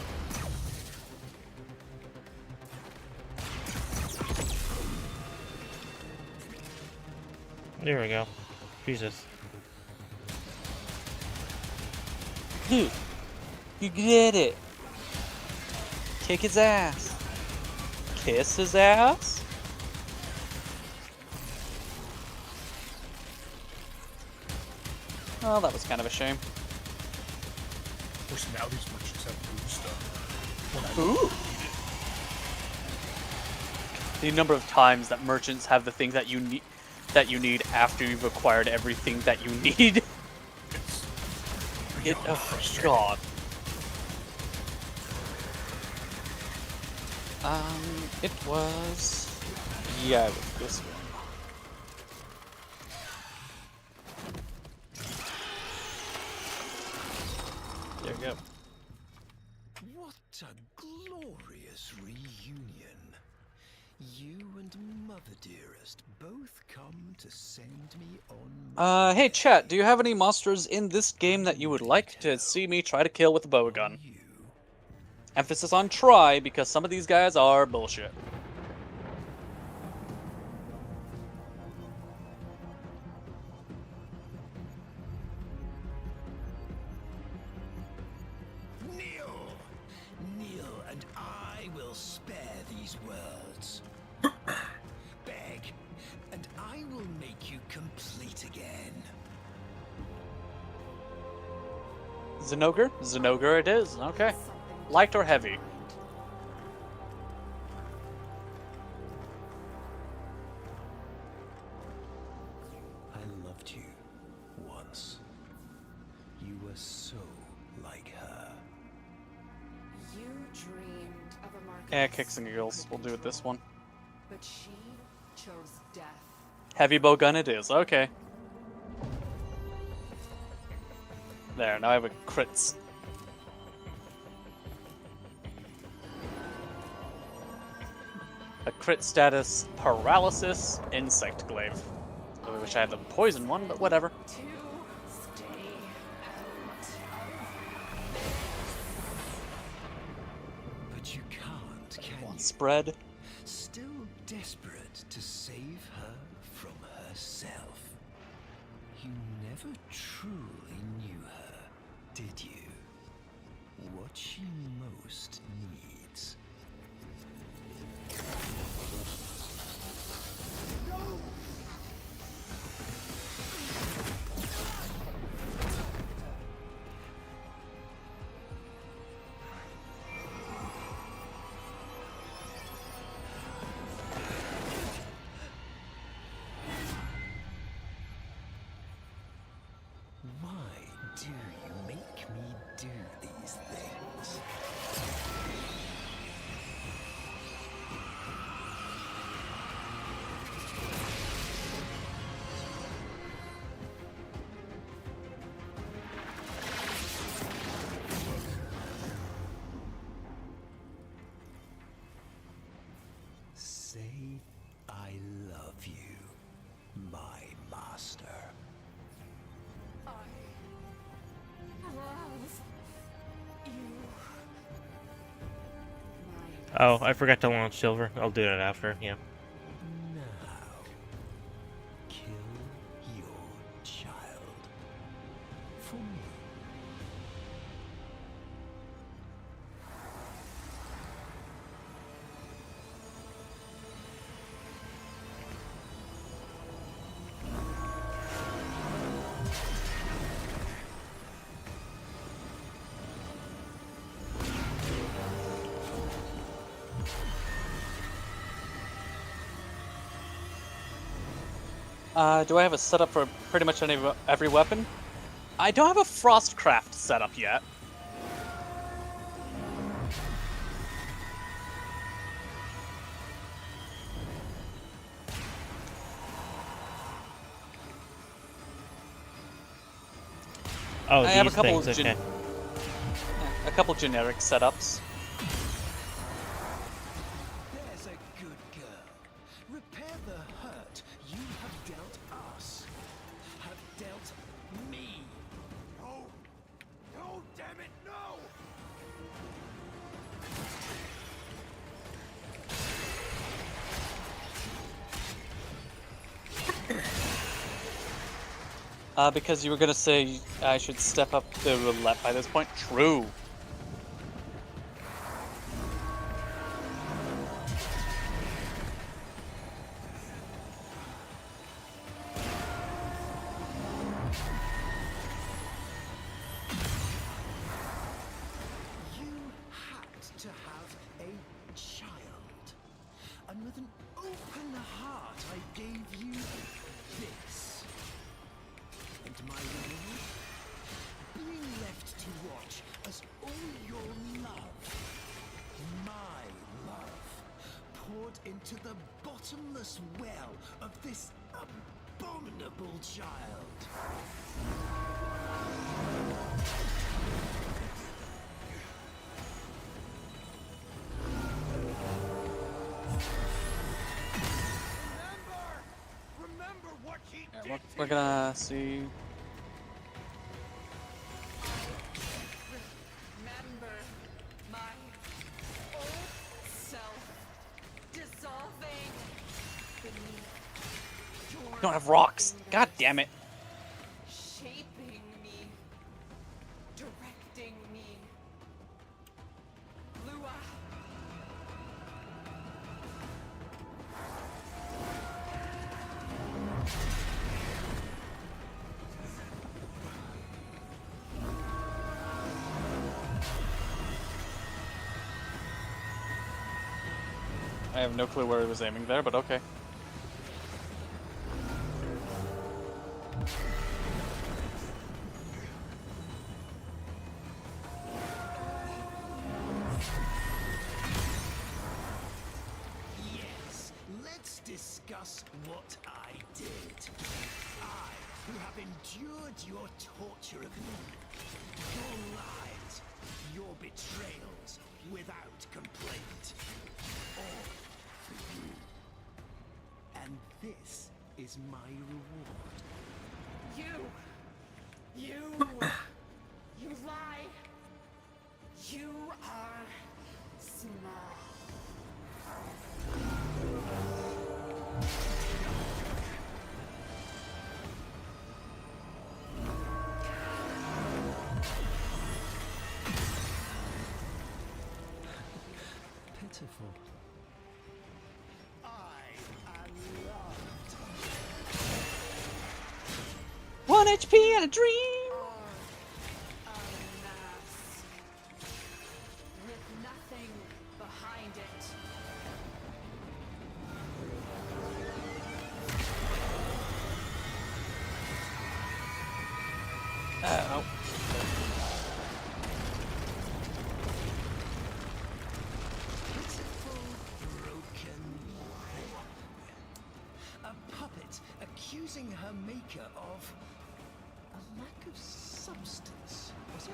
There we go. Jesus. Dude, you did it. Kick his ass. Kiss his ass? Well, that was kind of a shame. Of course, now these merchants have food stuff. When I Ooh. The number of times that merchants have the thing that you need after you've acquired everything that you need. it's Oh god. It was... Yeah, it was this one. There we go. What a glorious reunion. You and Mother Dearest both come to send me on. Hey chat, do you have any monsters in this game that you would like to see me try to kill with a bow gun? You. Emphasis on try, because some of these guys are bullshit. Kneel! Kneel, and I will spare these worlds. Beg, and I will make you complete again. Zinogre? Zinogre it is, okay. Light or heavy? I loved you once. You were so like her. You dreamed of a market. Eh, kicks and giggles. We'll do it this one. But she chose death. Heavy bow gun it is, okay. There, now I have a crits. A crit status, paralysis, insect glaive. I wish I had the poison one, but whatever. To stay out. But you can't, can One you? spread. Still desperate to save her from herself. You never truly knew her, did you? What she most needs. Why do you make me do these things? master. I love you. My Oh, I forgot to launch Silver. I'll do it after, yeah. Now, kill your child for me. Do I have a setup for pretty much every weapon? I don't have a Frostcraft setup yet. Oh, I have a these couple things, okay. a couple generic setups. There's a good girl. Repair the hurt you have dealt us. Have dealt me. No! No, damn it, no! Because you were gonna say I should step up the roulette by this point. True. You had to have a child. And with an open heart, I gave you this. And my reward? Being left to watch as all your love, my love, poured into the bottomless well of this abominable child. Remember what he did We're gonna see. remember my old self dissolving beneath your I don't have rocks. fingers, God damn it. shaping me, directing me. Lua. I have no clue where he was aiming there, but okay. Yes, let's discuss what I did. I, who have endured your torture of me, your lies, your betrayals, without complaint. All for you. And this is my reward. You lie. You are small. Pitiful. I am loved. 1 HP and a dream! A mask. With nothing behind it. Oh. Pitiful, broken woman. A puppet accusing her maker of a lack of substance, was it?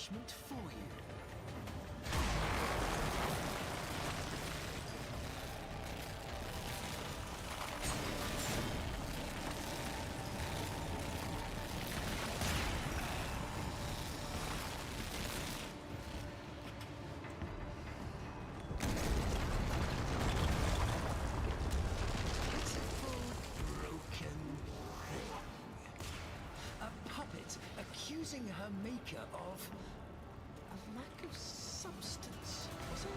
nourishment for you. Accusing her maker of a lack of substance, was it?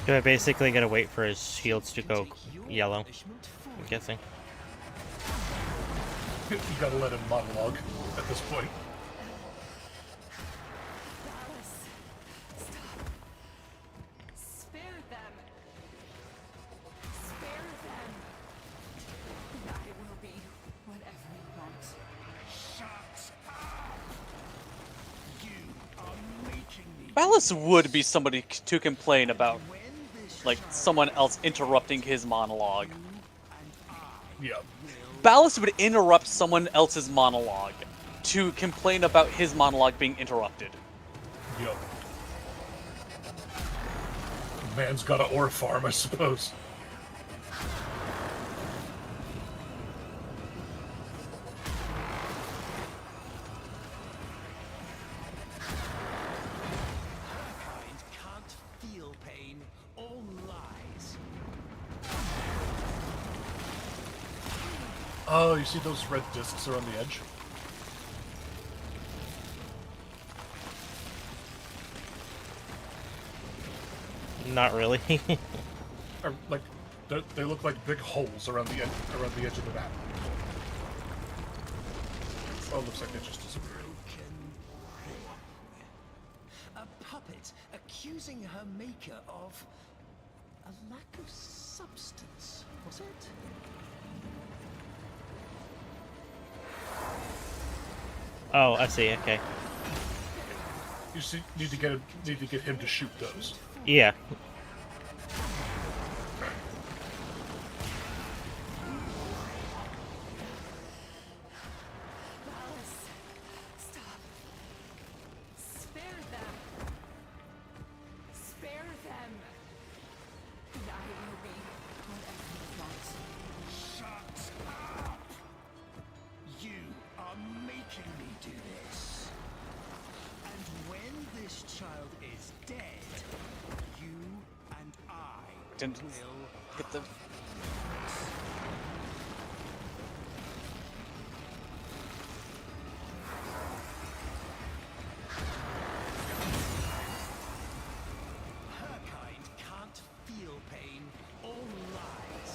Do I basically gotta wait for his shields to go yellow? I'm guessing. You gotta let him monologue at this point. Alice, stop. Spare them. Spare them. And I will be whatever you want. Shut up! You are making me. Ballas would be somebody to complain about, When this like, child someone else interrupting his monologue. and I Yeah. Ballas would interrupt someone else's monologue to complain about his monologue being interrupted. Yep. Man's got an ore farm, I suppose. kind can't feel pain. All lies. Oh, you see those red discs around the edge? Not really. Or, like, they look like big holes around the edge of the map. Oh, it looks like they just disappeared. A puppet accusing her maker of a lack of substance, was it? Oh, I see. Okay. You see, need to get him to shoot those. Yeah. Alice, stop. Spare them. Spare them. And I will be whatever you want. Shut up! You are making me do this. And when this child is dead, you and I Didn't will get the. Her kind can't feel pain or lies.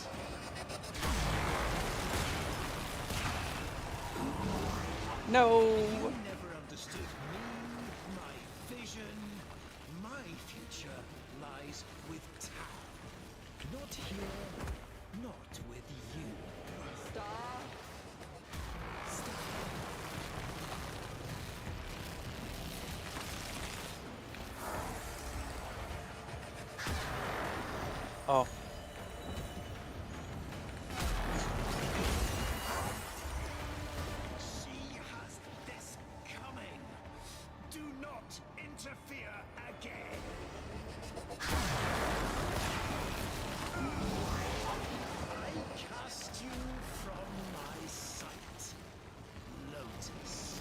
No! You never understood me, my vision. My future lies with Tao. Not here, not with you. Stop. Stop. Oh. She has this coming. Do not interfere again. I cast you from my sight. Lotus.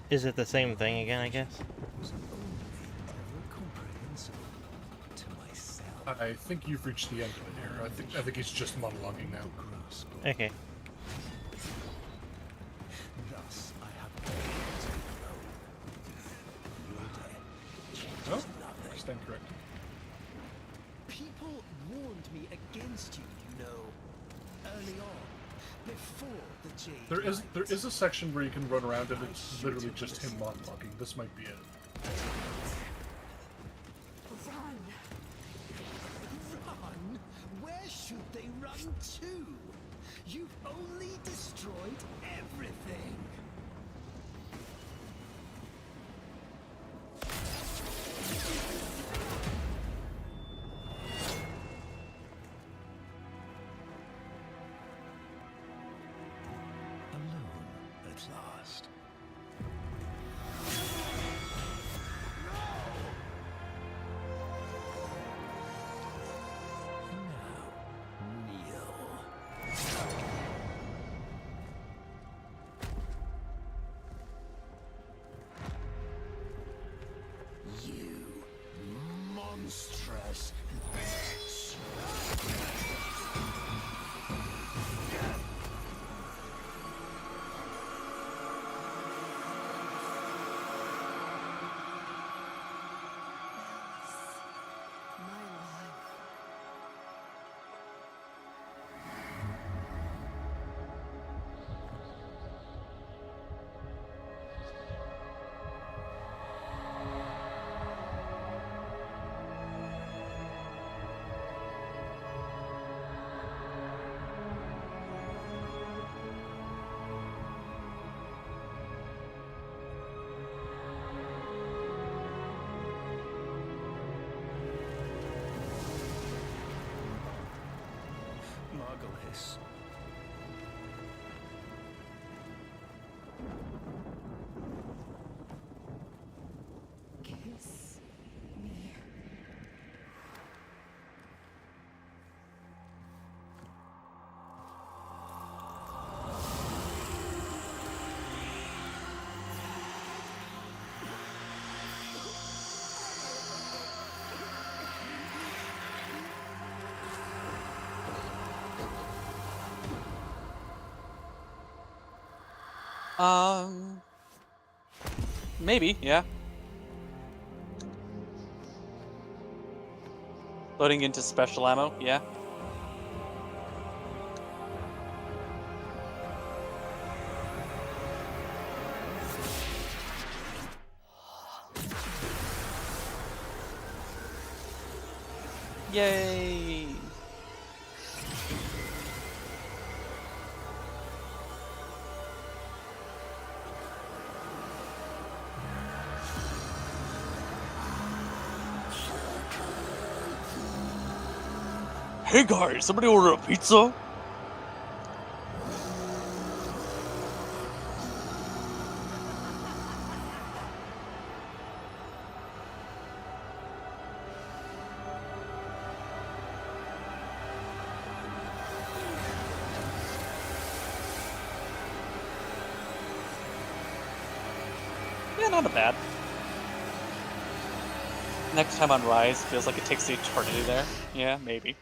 Is it the same thing again, I guess? was only ever comprehensible to myself. I think you've reached the end of it here. I think he's just monologuing now. Grasp of Okay. thus I have always known. Your death changes No, nothing. I stand corrected. People warned me against you, you know, early on, before the Jade There Knight. is a section where you can run around and it's literally just him monologuing. This might be it. Run! Run? Where should they run to? You've only destroyed everything. Alone at last. Now, kneel. You monstrous bitch. My life. Margulis. Kiss me. Maybe, yeah. Loading into special ammo, yeah. Yay! Hey guys, somebody order a pizza? Yeah, not bad. Next time on Rise, feels like it takes the eternity there. Yeah, maybe.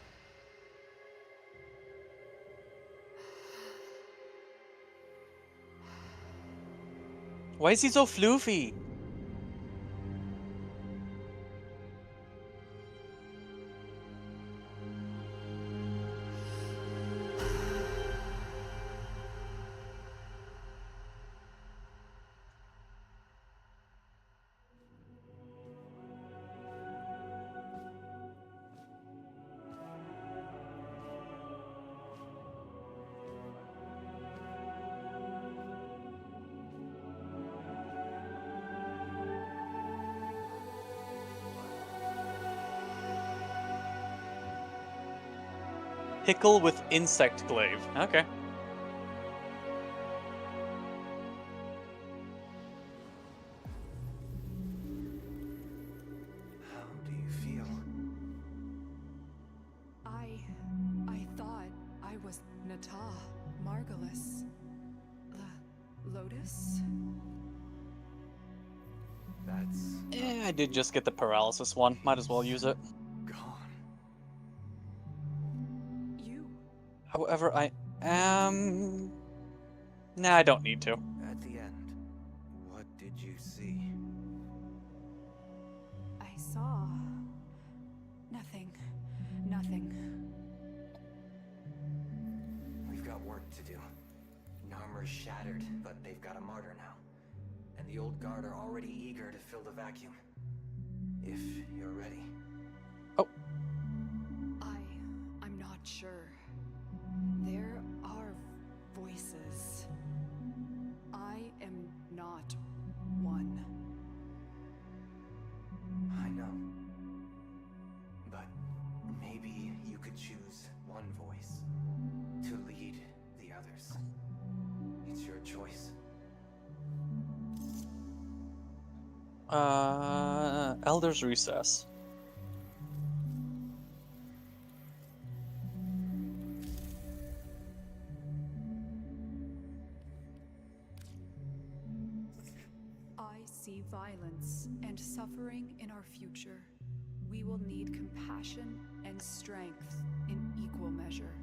Why is he so floofy? Pickle with insect glaive. Okay. How do you feel? I thought I was Natah, Margulis. Lotus? That's I did just get the paralysis one. Might as well use it. gone. You. However, I am... Nah, I don't need to. At the end, what did you see? I saw. Nothing. Nothing. We've got work to do. Narmer's shattered, but they've got a martyr now. And the old guard are already eager to fill the vacuum. If you're ready. I'm not sure. There are voices. I am not one. I know. But maybe you could choose one voice to lead the others. It's your choice. Elder's Recess. I see violence and suffering in our future. We will need compassion and strength in equal measure.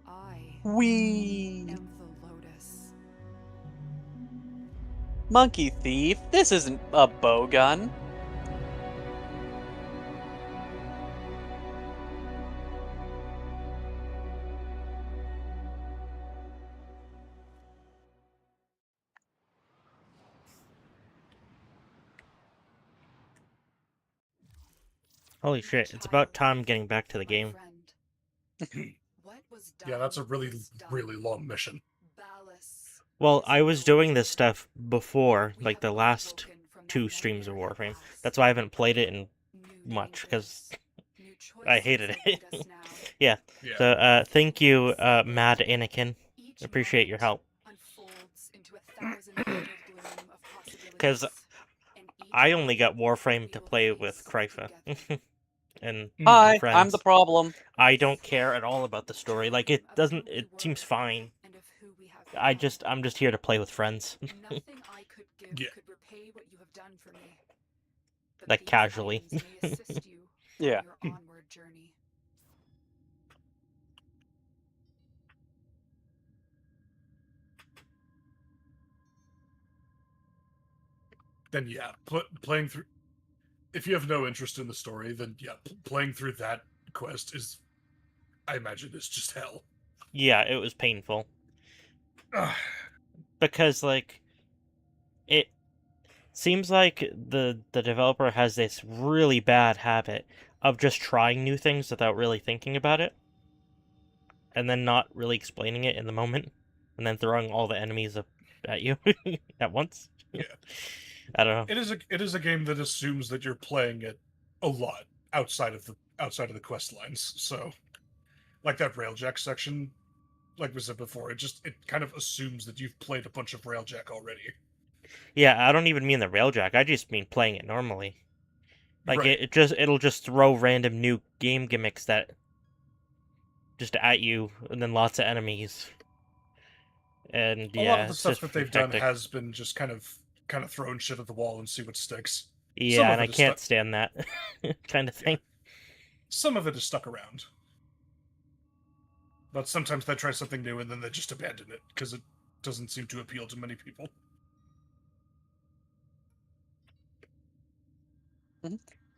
I Wee! am the Lotus. Monkey Thief, this isn't a bowgun. Holy shit, it's about time getting back to the My game. friend. What was Yeah, that's a done really, was done. really long mission. Ballas Well, is I was no doing this more. stuff before, We like have the both last woken from that 2 streams of nightmare Warframe. past. That's why I haven't played it in New much, because dangers, new I hated choices it. await us now. Yeah, Yeah. so thank you, Mad Anakin. Each Appreciate your help. moment unfolds into a thousand-folded bloom of Because possibilities, and each I only one got Warframe we to will play face with Krypha together. and Hi, friends. I'm the problem. I don't care at all about the story. Like, it Of doesn't. who we It were seems fine. and of who we have I'm become. just here to play with friends. Nothing I could give Yeah. could repay what you have done for me. But Like, these casually. items may assist you Yeah. on your onward journey. Then yeah, playing through. If you have no interest in the story, then yeah, playing through that quest is, I imagine, is just hell. Yeah, it was painful. Ugh. Because, like, it seems like the developer has this really bad habit of just trying new things without really thinking about it, and then not really explaining it in the moment, and then throwing all the enemies up at you at once. Yeah. I don't know. It is a game that assumes that you're playing it a lot outside of the quest lines. So, like that railjack section, like we said before, it kind of assumes that you've played a bunch of railjack already. Yeah, I don't even mean the railjack. I just mean playing it normally. Like Right. it'll just throw random new game gimmicks that just at you, and then lots of enemies. And A lot yeah, of the it's stuff just that they've done hectic. has been just kind of throwing shit at the wall and see what sticks. Some Yeah, of and I it is can't stuck. stand that kind of thing. Some of it is stuck around. But sometimes they try something new and then they just abandon it because it doesn't seem to appeal to many people.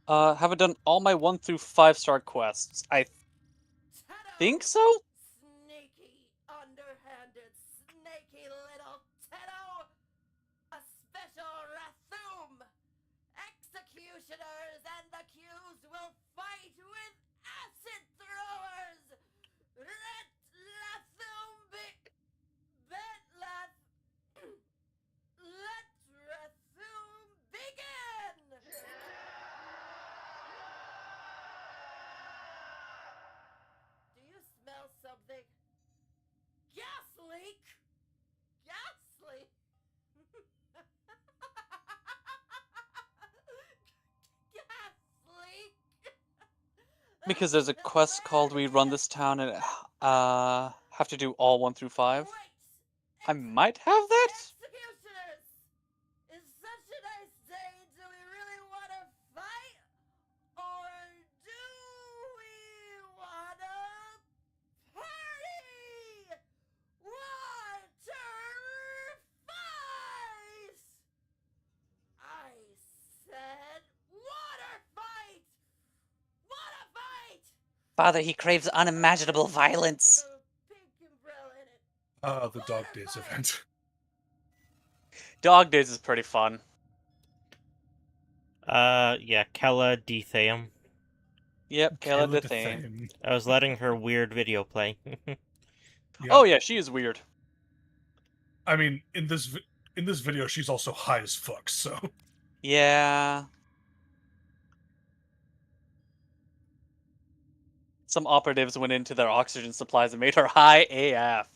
Have I done all my 1 through 5-star quests? I think so? Sneaky, underhanded, snaky little Tenno! A special Rathum! Executioners and accused will fight with acid throwers! Let Rathum be... Let Rathum begin! Do you smell something? Gas leak! Gas leak! Gas leak! Because there's a quest called We Run This Town and have to do all 1 through 5. Wait! I might have that? Executioners! Is such a nice day Father, he craves unimaginable violence. With a pink umbrella in it. The Dog Days event. Dog Days is pretty fun. Yeah, Kella Detheum. Yep, Kayla Kayla Dethane. Dethane. I was letting her weird video play. Oh yeah, she is weird. I mean, in this video, she's also high as fuck. So Yeah. Some operatives went into their oxygen supplies and made her high AF.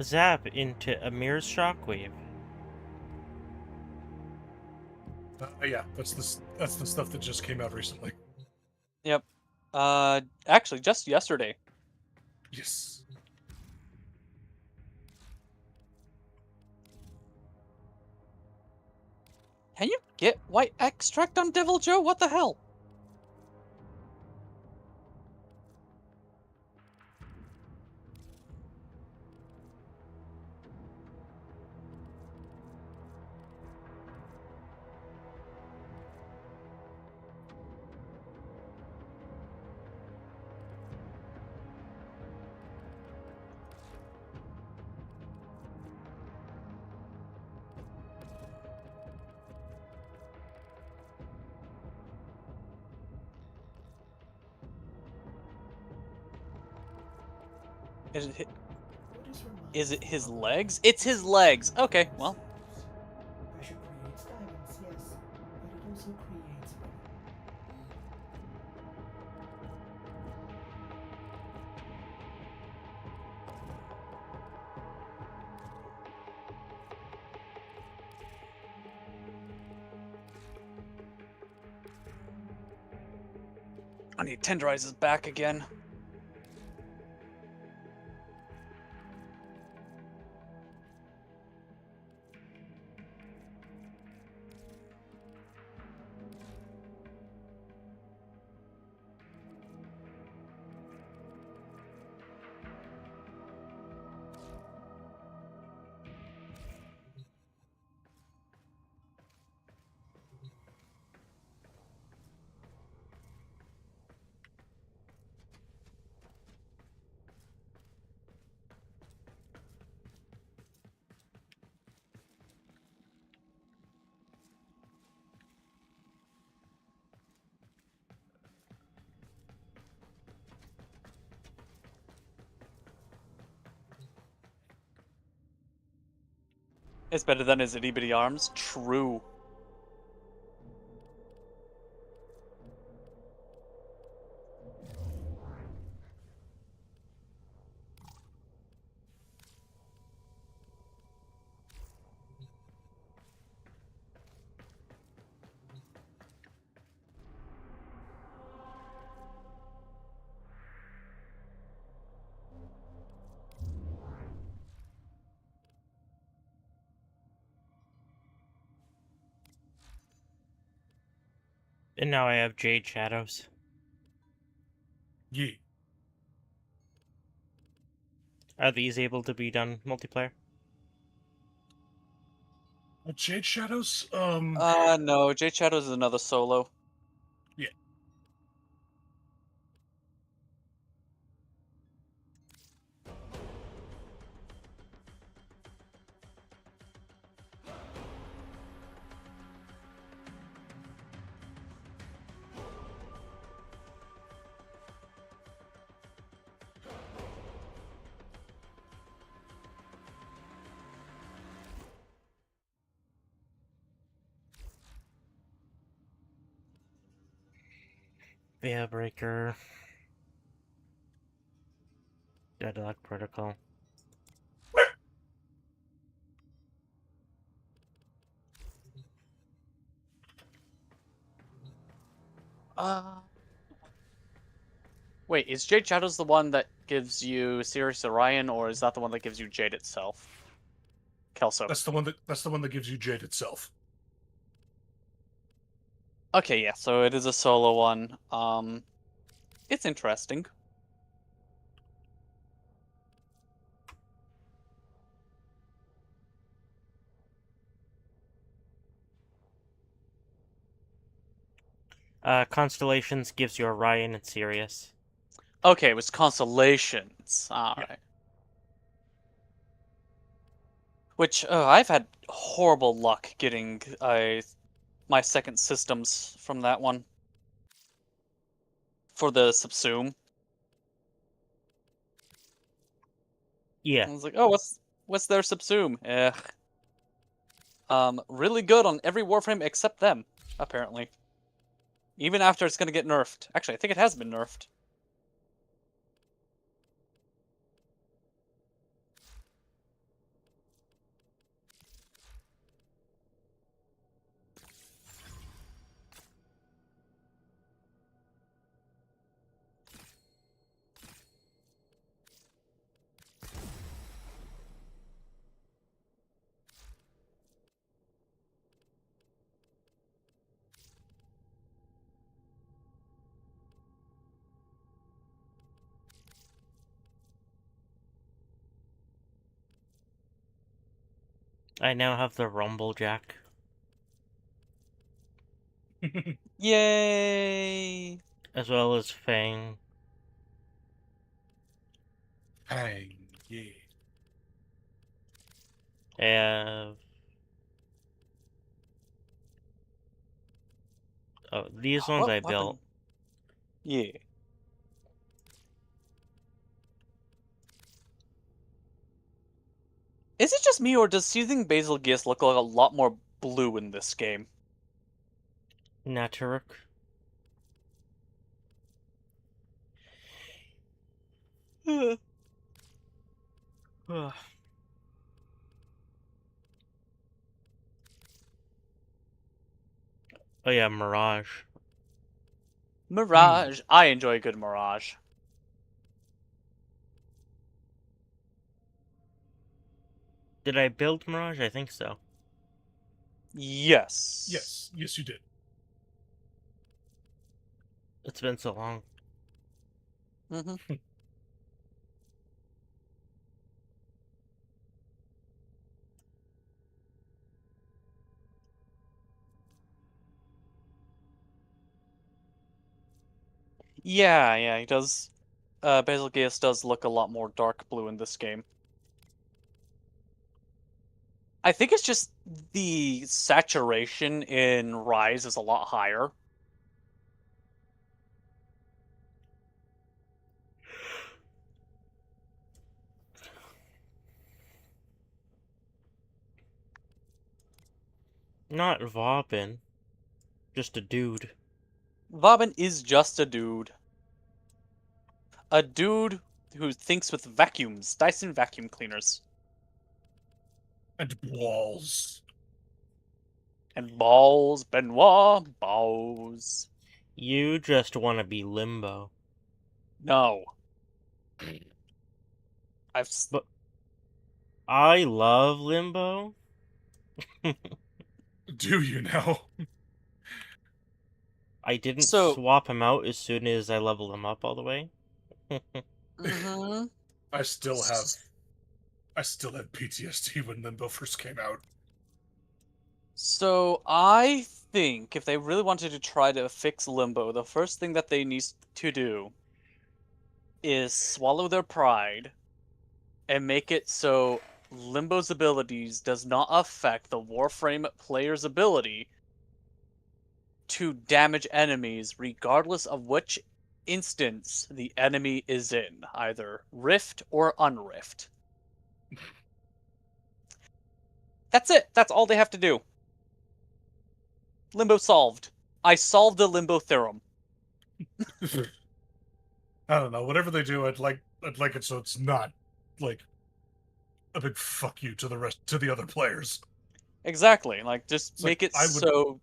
Zap into Amir's shockwave. yeah, that's the stuff that just came out recently. Yep. Actually, just yesterday. Yes. Can you get white extract on Devil Joe? What the hell? Is it, is it his legs? It's his legs. Okay, well. Pressure creates diamonds, yes, but it also creates money. I need to tenderize his back again. It's better than his itty bitty arms. True. And now I have Jade Shadows. Yeah. Are these able to be done multiplayer? Jade Shadows. No, Jade Shadows is another solo. Yeah. Veil Breaker. Deadlock Protocol. Wait, is Jade Shadows the one that gives you Sirius Orion, or is that the one that gives you Jade itself? Kelso. That's the one that gives you Jade itself. Okay, yeah, so it is a solo one. It's interesting. Constellations gives you Orion and Sirius. Okay, it was Constellations. Alright. Which, I've had horrible luck getting my second systems from that one. For the subsume. Yeah. I was like, oh, what's their subsume? Really good on every Warframe except them, apparently. Even after it's gonna get nerfed. Actually, I think it has been nerfed. I now have the Rumble Jack. Yay! As well as Fang. Hang, yeah. I have... Oh, these ones What I weapon? built. Yeah. Is it just me, or does Seething Basilgeus look like a lot more blue in this game? Naturuk. Oh yeah, Mirage. Mirage. I enjoy a good Mirage. Did I build Mirage? I think so. Yes. Yes, you did. It's been so long. Mm-hmm. Yeah, he does. Basilgeus does look a lot more dark blue in this game. I think it's just the saturation in Rise is a lot higher. Not Vauban. Just a dude. Vauban is just a dude. A dude who thinks with vacuums. Dyson vacuum cleaners. And walls. And balls, Benoit, balls. You just want to be Limbo. No. But I love Limbo. Do you now? I didn't So- swap him out as soon as I leveled him up all the way. Mm-hmm. I still have PTSD when Limbo first came out. So I think if they really wanted to try to fix Limbo, the first thing that they need to do is swallow their pride and make it so Limbo's abilities does not affect the Warframe player's ability to damage enemies regardless of which instance the enemy is in, either Rift or Unrift. That's it. That's all they have to do. Limbo solved. I solved the Limbo theorem. I don't know. Whatever they do, I'd like it so it's not like a big fuck you to the other players. Exactly. Like, just It's like make it I would so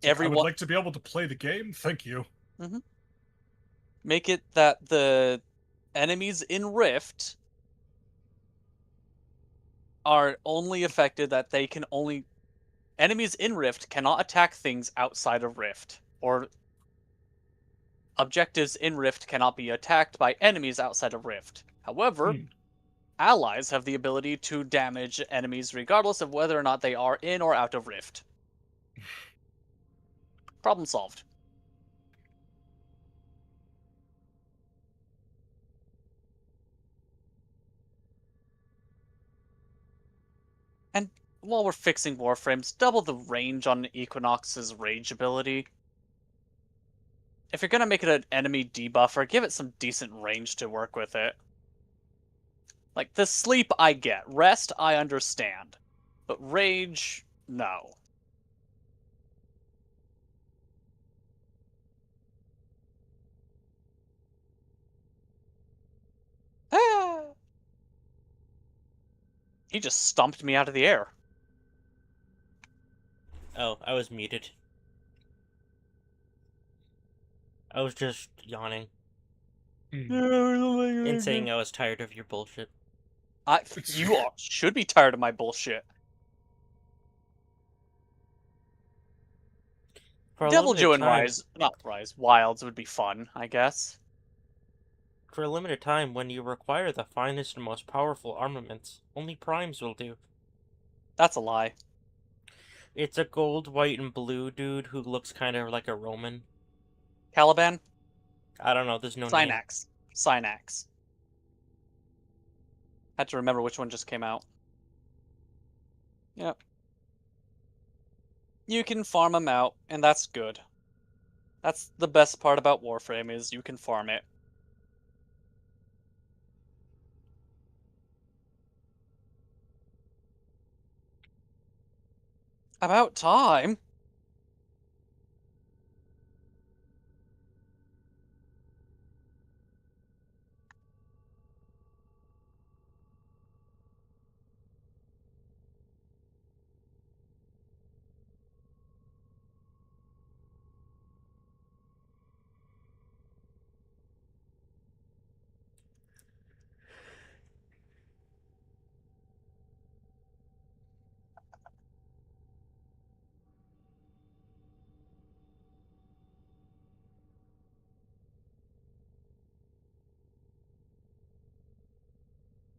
it's like I would everyone. like to be able to play the game. Thank you. Make it that the enemies in Rift are only affected that they can only. Enemies in Rift cannot attack things outside of Rift, or objectives in Rift cannot be attacked by enemies outside of Rift. However, Hmm. allies have the ability to damage enemies regardless of whether or not they are in or out of Rift. Problem solved. And while we're fixing Warframes, double the range on Equinox's rage ability. If you're gonna make it an enemy debuffer, give it some decent range to work with it. Like, the sleep I get, rest I understand, but rage, no. Ah! He just stomped me out of the air. Oh, I was muted. I was just yawning and saying I was tired of your bullshit. You all should be tired of my bullshit. For a Devil limited Joe and time, Rise, not Rise, Wilds would be fun, I guess. for a limited time, when you require the finest and most powerful armaments, only primes will do. That's a lie. It's a gold, white, and blue dude who looks kind of like a Roman. Caliban? I don't know, there's no name. Synax. Synax. Had to remember which one just came out. Yep. You can farm them out, and that's good. That's the best part about Warframe, is you can farm it. About time.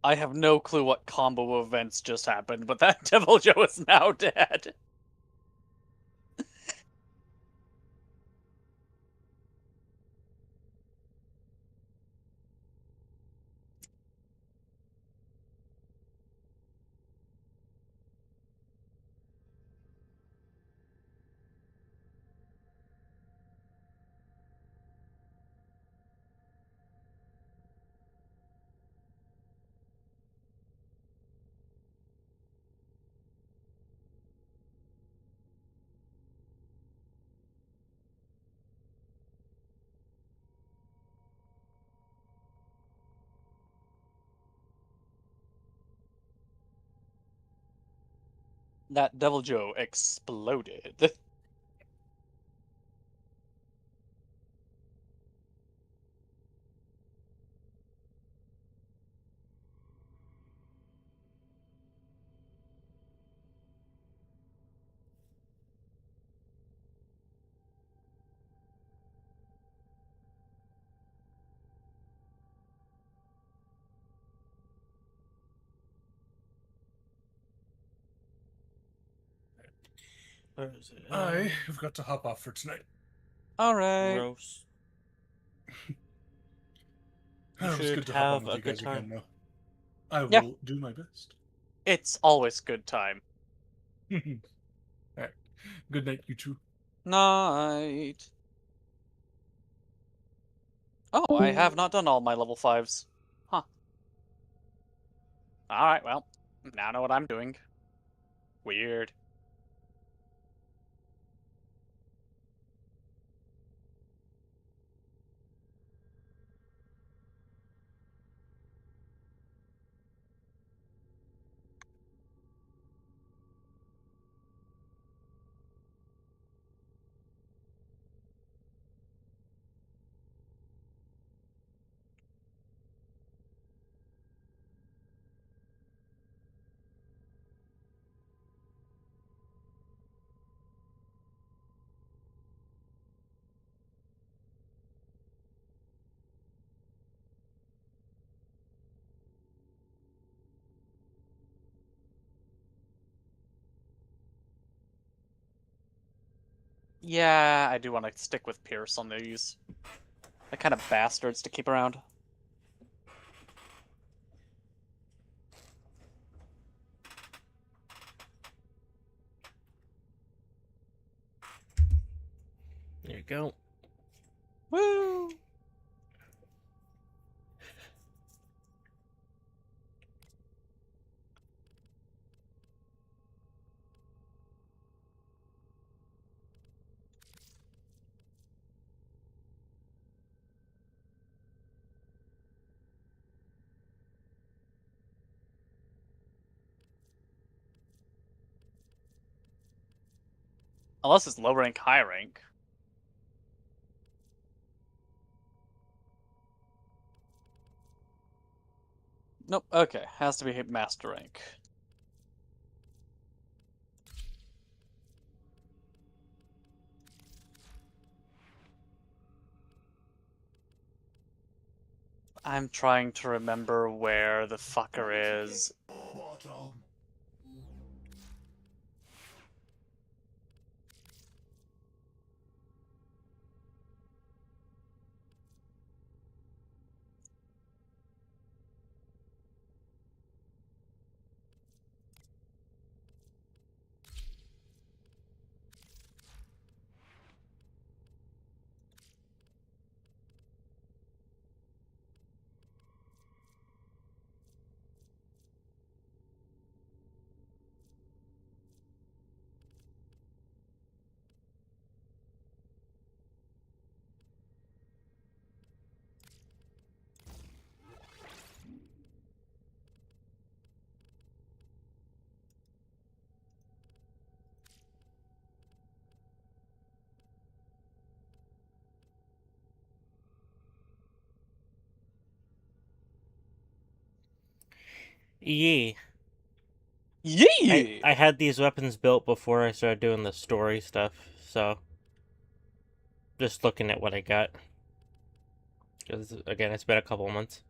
I have no clue what combo events just happened, but that Devil Joe is now dead. That Devil Joe exploded. Where is it? I have got to hop off for tonight. Alright. Gross. It was should good to hop on have with a you good guys time. again, though. I Yeah. will do my best. It's always good time. Alright. Good night, you two. Night. Oh, I have not done all my level 5s. Huh. Alright, well, now I know what I'm doing. Weird. Yeah, I do want to stick with Pierce on these. They're kind of bastards to keep around. There you go. Woo! Unless it's low rank, high rank. Nope, okay. Has to be master rank. I'm trying to remember where the fucker is. Bottom. Yee. Yee! I had these weapons built before I started doing the story stuff, so just looking at what I got. Because, again, it's been a couple months.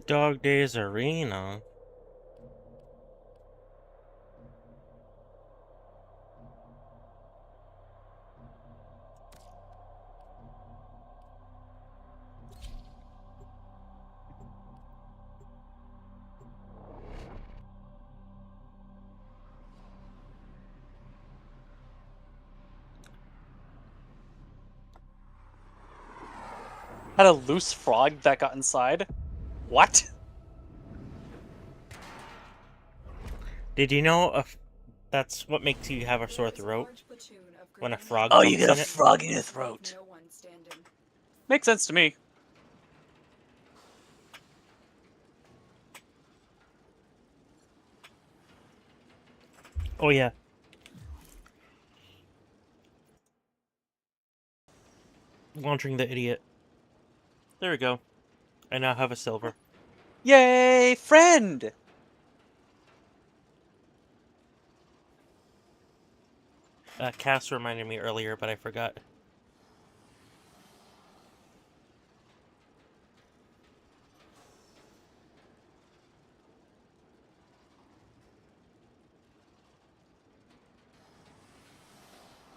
Dog Days Arena. Had a loose frog that got inside? What? Did you know that's what makes you have a sore throat? When a frog Oh, you jumps get a in it? frog in your throat. Makes sense to me. Oh, yeah. Launching the idiot. There we go. I now have a silver. Yay, friend! Cass reminded me earlier, but I forgot.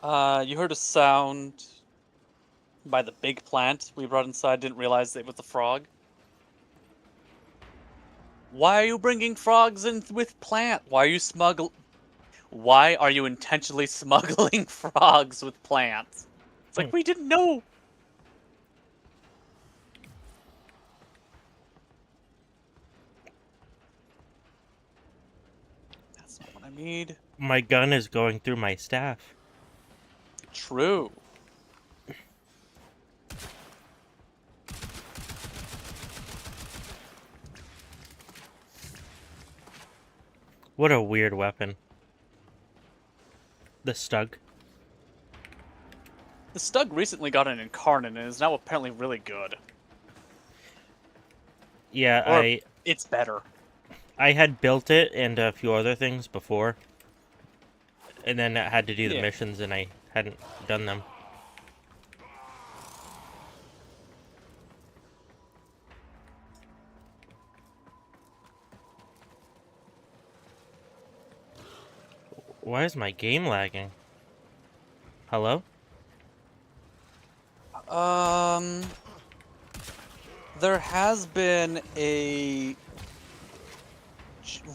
You heard a sound by the big plant we brought inside, didn't realize it was the frog. Why are you bringing frogs in with plant? Why are you intentionally smuggling frogs with plants? It's like, we didn't know! That's not what I need. My gun is going through my staff. True. What a weird weapon. The Stug. The Stug recently got an incarnate and is now apparently really good. Yeah, Or it's better. I had built it and a few other things before. And then I had to do the missions and I hadn't done them. Why is my game lagging? Hello? There has been a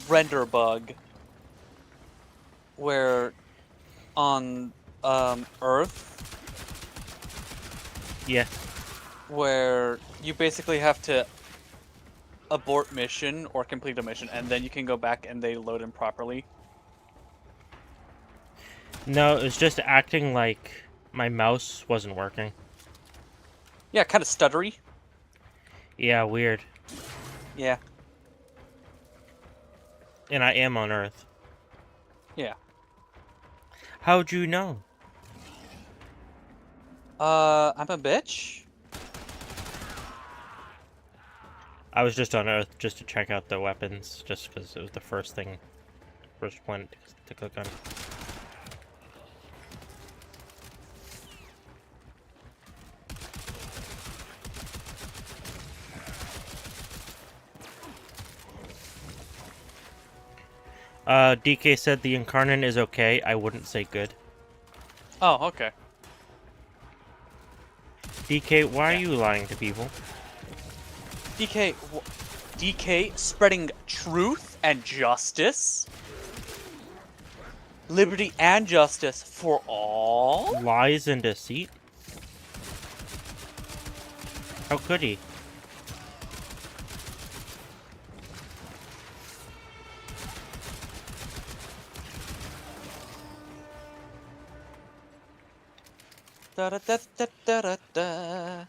render bug where on Earth, Yeah. where you basically have to abort mission or complete a mission, and then you can go back and they load in properly. No, it was just acting like my mouse wasn't working. Yeah, kind of stuttery. Yeah, weird. Yeah. And I am on Earth. Yeah. How'd you know? I'm a bitch. I was just on Earth just to check out the weapons, just because it was the first one to click on. DK said the Incarnate is okay. I wouldn't say good. Oh, okay. DK, why are you lying to people? DK spreading truth and justice. Liberty and justice for all? Lies and deceit? How could he? Da da da da da da da.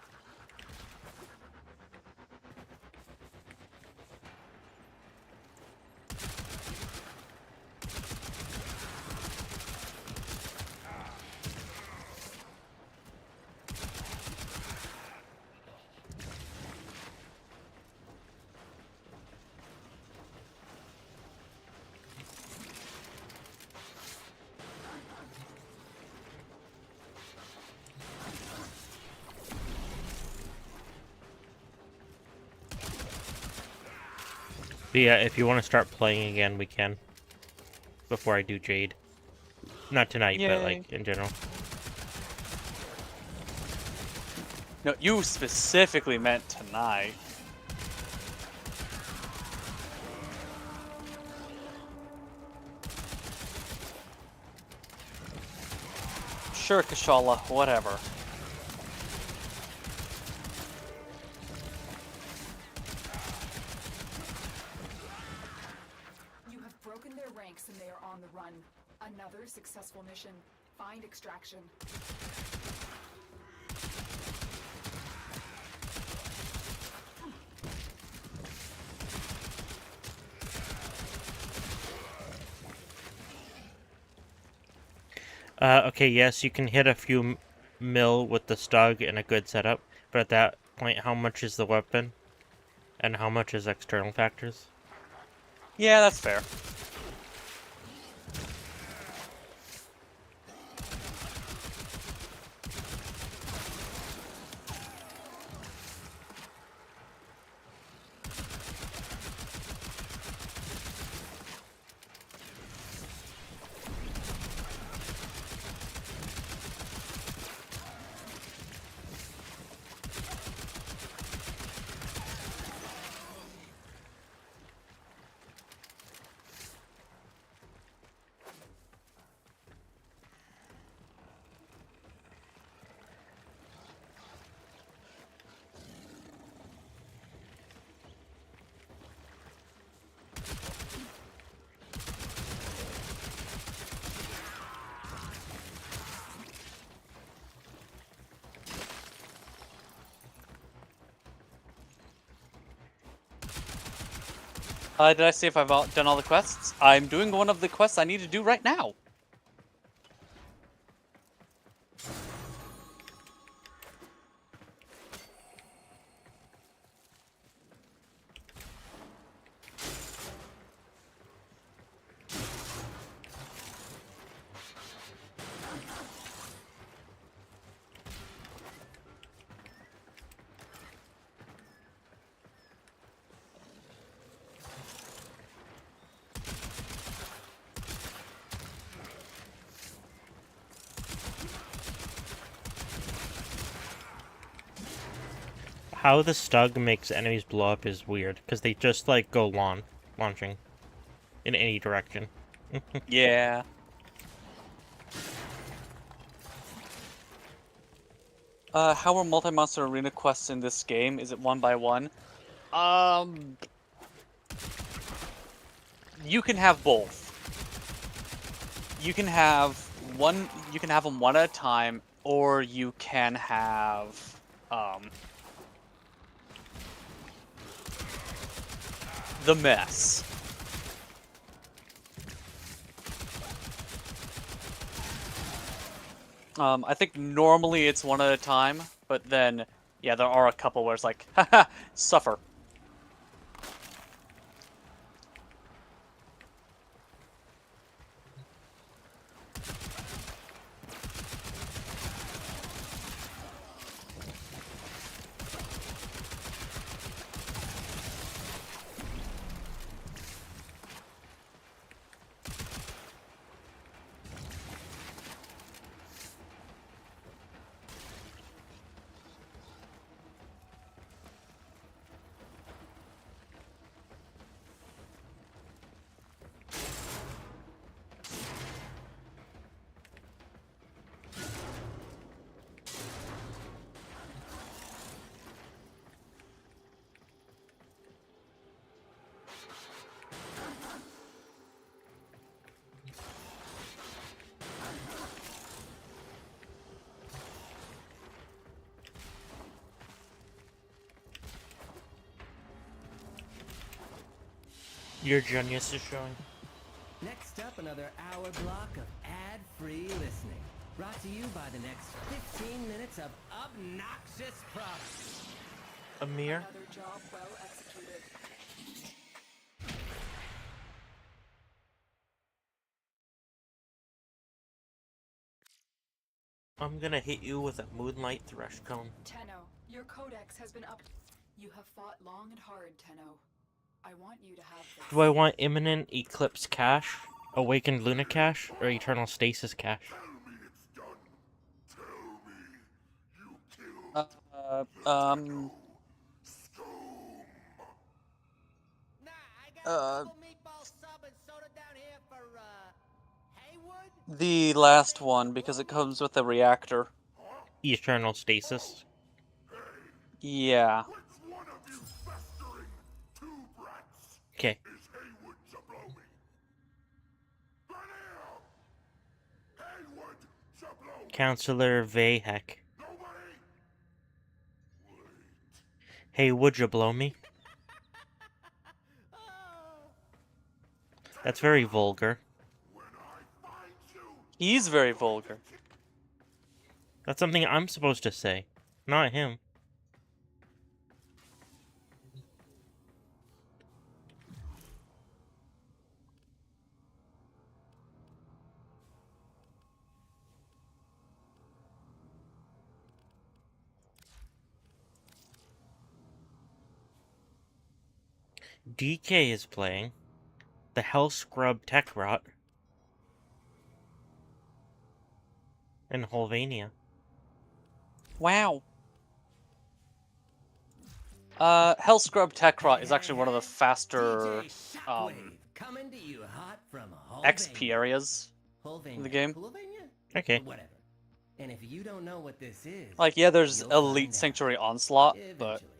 But yeah, if you want to start playing again, we can. Before I do Jade. Not tonight, but Yay. like in general. No, you specifically meant tonight. Sure, Kashala, whatever. You have broken their ranks and they are on the run. Another successful mission. Find extraction. Okay, yes, you can hit a few mil with the Stug in a good setup, but at that point, how much is the weapon? And how much is external factors? Yeah, that's fair. Did I say if I've done all the quests? I'm doing one of the quests I need to do right now. How the stug makes enemies blow up is weird, because they just, like, go launching in any direction. Yeah. How are multi-monster arena quests in this game? Is it one by one? You can have both. You can have them one at a time, or you can have, the mess. I think normally it's one at a time, but then, yeah, there are a couple where it's like, haha, suffer. Your genius is showing. Next up, another hour block of ad-free listening. Brought to you by the next 15 minutes of obnoxious products. Amir? Another job well executed. I'm gonna hit you with a moonlight thrush cone. Tenno, your codex has been up. You have fought long and hard, Tenno. I want you to have this. Do I want Imminent Eclipse Cache, Awakened Luna Cache, or Eternal Stasis Cache? Nah, I got a double meatball sub and soda down here for, Haywood? The last one, because it comes with a reactor. Eternal Stasis. Yeah. Okay. Counselor Vahek. Hey, would you blow me? That's very vulgar. He's very vulgar. That's something I'm supposed to say, not him. DK is playing the Hell Scrub Tech Rot in Holvania. Wow. Hellscrub Techrot is actually one of the faster Coming to you hot from XP areas in the game. Okay. Whatever. And if you don't know what this is, Like, yeah, there's you'll Elite find out. Sanctuary Onslaught, but Eventually.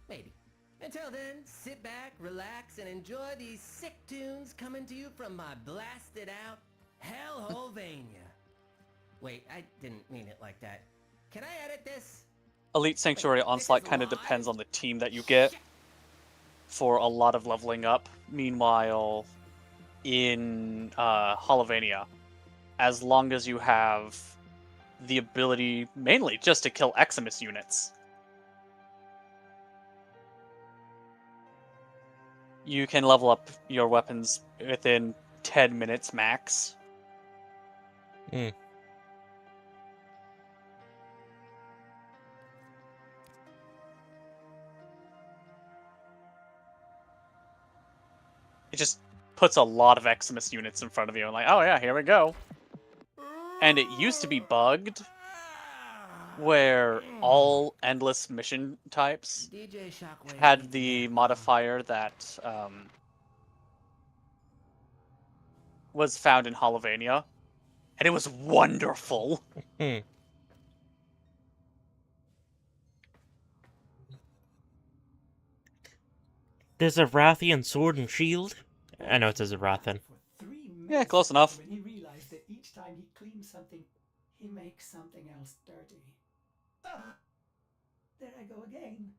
Maybe. Until then, sit back, relax, and enjoy these sick tunes coming to you from my blasted out Hellholvania. Wait, I didn't mean it like that. Can I edit this? Elite Sanctuary Onslaught kind of depends on the team that you get. for a lot of leveling up. Meanwhile, in Holovania, as long as you have the ability mainly just to kill Eximus units, you can level up your weapons within 10 minutes max. Hmm. It just puts a lot of Eximus units in front of you and like, oh yeah, here we go. And it used to be bugged where all endless mission types DJ Shockwave had needs the that. modifier that was found in Holovania, and it was wonderful. Hmm. There's a Rathian sword and shield. I know it says a Rathian. For 3 Yeah, minutes close enough. when he realized that each time he cleans something, he makes something else dirty. Ah, there I go again.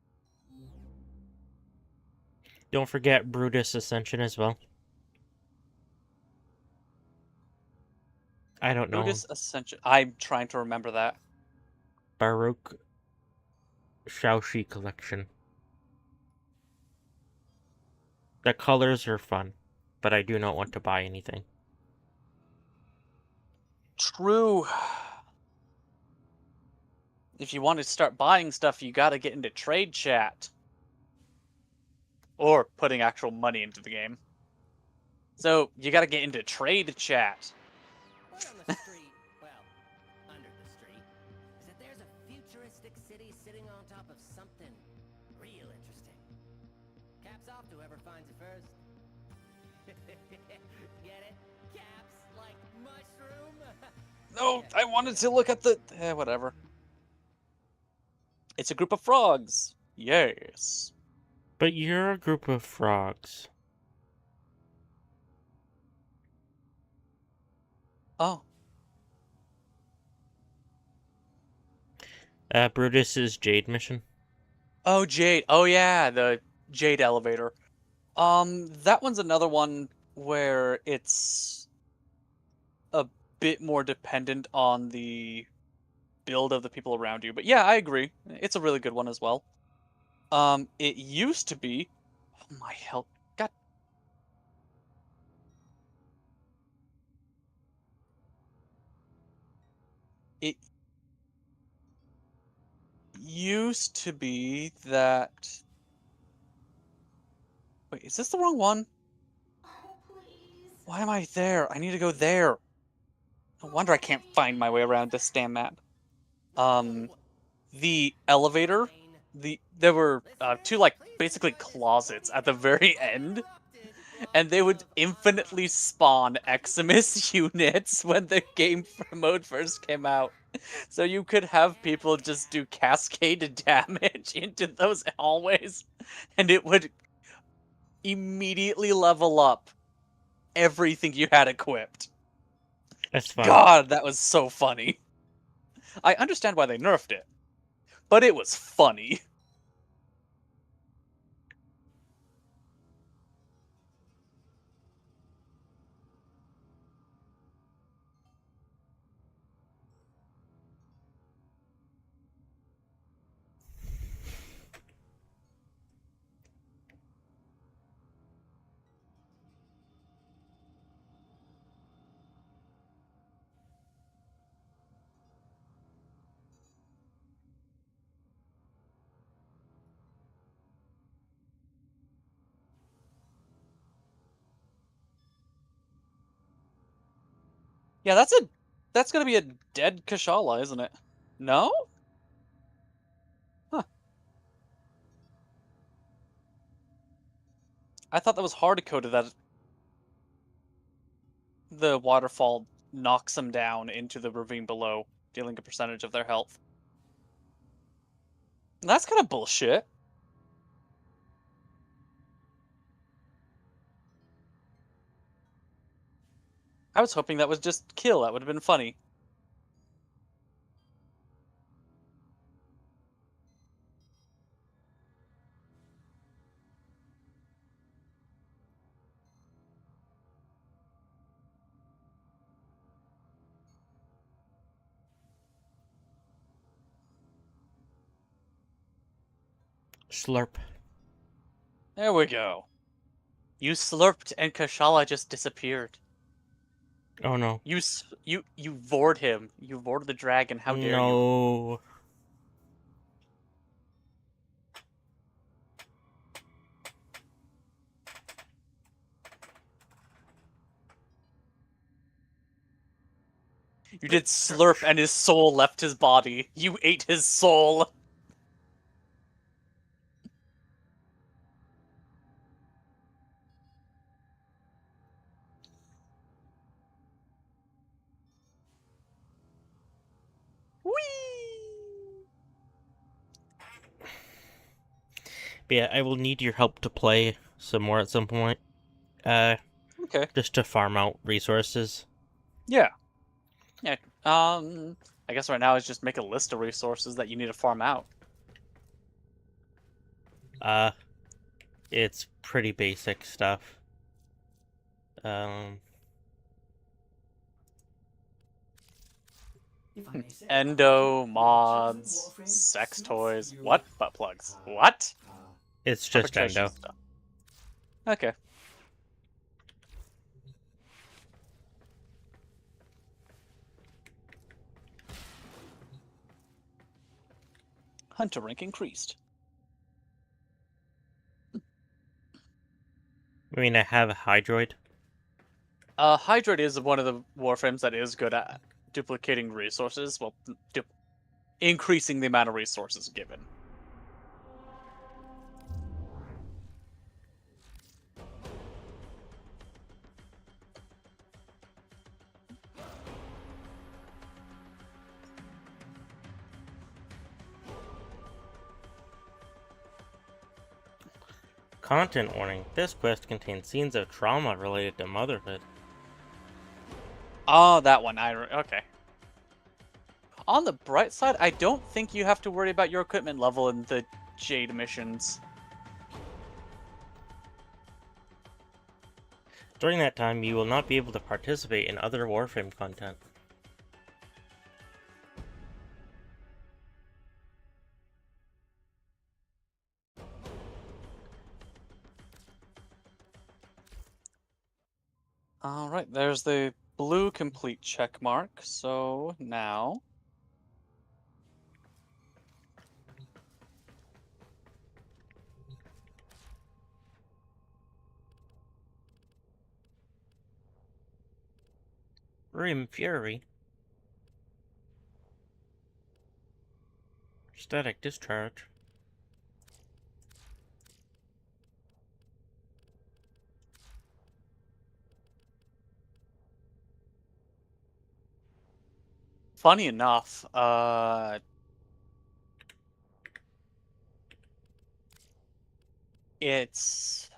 Don't forget Brutus Ascension as well. I don't know. Buddhist Ascension. I'm trying to remember that. Baroque Shaoxi collection. The colors are fun, but I do not want to buy anything. True. If you want to start buying stuff, you gotta get into trade chat. Or putting actual money into the game. So, you gotta get into trade chat. Word on the street, well, under the street, is that there's a futuristic city sitting on top of something real interesting. Caps off to whoever finds it first. Get it? Caps like mushroom? No, I wanted to look at the... whatever. It's a group of frogs. Yes. But you're a group of frogs. Oh. Brutus's Jade mission. Oh, Jade. Oh, yeah, the Jade elevator. That one's another one where it's a bit more dependent on the build of the people around you. But yeah, I agree. It's a really good one as well. It used to be... Oh my hell. God. It used to be that... Wait, is this the wrong one? Oh, please. Why am I there? I need to go there. No wonder I can't find my way around this damn map. The elevator, there were two like basically closets at the very end, and they would infinitely spawn Eximus units when the game mode first came out. So you could have people just do cascaded damage into those hallways, and it would immediately level up everything you had equipped. That's fun. God, that was so funny. I understand why they nerfed it, but it was funny. Yeah, that's gonna be a dead Kashala, isn't it? No? Huh. I thought that was hard coded that the waterfall knocks them down into the ravine below, dealing a percentage of their health. That's kind of bullshit. I was hoping that was just kill. That would have been funny. Slurp. There we go. You slurped and Kashala just disappeared. Oh no. You vored him. You vored the dragon. How dare you? No. You did slurp and his soul left his body. You ate his soul. Whee! But yeah, I will need your help to play some more at some point. Okay. Just to farm out resources. Yeah. Yeah. I guess right now is just make a list of resources that you need to farm out. It's pretty basic stuff. If I may say, Endo, the mods, children Warframe sex suits toys. you. What? Butt plugs. What? It's just Arbitration endo. stuff. Okay. Hunter rank increased. I mean, I have a Hydroid. Hydroid is one of the warframes that is good at duplicating resources. Well, increasing the amount of resources given. Content warning. This quest contains scenes of trauma related to motherhood. Oh, that one. Okay. On the bright side, I don't think you have to worry about your equipment level in the Jade missions. During that time, you will not be able to participate in other Warframe content. Alright, there's the blue complete check mark. So now... Rim Fury. Static discharge. Funny enough, it's...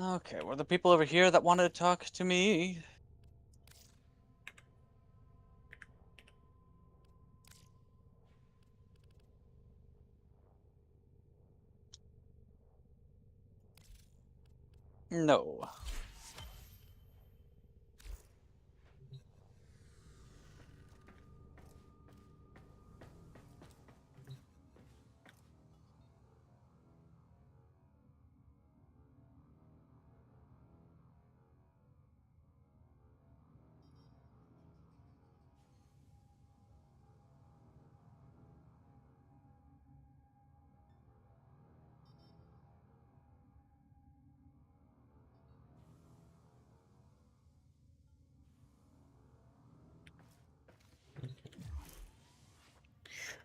Okay, were the people over here that wanted to talk to me? No.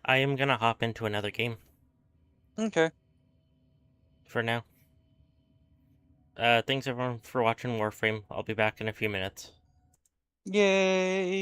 I am gonna hop into another game. Okay. For now. Thanks everyone for watching Warframe. I'll be back in a few minutes. Yay!